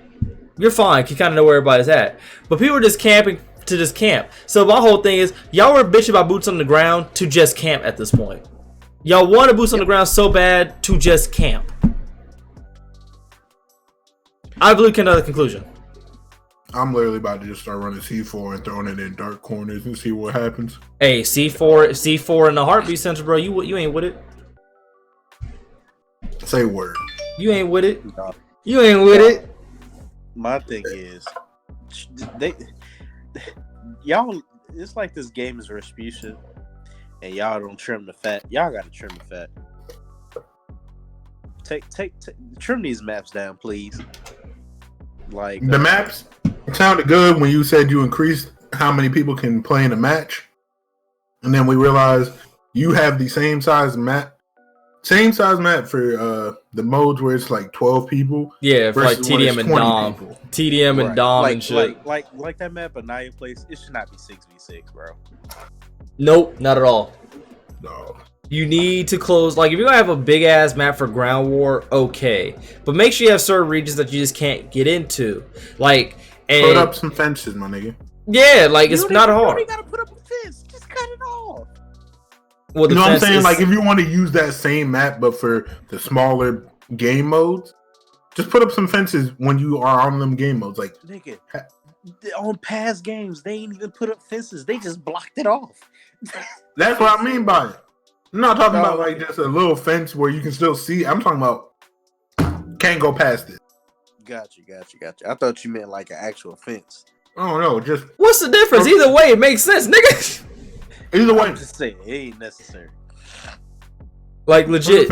you're fine. You kind of know where everybody's at. But people are just camping to just camp. So my whole thing is, y'all were bitching about boots on the ground to just camp at this point. Y'all wanted boots on the ground so bad to just camp. I believe can another conclusion. I'm literally about to just start running C4 and throwing it in dark corners and see what happens. Hey, C4 and the heartbeat sensor, bro. You ain't with it. Say word. You ain't with it. You ain't with it. My thing is, y'all. It's like this game is Rasputia, and y'all don't trim the fat. Y'all gotta trim the fat. Trim these maps down, please. Like the maps. It sounded good when you said you increased how many people can play in a match. And then we realized you have the same size map for the modes where it's like 12 people. Yeah, for like TDM and Dom. People. TDM and Dom and shit. Like that map Anaya plays, it should not be 6v6, bro. Nope, not at all. No. You need to close, like if you're gonna have a big ass map for ground war, okay. But make sure you have certain regions that you just can't get into. Like, and put up some fences, my nigga. Yeah, like it's not hard. You gotta put up a fence. Just cut it off. Well, you know what I'm saying? Like if you want to use that same map but for the smaller game modes, just put up some fences when you are on them game modes. Like nigga, on past games, they ain't even put up fences. They just blocked it off. That's what I mean by it. I'm not talking about like just a little fence where you can still see. I'm talking about can't go past it. Got you. I thought you meant like an actual fence. I don't know. Just what's the difference? Either way, it makes sense, nigga. Either way, I'm just saying it ain't necessary. Like legit,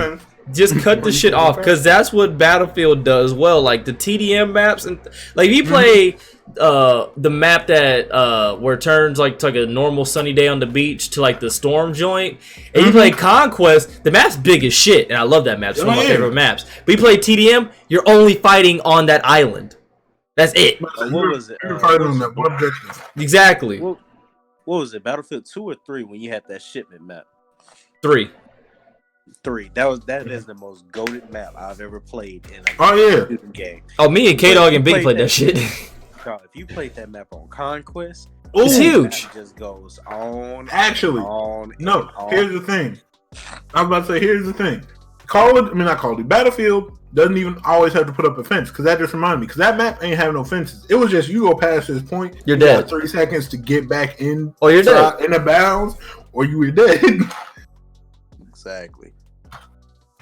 just cut the shit off because that's what Battlefield does well. Like the TDM maps and like if you play the map that where it turns like to like a normal sunny day on the beach to like the storm joint, and you play Conquest, the map's big as shit, and I love that map. It's one of my favorite maps. But you play TDM, you're only fighting on that island. That's it. What was it? Exactly. What was it? Battlefield 2 or 3 when you had that shipment map? 3. That is the most goated map I've ever played in a game. Oh, me and K-Dog and Big played that shit. God, if you played that map on Conquest, it's huge. It just goes on. Actually, on. Here's the thing. I was about to say, here's the thing. Battlefield doesn't even always have to put up a fence because that just reminded me because that map ain't have no fences. It was just you go past this point, you're dead. 30 seconds to get back in. Oh, you're dead in the bounds, or you were dead. Exactly.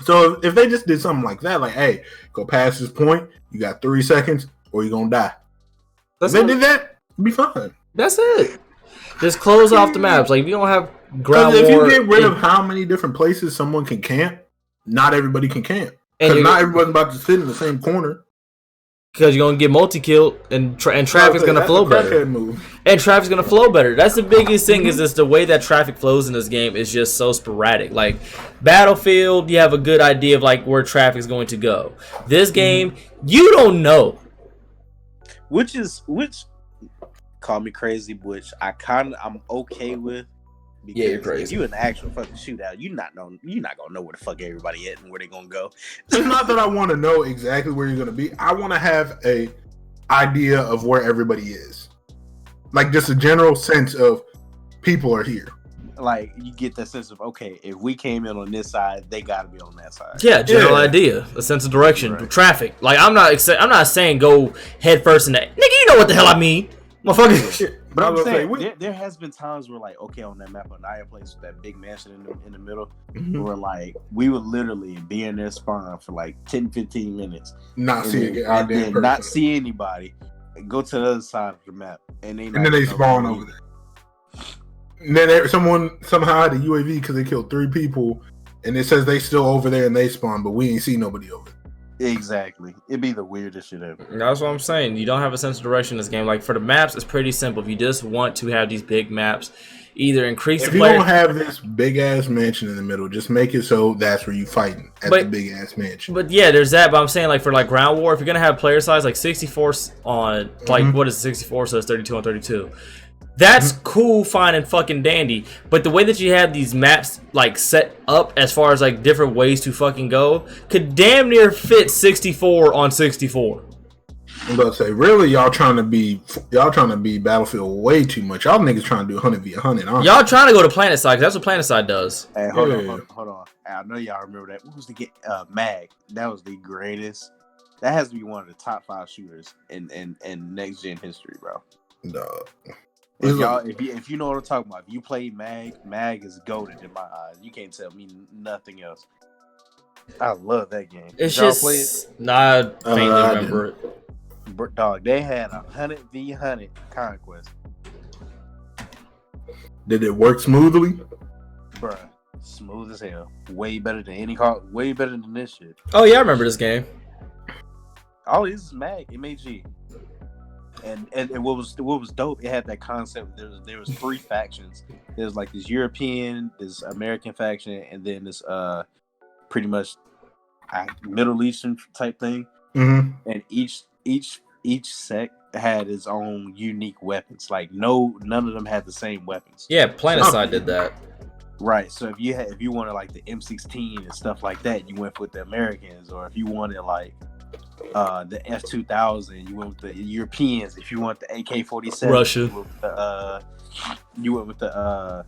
So if they just did something like that, like, hey, go past this point, you got 3 seconds, or you're gonna die. If they did that, it'd be fine. That's it. Just close off the maps. Like if you don't have ground war, if you get rid of how many different places someone can camp, not everybody can camp. Because not everybody's about to sit in the same corner. Because you're gonna get multi-killed and traffic's gonna flow better. And traffic's gonna flow better. That's the biggest thing is just the way that traffic flows in this game is just so sporadic. Like Battlefield, you have a good idea of like where traffic's going to go. This game, you don't know. Which call me crazy, which I'm okay with. Because yeah, you're crazy. If you in the actual fucking shootout, you're not gonna know where the fuck everybody at and where they gonna go. It's not that I want to know exactly where you're gonna be. I want to have a idea of where everybody is, like just a general sense of people are here. Like you get that sense of okay, if we came in on this side, they gotta be on that side. Yeah, general idea, a sense of direction, right. Traffic. Like I'm not saying go head first in that. Nigga, you know what the hell I mean, motherfucker. But I'm saying there has been times where like okay on that map Anaya place with that big mansion in the middle where like we would literally be in their spawn for like 10-15 minutes not see not see anybody Go to the other side of the map, and then they spawn over there. And then someone somehow had a UAV because they killed 3 people, and it says they still over there and they spawn, but we ain't see nobody over there. Exactly. It'd be the weirdest shit ever. That's what I'm saying. You don't have a sense of direction in this game. Like for the maps, it's pretty simple. If you just want to have these big maps, either increase if the you player. don't have this big ass mansion in the middle, just make it so that's where you fighting at the big ass mansion. But yeah, there's that. But I'm saying like for like ground war, if you're gonna have player size like 64 on like what is it, 64? So it's 32 on 32. That's cool, fine, and fucking dandy. But the way that you have these maps like set up as far as like different ways to fucking go could damn near fit 64 on 64. I'm about to say, really, y'all trying to be Battlefield way too much. Y'all niggas trying to do 100 v 100. Y'all trying to go to Planet Side, 'cause that's what Planet Side does. Hey, hold on. I know y'all remember that. What was the Mag? That was the greatest. That has to be one of the top 5 shooters in next gen history, bro. No. If you know what I'm talking about, if you play Mag is goated in my eyes. You can't tell me nothing else. I love that game. It's y'all just play it? nah, I faintly remember it. Dog, they had 100 v 100 conquest. Did it work smoothly? Bruh, smooth as hell. Way better than any car. Way better than this shit. Oh yeah, I remember this game. All this is MAG. And what was dope, it had that concept. There was 3 factions. There's like this European, this American faction, and then this pretty much Middle Eastern type thing. Mm-hmm. And each sect had its own unique weapons. Like none of them had the same weapons. Yeah, Planet Side did that. Right. So if you wanted like the M16 and stuff like that, you went with the Americans. Or if you wanted like the F2000, you went with the Europeans. If you want the AK-47, Russia, you went with the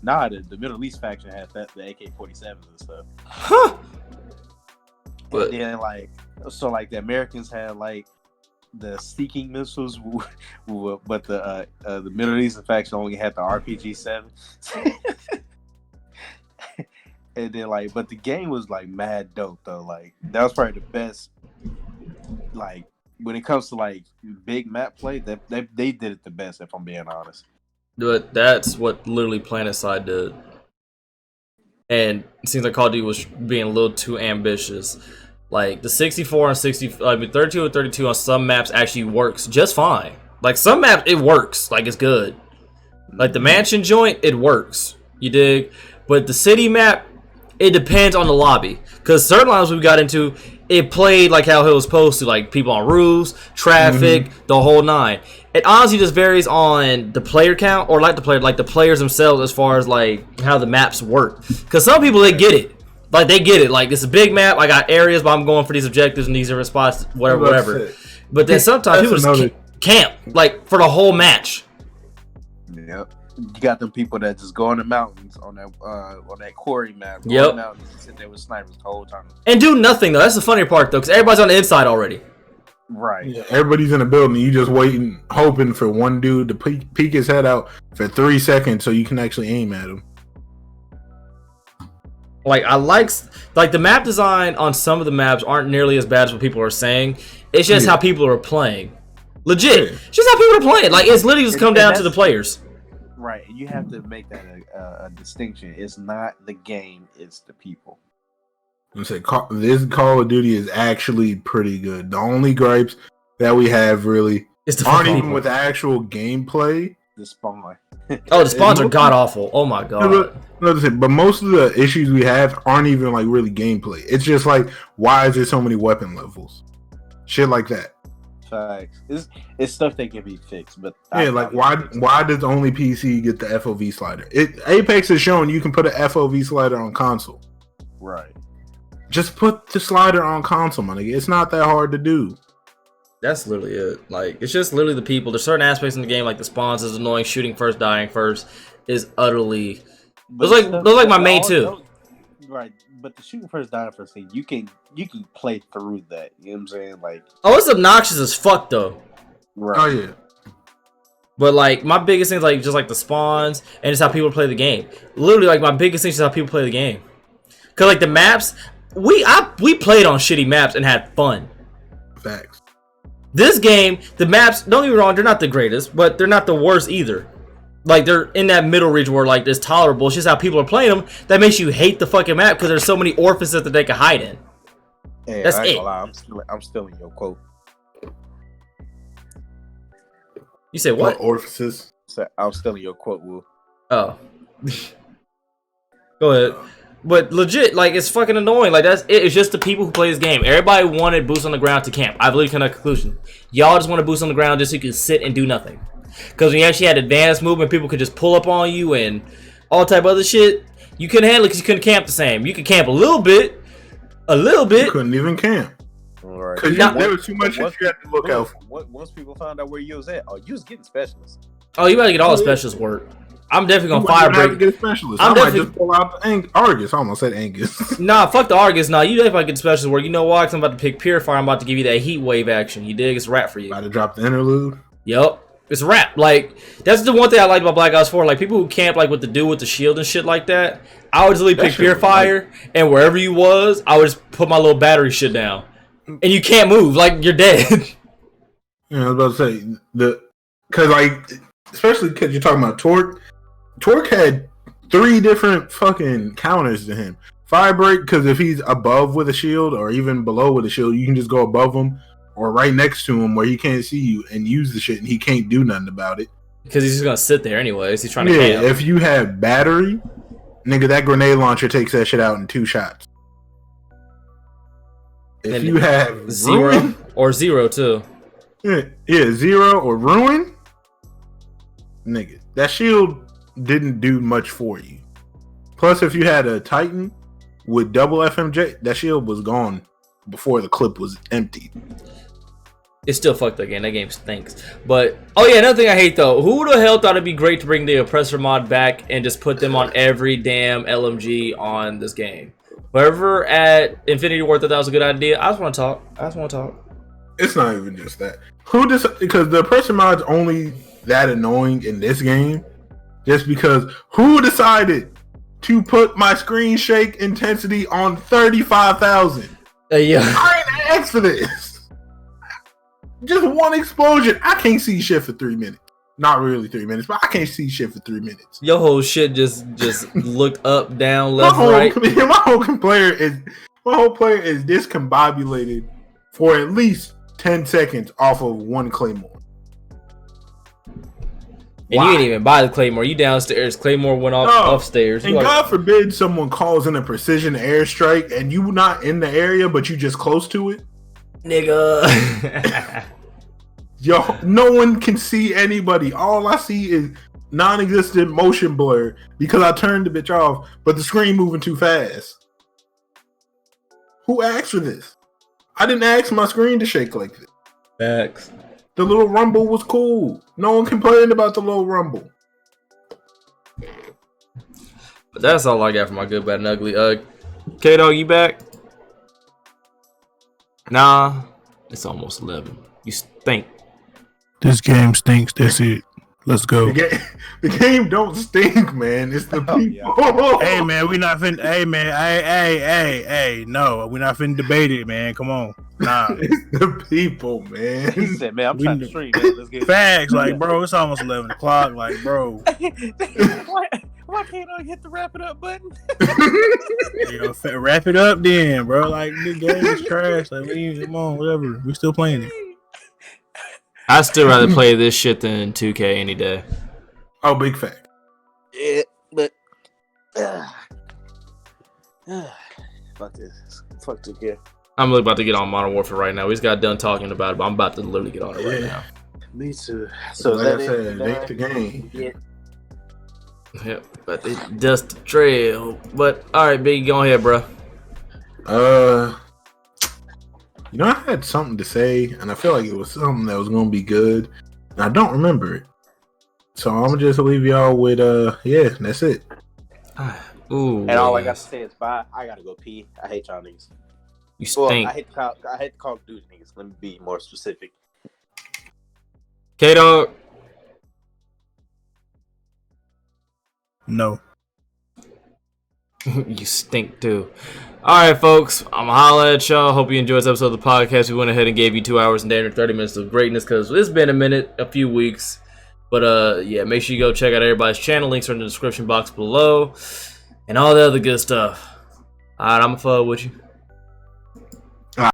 the Middle East faction had the AK-47s and stuff. Huh. But then like the Americans had like the Seeking missiles, but the Middle Eastern faction only had the RPG-7. And then but the game was like mad dope though. Like that was probably the best. Like when it comes to like big map play, they did it the best. If I'm being honest. But that's what literally Planet Side did. And it seems like Call of Duty was being a little too ambitious. Like the 64 and 60, 32 and 32 on some maps actually works just fine. Like some maps it works, like it's good. Like the mansion joint, it works. You dig? But the city map, it depends on the lobby. Because certain lobbies we got into, it played like how it was supposed to, like people on roofs, traffic, the whole 9. It honestly just varies on the player count or like the players themselves as far as like how the maps work. Because some people they get it. Like they get it. Like it's a big map. I got areas, but I'm going for these objectives and these are spots, whatever. But then sometimes people just camp like for the whole match. Yep. You got them people that just go in the mountains on that quarry map. Yep. In the mountains and sit there with snipers the whole time. And do nothing though. That's the funny part though, because everybody's on the inside already. Right. Yeah, everybody's in the building. You just waiting, hoping for one dude to peek his head out for 3 seconds so you can actually aim at him. Like I like the map design on some of the maps aren't nearly as bad as what people are saying. It's just how people are playing. Legit. It's just how people are playing. Like it's literally just come down to the players. Right. You have to make that a distinction. It's not the game, it's the people. This Call of Duty is actually pretty good. The only gripes that we have really aren't even with the actual gameplay. The spawn. Oh, the spawns are god awful. Oh my god. But most of the issues we have aren't even like really gameplay. It's just like, why is there so many weapon levels? Shit like that. Facts. It's stuff that can be fixed, but why does only PC get the FOV slider? Apex has shown you can put an FOV slider on console. Right. Just put the slider on console, my nigga. It's not that hard to do. That's literally it. Like it's just literally the people. There's certain aspects in the game, like the spawns is annoying. Shooting first, dying first is utterly. Those like my main two. Right, but the shooting first, dying first thing, you can play through that. You know what I'm saying? Like, oh, it's obnoxious as fuck though. Right. Oh yeah. But like my biggest thing is like just like the spawns and just how people play the game. Literally, like my biggest thing is how people play the game. Cause like the maps, we played on shitty maps and had fun. Facts. This game, the maps, don't get me wrong, they're not the greatest, but they're not the worst either. Like, they're in that middle region where, like, it's tolerable. It's just how people are playing them that makes you hate the fucking map because there's so many orifices that they can hide in. Hey, That's I ain't it. gonna lie, I'm stealing your quote. You say what? Orifices? So I'm stealing your quote, Will. Oh. Go ahead. But legit, like, it's fucking annoying. Like, that's it. It's just the people who play this game. Everybody wanted boots on the ground to camp. I believe in that conclusion. Y'all just wanted boots on the ground just so you could sit and do nothing. Because when you actually had advanced movement, people could just pull up on you and all type of other shit. You couldn't handle it because you couldn't camp the same. You could camp a little bit. You couldn't even camp. Right. Because there was too much shit you had to look out for. Once people found out where you was at, you was getting specialists. Oh, you better get all the specialist work. I'm definitely gonna fire break. Get a specialist. I might just pull out the Argus. I almost said Angus. Nah, fuck the Argus. Nah, you definitely get specialist work. You know why? Because I'm about to pick Purifier. I'm about to give you that heat wave action. You dig? It's a wrap for you. About to drop the interlude. Yup. It's a wrap. Like, that's the one thing I like about Black Ops 4. Like, people who camp, like, with the dude with the shield and shit like that, I would just literally pick Purifier, and wherever you was, I would just put my little battery shit down. And you can't move. Like, you're dead. Yeah, I was about to say, because, like, especially because you're talking about Torque. Torque had 3 different fucking counters to him. Fire break, because if he's above with a shield, or even below with a shield, you can just go above him, or right next to him where he can't see you and use the shit and he can't do nothing about it. Because he's just going to sit there anyways. He's trying to camp. If you have battery, nigga, that grenade launcher takes that shit out in 2 shots. If you have zero ruin, or zero too. Yeah, zero or ruin, nigga, that shield didn't do much for you. Plus, if you had a Titan with double FMJ, that shield was gone before the clip was emptied. It's still fucked that game. That game stinks. But, oh yeah, another thing I hate though. Who the hell thought it'd be great to bring the oppressor mod back and just put them on every damn LMG on this game? Whoever at Infinity War thought that was a good idea. I just want to talk. It's not even just that. Because the oppressor mod's only that annoying in this game, just because who decided to put my screen shake intensity on 35,000? Yeah. I ain't asked for this. Just one explosion. I can't see shit for 3 minutes. Not really 3 minutes, but I can't see shit for 3 minutes. Your whole shit just looked up, down, left, right. My whole player is discombobulated for at least 10 seconds off of one claymore. And you ain't even buy the claymore. You downstairs. Claymore went upstairs. And God forbid someone calls in a precision airstrike and you not in the area, but you just close to it. Nigga. Yo, no one can see anybody. All I see is non-existent motion blur because I turned the bitch off, but the screen moving too fast. Who asked for this? I didn't ask my screen to shake like this. Facts. The little rumble was cool. No one complained about the little rumble. But that's all I got for my good, bad, and ugly. K-Dog, you back? Nah. It's almost 11. You stink. This game stinks. That's it. Let's go. The game don't stink, man. It's the people. Hey, man, we not finna. Hey, man. Hey. No, we not finna debate it, man. Come on. Nah. It's the people, man. He said, man, I'm trying to stream, man. Let's get Facts, like, bro, it's almost 11 o'clock. Like, bro. Why can't I hit the wrap it up button? Wrap it up then, bro. Like, this game is trash. Like, come on, whatever. We still playing it. I'd still rather play this shit than 2K any day. Oh, big fact. Yeah, but fuck this. Fuck 2K. I'm really about to get on Modern Warfare right now. We just got done talking about it, but I'm about to literally get on it right now. Me too. So like I said, make the game. Yeah. Yep, but it dust the trail. But all right, Biggie, go ahead, bro. You know, I had something to say, and I feel like it was something that was gonna be good, and I don't remember it. So I'm gonna just leave y'all with yeah, that's it. Ooh. And all I got to say is bye. I gotta go pee. I hate y'all niggas. You Well, stink. I hate to call dudes niggas. Let me be more specific. K-Dog. No. You stink too. Alright, folks. I'm gonna holla at y'all. Hope you enjoyed this episode of the podcast. We went ahead and gave you 2 hours and 30 minutes of greatness because it's been a few weeks. But yeah, make sure you go check out everybody's channel. Links are in the description box below. And all the other good stuff. Alright, I'm gonna fuck with you.